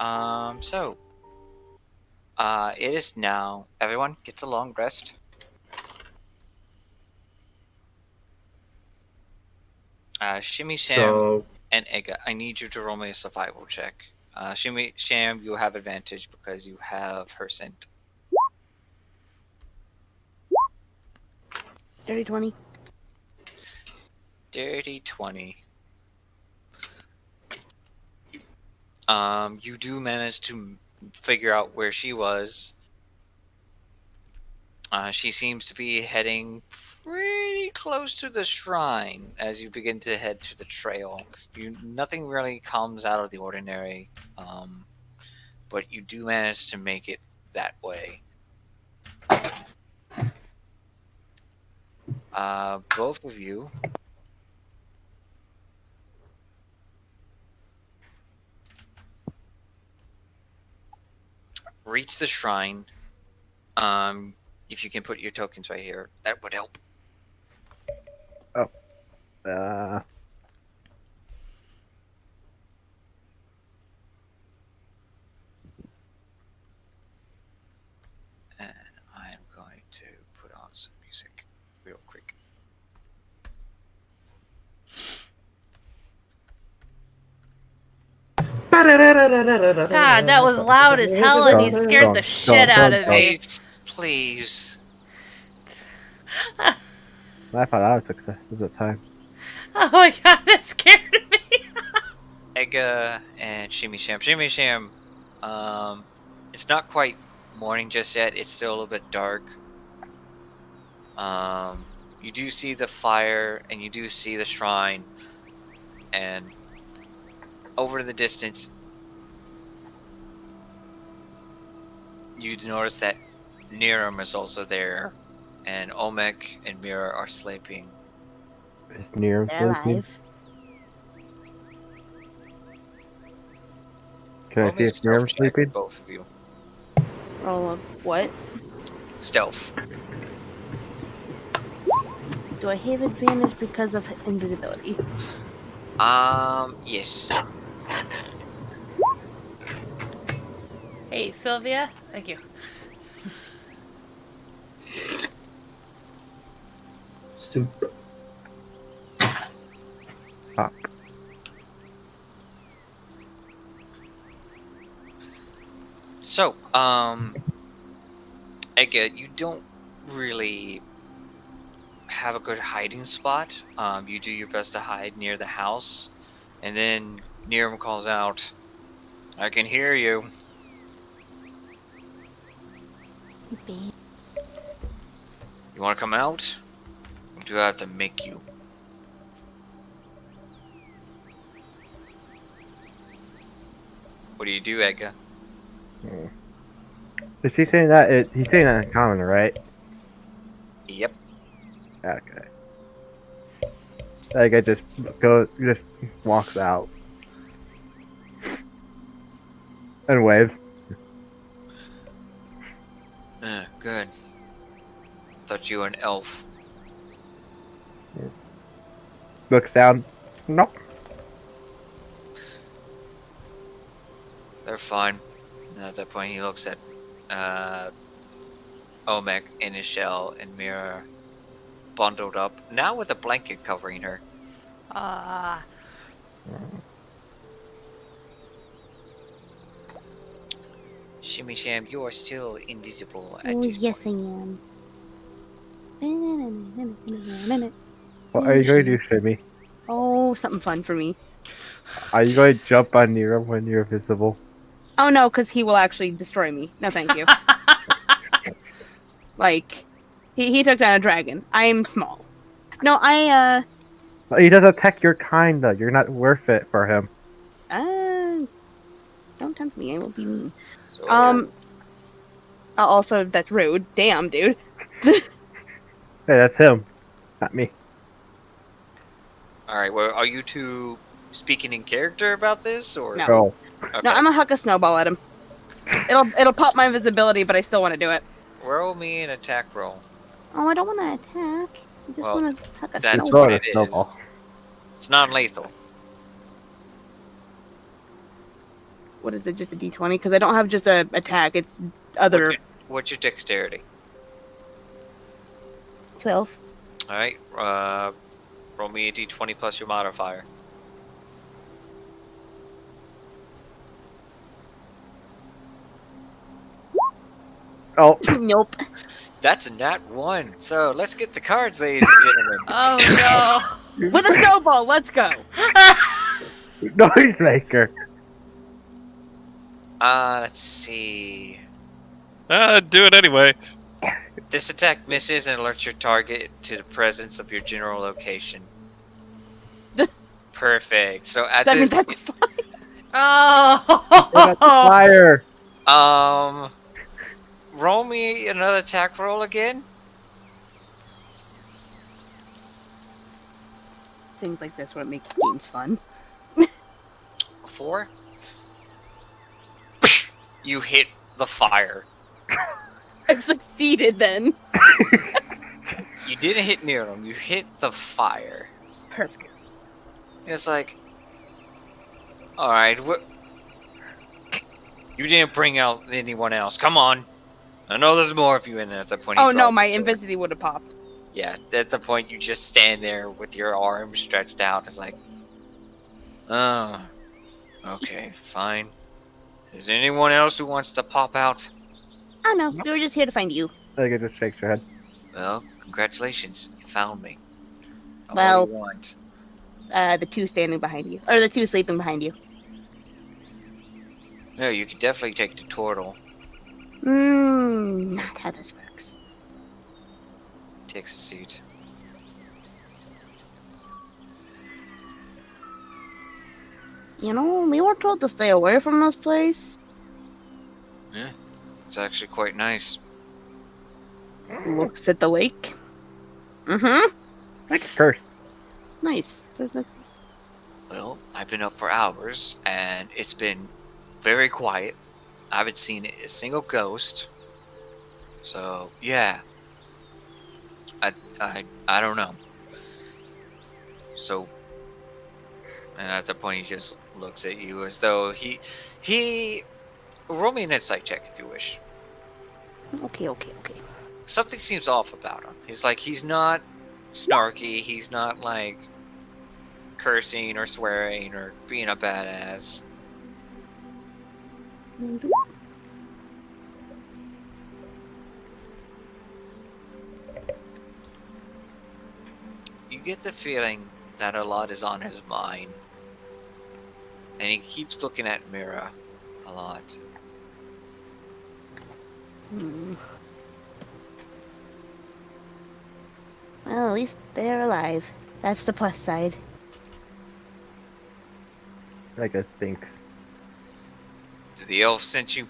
It is now. Everyone gets a long rest. Shimmy Sham So, and Ega, I need you to roll me a survival check. Shimmy Sham, you have advantage because you have her scent. Dirty 20. Dirty 20. You do manage to figure out where she was. She seems to be heading pretty close to the shrine as you begin to head to the trail. Nothing really comes out of the ordinary, but you do manage to make it that way. Both of you reach the shrine. If you can put your tokens right here, that would help. And I'm going to put on some music real quick. God, that was loud as hell, and you scared the shit out of me. Please. I thought I was successful at the time. Oh my god, that scared me. Ega and Shimmy Sham. Shimmy Sham, it's not quite morning just yet. It's still a little bit dark. You do see the fire, and you do see the shrine, and over in the distance, you notice that Niram is also there, and Omek and Mira are sleeping. Is Niram They're sleeping? alive. Can I Roll see me a if Niram's stealth check, sleeping? both of you. Roll a what? Stealth. Do I have advantage because of invisibility? Yes. Hey, Sylvia. Thank you. soup. Fuck. So, Ega, you don't really have a good hiding spot. You do your best to hide near the house, and then Niram calls out, "I can hear you." Babe. You want to come out? Or do I have to make you? What do you do, Ega? Is he saying that? He's saying that in common, right? Yep. Okay. That guy just walks out. And waves. Good. Thought you were an elf. Looks down. Nope. They're fine. And at that point, he looks at Omek in his shell and Mira bundled up, now with a blanket covering her. Ah. Shimmy Sham, you are still invisible at Oh, this yes, point. I am. What are you going to do, Shimmy? Oh, something fun for me. Are you going to jump on Nero when you're visible? Oh no, because he will actually destroy me. No, thank you. Like, he took down a dragon. I'm small. No, He does attack your kind, though. You're not worth it for him. don't tempt me. I will be mean. So, Also, that's rude. Damn, dude. Hey, that's him. Not me. Alright, well, are you two speaking in character about this, or? No. Oh. Okay. No, I'm gonna huck a snowball at him. It'll pop my invisibility, but I still want to do it. Roll me an attack roll. Oh, I don't want to attack. I just Well, want to huck a that's snowball. what Throw it a snowball. is. It's non-lethal. What is it? Just a D20? Because I don't have just a attack. It's other. What's your dexterity? 12. Alright, roll me a d20 plus your modifier. Oh, Nope. That's a nat 1. So let's get the cards, ladies and gentlemen. Oh With a snowball. Let's go. no. noisemaker. Let's see. Do it anyway. This attack misses and alerts your target to the presence of your general location. Perfect. So at I mean, this, that's fine. Oh. Fire. roll me another attack roll again. Things like this would make games fun. 4. You hit the fire. I've succeeded then. You didn't hit near them. You hit the fire. Perfect. It's like, all right, what? You didn't bring out anyone else. Come on. I know there's more of you in there at the point. Oh no, my invisity would have popped. Yeah, at the point you just stand there with your arms stretched out. It's like, oh, okay, fine. Is there anyone else who wants to pop out? Oh no, we were just here to find you. I think it just shakes your head. Well, congratulations, you found me. Well- What do you want? The two standing behind you, or the two sleeping behind you. No, you could definitely take the turtle. Not how this works. Takes a seat. You know, we were told to stay away from this place. It's actually quite nice. Looks at the lake. Mm-hmm. Like a curse. Nice. Well, I've been up for hours, and it's been very quiet. I haven't seen a single ghost. So, yeah. I don't know. So, and at that point he just looks at you as though he roll me an insight check if you wish. Okay. Something seems off about him. He's not snarky, he's not like cursing or swearing or being a badass. You get the feeling that a lot is on his mind. And he keeps looking at Mira a lot. Well, at least they're alive. That's the plus side. Like a thinks. Did the elf sent you?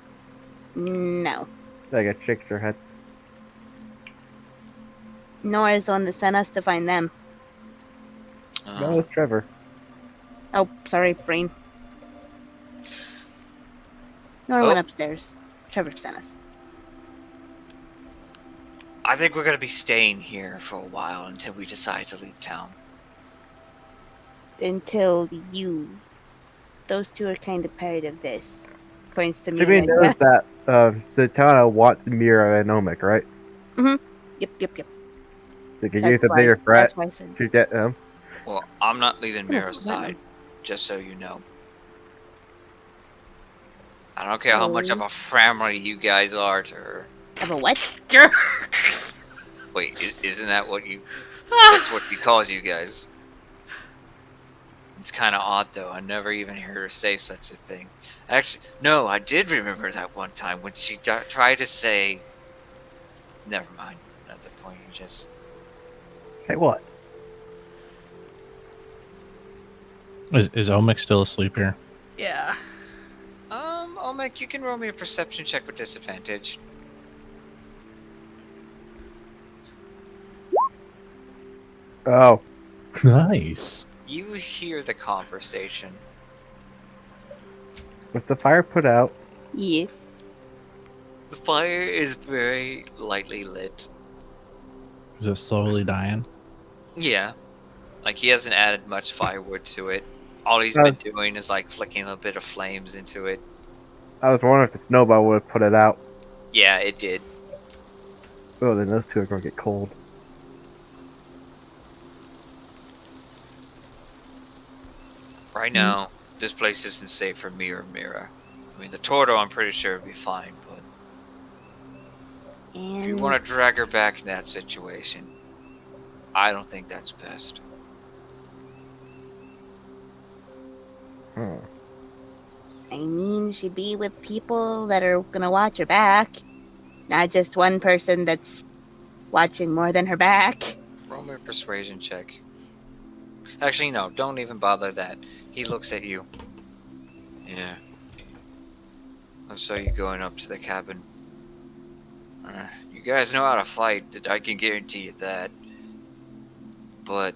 No. Like a shakes her head. Nor is the one that sent us to find them. No, it's Trevor. Oh, sorry, brain. Nora Oh. went upstairs. Trevor sent us. I think we're gonna be staying here for a while until we decide to leave town. Until you. Those two are kind of part of this. Points to me. Jimmy and I- knows that Zatanna wants Mira and Omic, right? Yep. They could That's use a why- bigger threat That's why I said. to get them. Well, I'm not leaving Yes, Mira's I know. side, just so you know. I don't care how much of a family you guys are to her. Of a what? Jerks. Wait, isn't that what you... That's what he calls you guys. It's kind of odd, though. I never even heard her say such a thing. Actually, no, I did remember that one time when she tried to say... Never mind. At the point you just... Hey, what? Is Omic still asleep here? Yeah. Omek, you can roll me a perception check with disadvantage. Oh, Nice. You hear the conversation. was the fire put out? Yeah. The fire is very lightly lit. Is it slowly dying? Yeah. Like, he hasn't added much firewood to it. All he's been doing is, like, flicking a bit of flames into it. I was wondering if the snowball would have put it out. Yeah, it did. Oh, then those two are going to get cold. Right now, this place isn't safe for me or Mira. I mean, the Torto, I'm pretty sure would be fine, but if you And want to drag her back in that situation, I don't think that's best. Hmm. I mean, she'd be with people that are gonna watch her back, not just one person that's watching more than her back. Roll me a persuasion check. Actually, no, don't even bother that. He looks at you. Yeah. I saw you going up to the cabin. You guys know how to fight, I can guarantee you that. But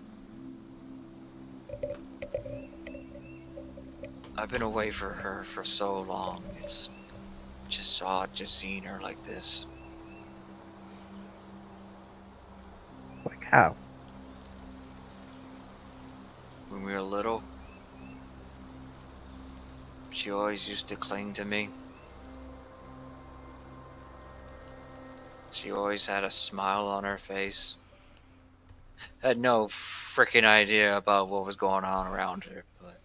I've been away from her for so long. It's just odd just seeing her like this. Like how? When we were little, she always used to cling to me. She always had a smile on her face. Had no freaking idea about what was going on around her, but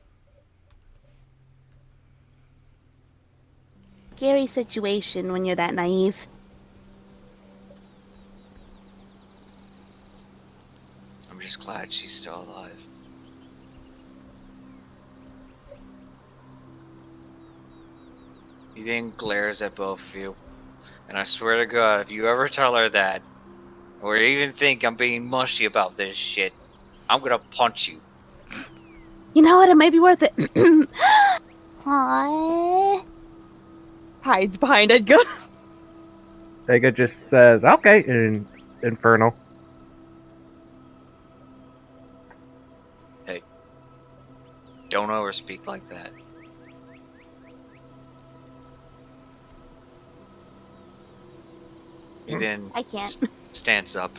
Scary situation when you're that naive. I'm just glad she's still alive. He then glares at both of you. And I swear to God, if you ever tell her that, or even think I'm being mushy about this shit, I'm gonna punch you. You know what? It might be worth it. Aww. Hides behind Edgar. Edgar just says, okay, in Infernal. Don't overspeak like that. He then I can't. stands up.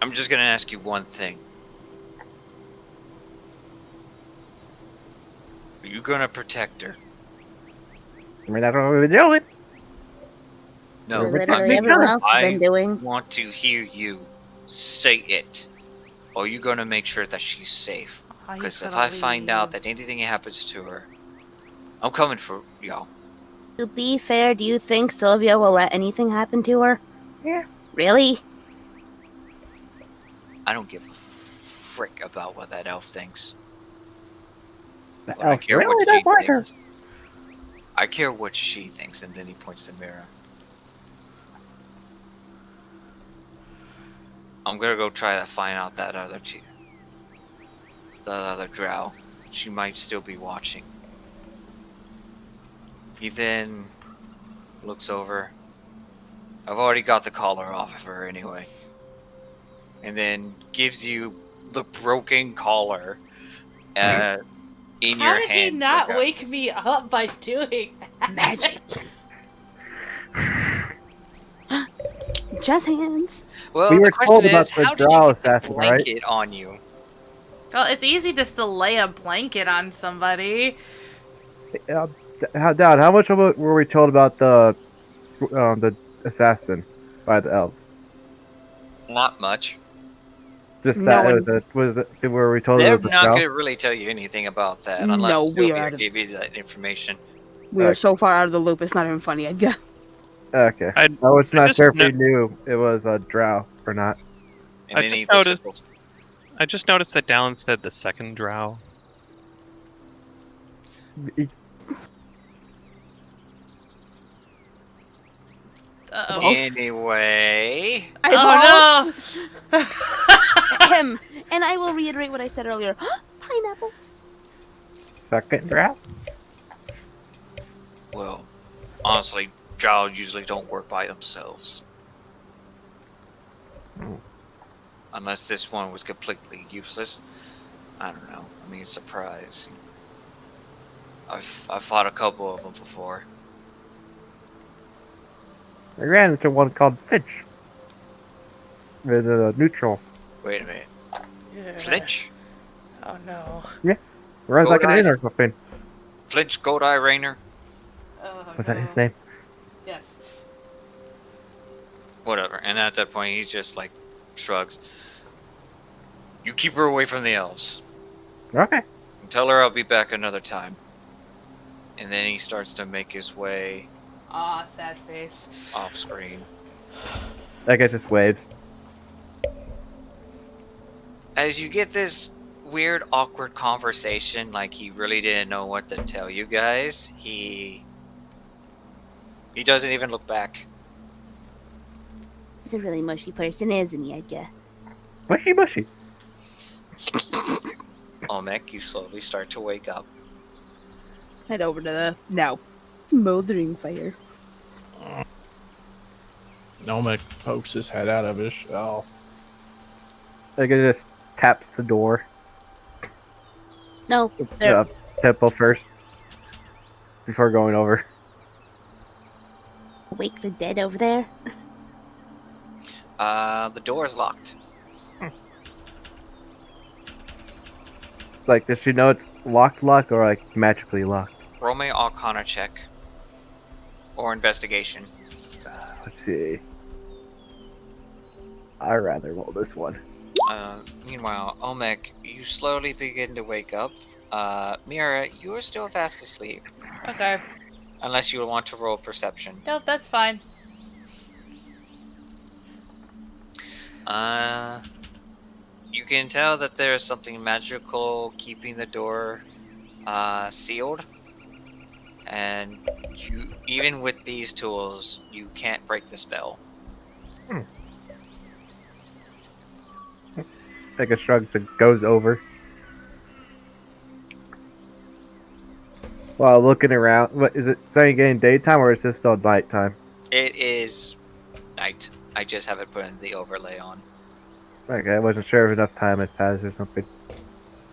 I'm just gonna ask you one thing. Are you gonna protect her? I mean, I don't know what we're doing. No, Literally everyone else has been I doing. want to hear you say it. Or are you gonna make sure that she's safe? Oh, you Because if coulda I find out leave. that anything happens to her, I'm coming for y'all. To be fair, do you think Sylvia will let anything happen to her? Yeah. Really? I don't give a frick about what that elf thinks. That But I elf care really what don't she like her. thinks. I care what she thinks, and then he points to Mira. I'm gonna go try to find out that other the other drow. She might still be watching. He then looks over. I've already got the collar off of her anyway. And then gives you the broken collar. in How your did hand. he not like a- wake me up by doing that? Magic. Just hands. Well, We the were told question about is, the how did you drow get the assassin, right? blanket on you? Well, it's easy just to lay a blanket on somebody. Dad, how much of it were we told about the assassin by the elves? Not much. Just No that one. were we told it They're was the not drow? going to really tell you anything about that No, unless we are Sylvia out of- gave you that information. We are so far out of the loop. It's not even funny. Yeah. Okay. I- I was I not just sure if kno- we knew it was a drow or not. And I then just he looks at noticed. I just noticed that Dallin said the second drow. Uh-oh. Balls. Anyway, Oh no! Ahem. And I will reiterate what I said earlier. Pineapple. Second drow? well, honestly, drow usually don't work by themselves. Unless this one was completely useless. I don't know. I mean, surprise. I've fought a couple of them before. I ran into one called Finch. With a neutral. Wait a minute. Yeah. Flinch? Oh no. Runs Go like an dive. inn or something. Flinch Goldeye Rainer? Oh, Was that his no. name? Yes. Whatever. And at that point, he just, like, shrugs. You keep her away from the elves. Okay. And tell her I'll be back another time. And then he starts to make his way Ah, sad face. off screen. That guy just waves. As you get this weird, awkward conversation, like he really didn't know what to tell you guys, he doesn't even look back. He's a really mushy person, isn't he, Edgar? Mushy mushy. Olmec, you slowly start to wake up. Head over to the now smoldering fire. Nomek pokes his head out of his shell. That guy just taps the door. No, there. Temple first. Before going over. Wake the dead over there. The door is locked. Like, does she know it's locked or like magically locked? Roll me Arcana check. Or investigation. Let's see. I'd rather roll this one. Meanwhile, Olmec, you slowly begin to wake up. Mira, you are still fast asleep. Okay. Unless you want to roll perception. No, that's fine. You can tell that there is something magical keeping the door sealed. And you, even with these tools, you can't break the spell. Take a shrug that goes over. While looking around, what is it? Starting getting daytime or is this still nighttime? It is night. I just haven't put the overlay on. Okay, I wasn't sure if enough time has passed or something.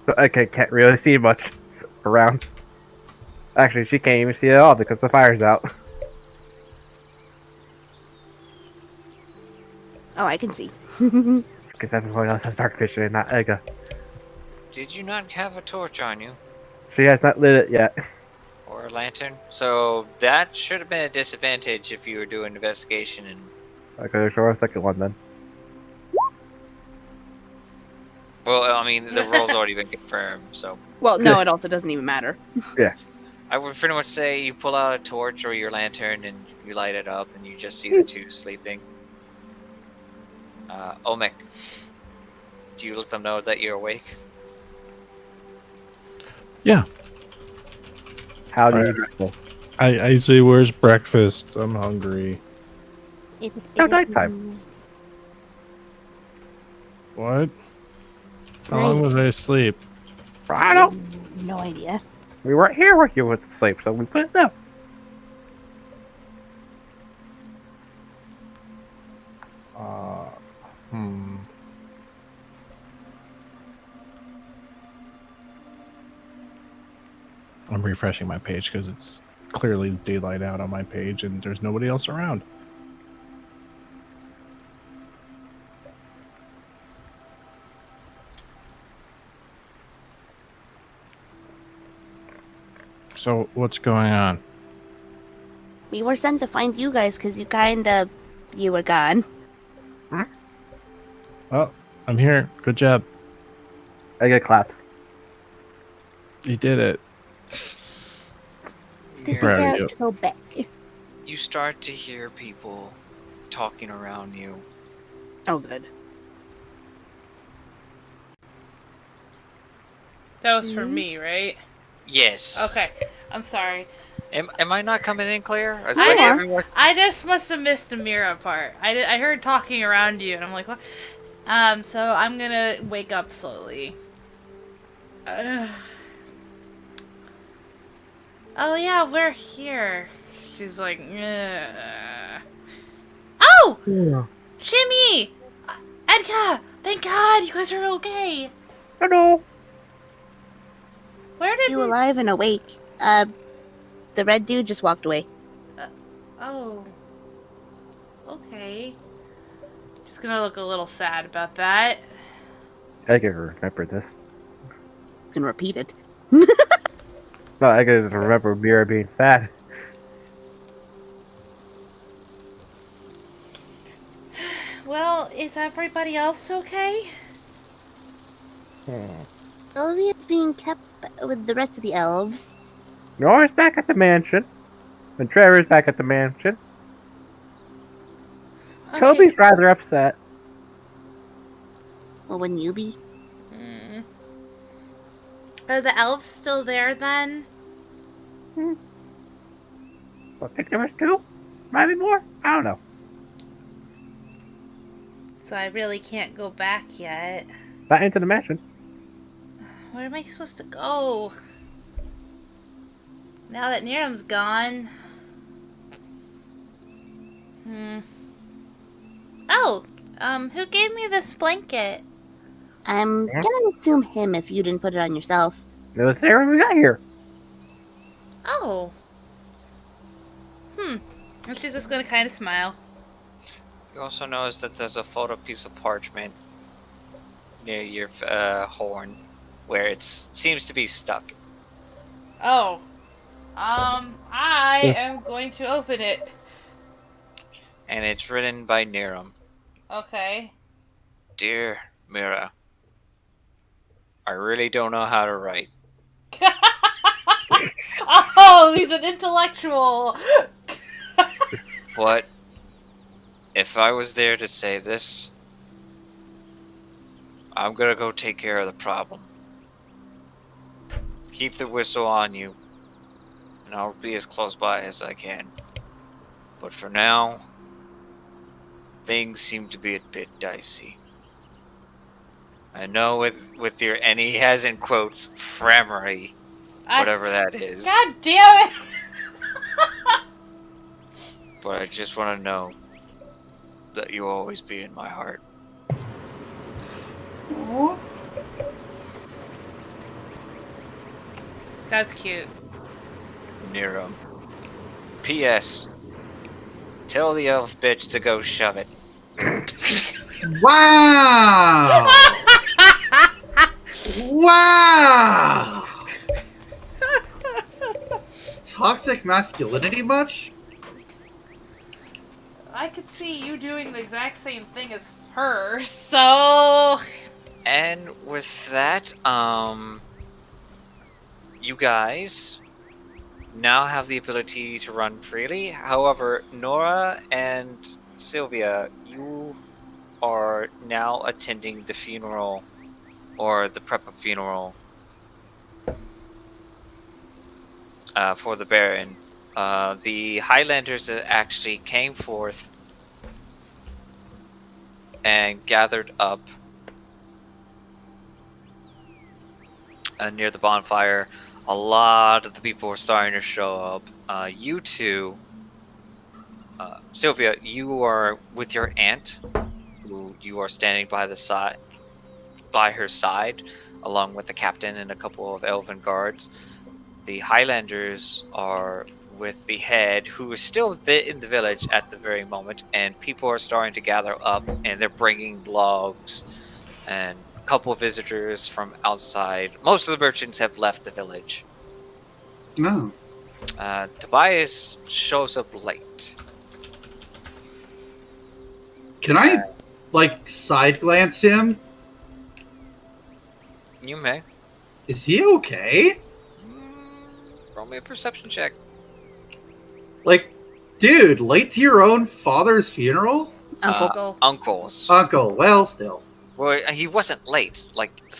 But I can't really see much around. Actually, she can't even see it at all because the fire's out. Oh, I can see. Because everyone else has dark vision and not Ega. Did you not have a torch on you? She has not lit it yet. Or a lantern? So that should have been a disadvantage if you were doing investigation and... Okay, there's a second one then. Well, I mean, the role's already been confirmed, so... Well, no, it also doesn't even matter. I would pretty much say you pull out a torch or your lantern and you light it up and you just see the two sleeping. Olmec, do you let them know that you're awake? Yeah. How do Alright. you do so? I say, where's breakfast? I'm hungry. Oh, nighttime. What? It's How long night. was I asleep? I don't. No idea. We weren't here with you with the sleep, so we put it up. Uh, hmm. I'm refreshing my page because it's clearly daylight out on my page and there's nobody else around. So what's going on? We were sent to find you guys because you were gone. Oh, I'm here. Good job. I get claps. You did it. To You're- Proud figure of out you. to go back. You start to hear people talking around you. Oh, good. That was for me, right? Yes. Okay. I'm sorry. Am I not coming in clear? Is I like just- everyone- I just must have missed the Mira part. I heard talking around you, and I'm like, what? So I'm gonna wake up slowly. Oh yeah, we're here. She's like, "Ugh." Oh! Shimmy! Edgar! Thank God you guys are okay. Hello. Where did You alive and awake. The red dude just walked away. Oh. Okay. Just gonna look a little sad about that. I can remember this. You can repeat it. No, I can just remember Mira being sad. Well, is everybody else okay? Sylvia's being kept with the rest of the elves. Nora's back at the mansion. And Trevor's back at the mansion. Okay. Toby's rather upset. Well, wouldn't you be? Hmm. Are the elves still there then? I think there was two. Maybe more. I don't know. So I really can't go back yet. Not into the mansion. Where am I supposed to go? Now that Niram's gone. Oh, who gave me this blanket? I'm gonna assume him if you didn't put it on yourself. It was there when we got here. Oh. And she's just gonna kind of smile. You also notice that there's a photo piece of parchment near your horn, where it seems to be stuck. Oh. I am going to open it. And it's written by Niram. Okay. Dear Mira, I really don't know how to write. Oh, he's an intellectual. But if I was there to say this, I'm gonna go take care of the problem. Keep the whistle on you, and I'll be as close by as I can. But for now, things seem to be a bit dicey. I know with your, and he has in quotes, framery, whatever that is. God damn it! But I just want to know that you'll always be in my heart. Aw. That's cute. Niram. P.S. Tell the elf bitch to go shove it. Wow! Wow! Toxic masculinity much? I could see you doing the exact same thing as her, so... And with that, you guys now have the ability to run freely. However, Nora and Sylvia, you are now attending the funeral, or the prep of funeral, for the Baron. The Highlanders that actually came forth and gathered up near the bonfire. A lot of the people were starting to show up. You two, Sylvia, you are with your aunt, who you are standing by her side, along with the captain and a couple of elven guards. the Highlanders are with the head, who is still in the village at the very moment, and people are starting to gather up, and they're bringing logs and a couple of visitors from outside. Most of the merchants have left the village. No. Tobias shows up late. Can I, like, side glance him? You may. Is he okay? Roll me a perception check. Like, dude, late to your own father's funeral? Uncle. Uncle's. Uncle, well, still. Well, he wasn't late. Like, the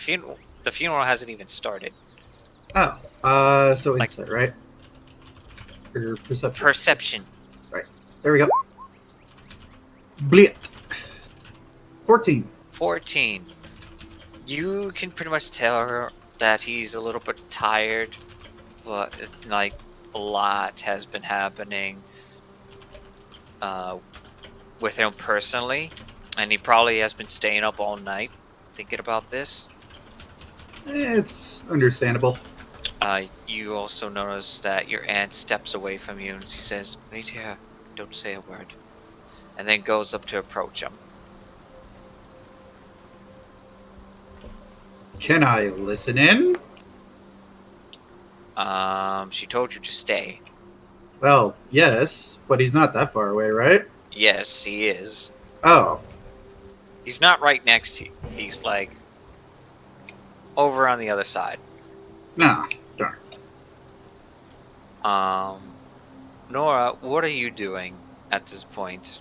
funeral hasn't even started. Oh, so Like- insight, right? Or perception. Perception. There we go. Bleep. 14. 14. You can pretty much tell that he's a little bit tired, but like a lot has been happening with him personally, and he probably has been staying up all night thinking about this. It's understandable. You also notice that your aunt steps away from you and she says, "Wait here, don't say a word," and then goes up to approach him. Can I listen in? She told you to stay. Well, yes, but he's not that far away, right? Yes, he is. Oh, He's not right next to you. He's like over on the other side. no, darn. Nora, what are you doing at this point?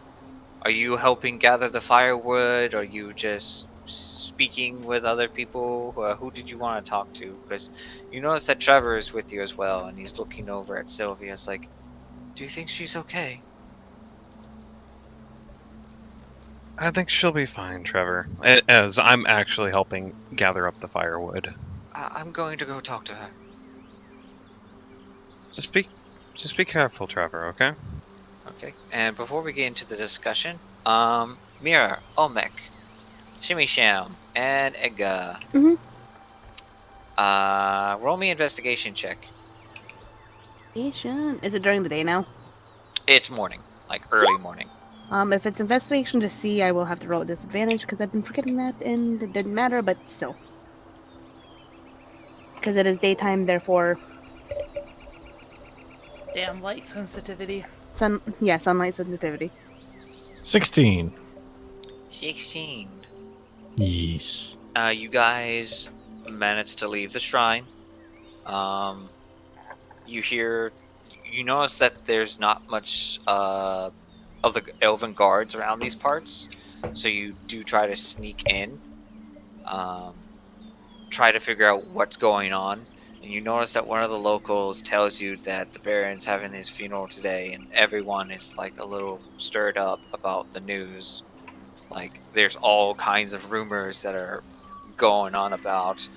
Are you helping gather the firewood? Are you just speaking with other people? Who did you want to talk to? Because you notice that Trevor is with you as well, and he's looking over at Sylvia. It's like, do you think she's okay? I think she'll be fine, Trevor. As I'm actually helping gather up the firewood. I'm going to go talk to her. Just be careful, Trevor, okay? Okay. And before we get into the discussion, Mira, Olmec, Shimmy Sham, and Edgar. Mhm. Roll me investigation check. Investigation. Is it during the day now? It's morning, like early morning. If it's investigation to see, I will have to roll a disadvantage because I've been forgetting that and it didn't matter, but still. Because it is daytime, therefore, Damn light sensitivity. sunlight sensitivity. 16. 16. Yes. You guys managed to leave the shrine. You notice that there's not much of the elven guards around these parts, so you do try to sneak in, try to figure out what's going on, and you notice that one of the locals tells you that the Baron's having his funeral today, and everyone is like a little stirred up about the news. Like, there's all kinds of rumors that are going on about.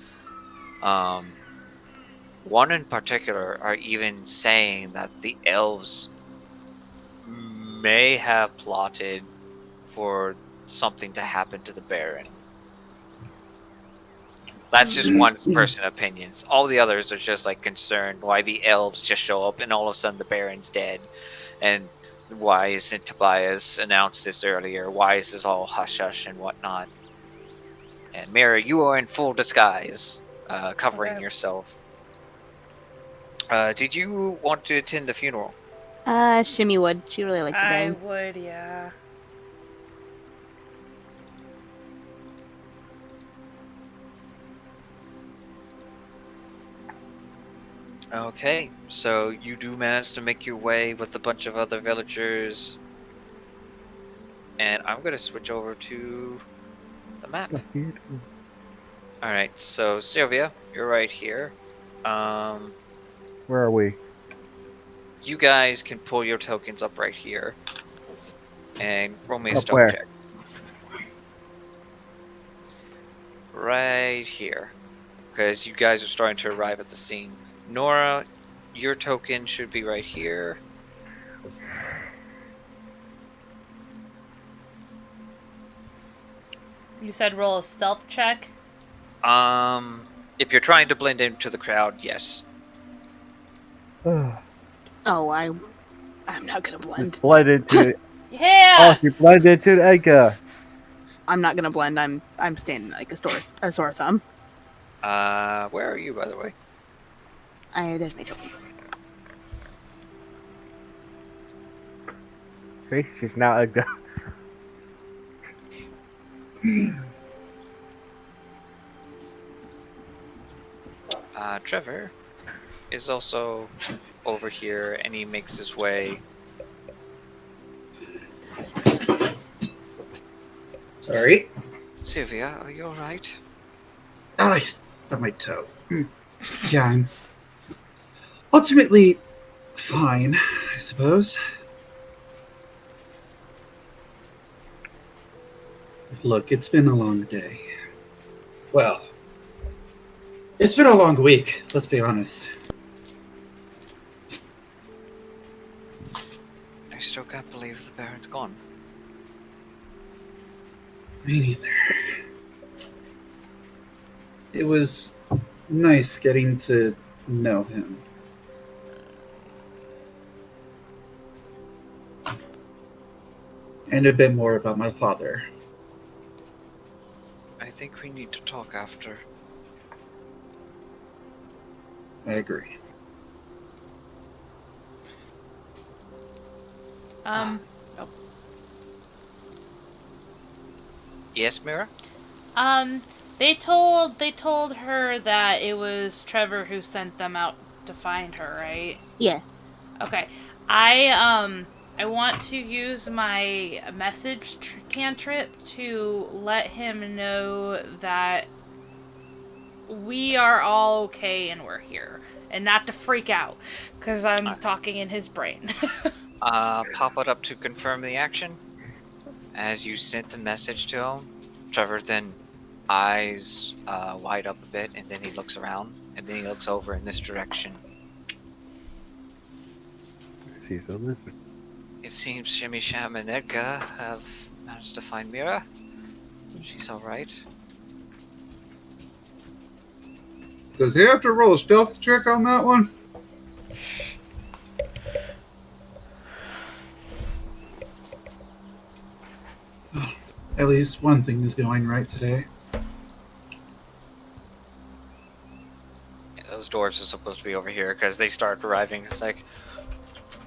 One in particular are even saying that the elves may have plotted for something to happen to the Baron. That's just one person's opinions. All the others are just like concerned why the elves just show up and all of a sudden the Baron's dead, and why isn't Tobias announced this earlier? Why is this all hush hush and whatnot? And Mira, you are in full disguise, covering Okay. yourself. Did you want to attend the funeral? Shimmy would. She really liked the I bone. would, yeah. Okay, so you do manage to make your way with a bunch of other villagers. And I'm going to switch over to the map. Alright, so Sylvia, you're right here. Where are we? You guys can pull your tokens up right here. And roll me a Up stone where? check. Right here. Because you guys are starting to arrive at the scene. Nora, your token should be right here. You said roll a stealth check. If you're trying to blend into the crowd, yes. Oh, I'm not gonna blend. Just blended into. Oh, Yeah. she blended into Edgar. I'm not gonna blend. I'm standing like a sore thumb. Where are you, by the way? There's my token. See, she's now Edgar. Trevor is also over here, and he makes his way. Sorry. Sylvia, are you alright? Ah, I stubbed my toe. Yeah, I'm ultimately fine, I suppose. Look, it's been a long day. Well, it's been a long week, let's be honest. I still can't believe the Baron's gone. Me neither. It was nice getting to know him. And a bit more about my father. I think we need to talk after. I agree. Yes, Mira? They told her that it was Trevor who sent them out to find her, right? Yeah. Okay. I want to use my message cantrip to let him know that we are all okay and we're here, and not to freak out, because I'm talking in his brain. Pop it up to confirm the action. As you sent the message to him, Trevor then eyes wide up a bit, and then he looks around, and then he looks over in this direction. She's a lizard. It seems Shimmy Sham and Edgar have managed to find Mira. She's alright. Does he have to roll a stealth check on that one? At least one thing is going right today. Yeah, those dwarves are supposed to be over here because they start arriving. It's like,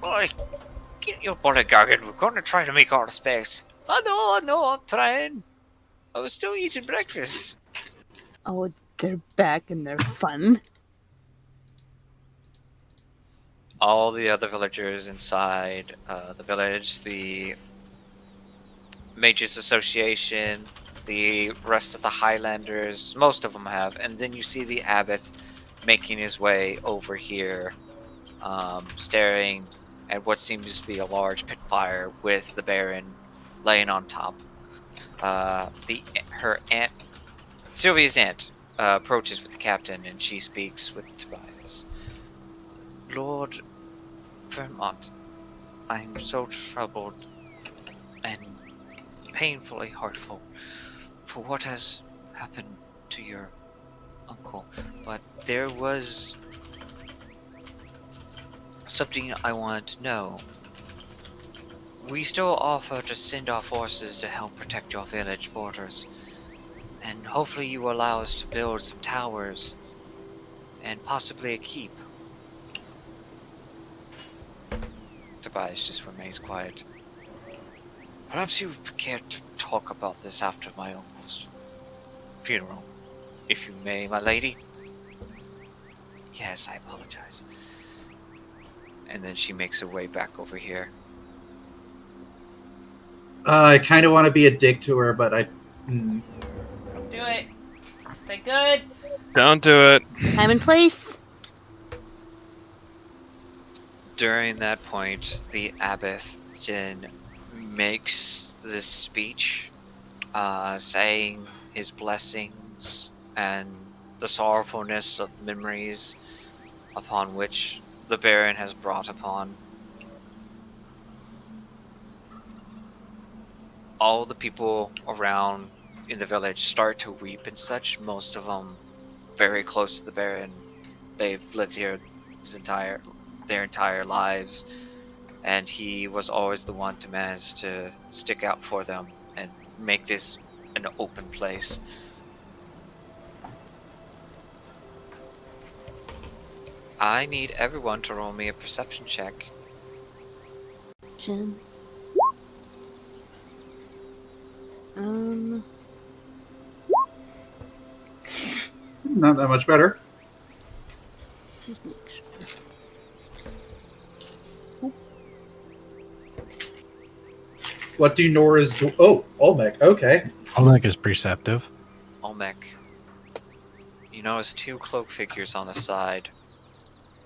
boy, get your body gagging. We're going to try to make our space. Oh no, I'm trying. I was still eating breakfast. Oh, they're back and they're fun. All the other villagers inside the village, the Mages Association, the rest of the Highlanders, most of them have, and then you see the abbot making his way over here, staring at what seems to be a large pit fire with the Baron laying on top. Her aunt, Sylvia's aunt, approaches with the captain, and she speaks with Tobias. Lord Vermont, I'm so troubled and painfully heartful for what has happened to your uncle, but there was something I want to know. We still offer to send our forces to help protect your village borders, and hopefully you will allow us to build some towers and possibly a keep. Tobias just remains quiet. Perhaps you would care to talk about this after my uncle's funeral, if you may, my lady. Yes, I apologize. And then she makes her way back over here. I kind of want to be a dick to her, but I... Do it. Stay good. Don't do it. Time and place. During that point, the abbot then makes this speech, saying his blessings and the sorrowfulness of memories upon which the Baron has brought upon. All the people around in the village start to weep and such, most of them very close to the Baron. They've lived here his entire their entire lives, and he was always the one to manage to stick out for them and make this an open place. I need everyone to roll me a perception check. Chin. Um, Not that much better. just make sure. What do Nora's do? Oh, Olmec. Okay. Olmec is perceptive. Olmec, you notice two cloak figures on the side.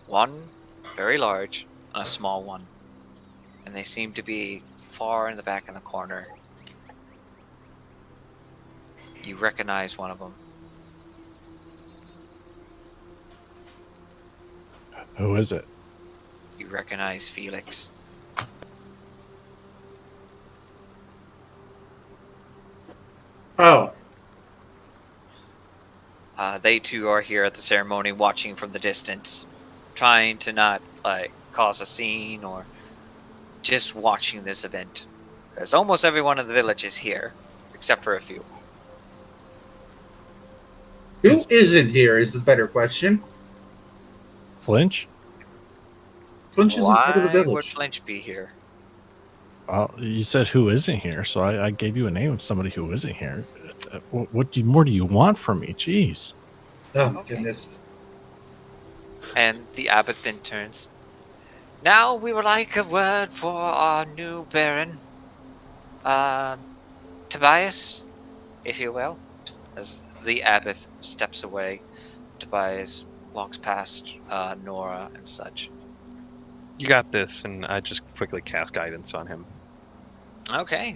One very large and a small one. And they seem to be far in the back in the corner. You recognize one of them. Who is it? You recognize Felix. Oh. They too are here at the ceremony watching from the distance. Trying to not, cause a scene or just watching this event. Because almost everyone in the village is here, except for a few. Who isn't here is the better question. Flinch? Flinch isn't part of the Why would village. Flinch be here? Well, you said who isn't here, so I gave you a name of somebody who isn't here. What more do you want from me? Jeez. Oh my Okay. goodness. And the abbot then turns. Now we would like a word for our new baron. Tobias, if you will. As the abbot steps away, Tobias walks past Nora and such. You got this, and I just quickly cast guidance on him. Okay.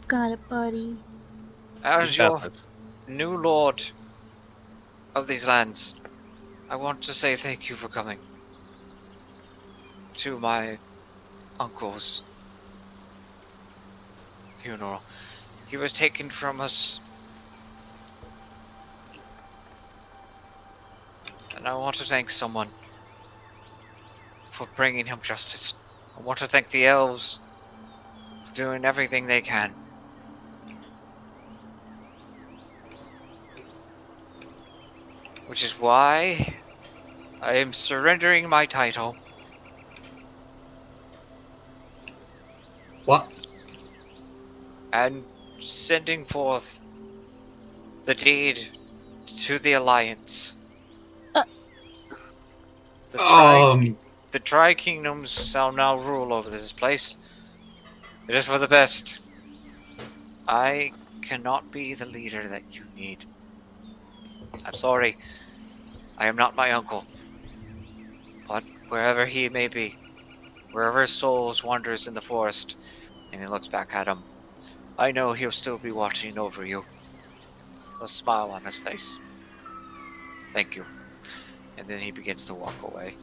Got it, buddy. As You got your this. new lord of these lands, I want to say thank you for coming to my uncle's funeral. He was taken from us, and I want to thank someone for bringing him justice. I want to thank the elves for doing everything they can. Which is why I am surrendering my title. What? And sending forth the deed to the Alliance. The Tri-Kingdoms shall now rule over this place. It is for the best. I cannot be the leader that you need. I'm sorry. I am not my uncle. But wherever he may be, wherever his soul wanders in the forest, and he looks back at him, I know he'll still be watching over you. A smile on his face. Thank you. And then he begins to walk away.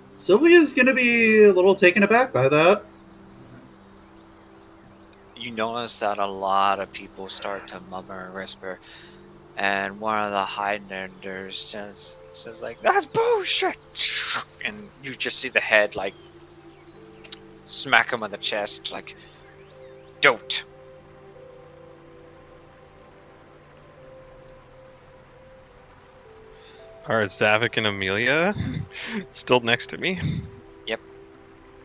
Sylvia's gonna be a little taken aback by that. You notice that a lot of people start to murmur and whisper, and one of the Highlanders just says like, "That's bullshit!" And you just see the head like smack him on the chest, like, "Don't." Are Zavik and Amelia still next to me?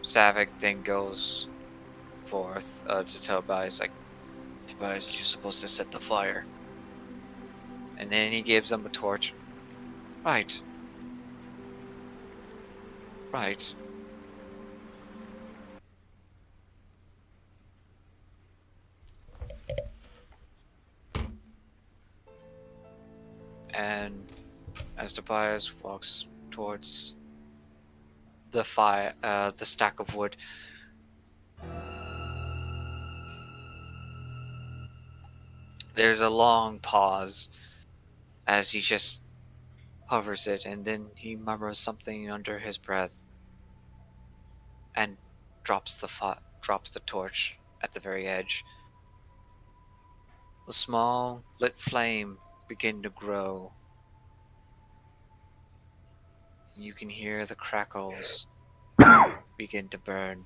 Savik then goes forth to tell Tobias, like, Tobias, you're supposed to set the fire. And then he gives him a torch. Right. Right. And as Tobias walks towards the fire, the stack of wood, there's a long pause as he just hovers it, and then he murmurs something under his breath and drops the torch at the very edge. A small lit flame begin to grow. You can hear the crackles begin to burn.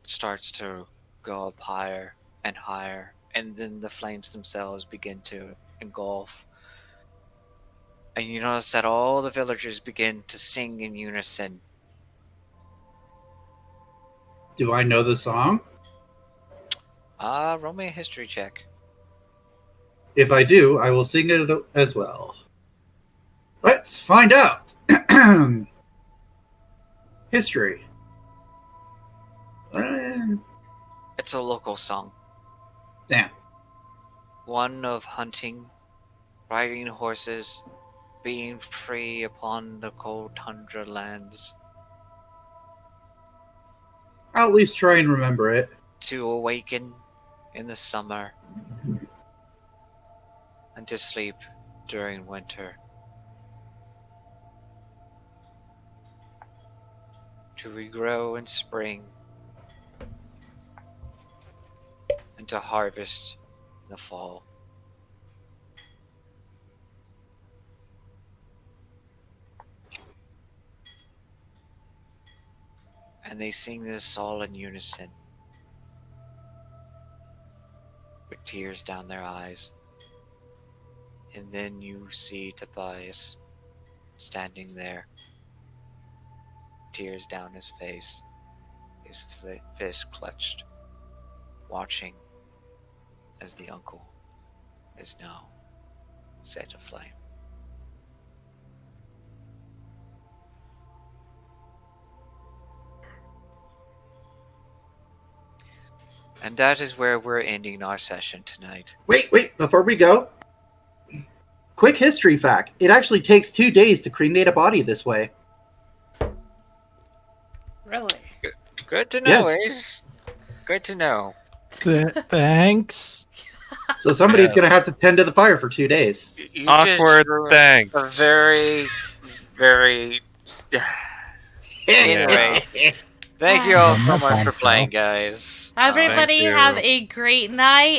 It starts to go up higher and higher, and then the flames themselves begin to engulf. And you notice that all the villagers begin to sing in unison. Do I know the song? Roll me a history check. If I do, I will sing it as well. Let's find out. History. It's a local song. Damn. One of hunting, riding horses, being free upon the cold tundra lands, I'll at least try and remember it. to awaken in the summer, and to sleep during winter, to regrow in spring, and to harvest in the fall. And they sing this all in unison, with tears down their eyes. And then you see Tobias standing there, tears down his face, his fist clutched, watching as the uncle is now set aflame. And that is where we're ending our session tonight. Wait, before we go. Quick history fact. It actually takes 2 days to cremate a body this way. Really? Good to know, Yes. Ace. Good to know. Thanks. So somebody's going to have to tend to the fire for 2 days. You just Awkward. ruined Thanks. A very, very. Anyway, thank you all so much for playing, guys. Everybody you. have a great night.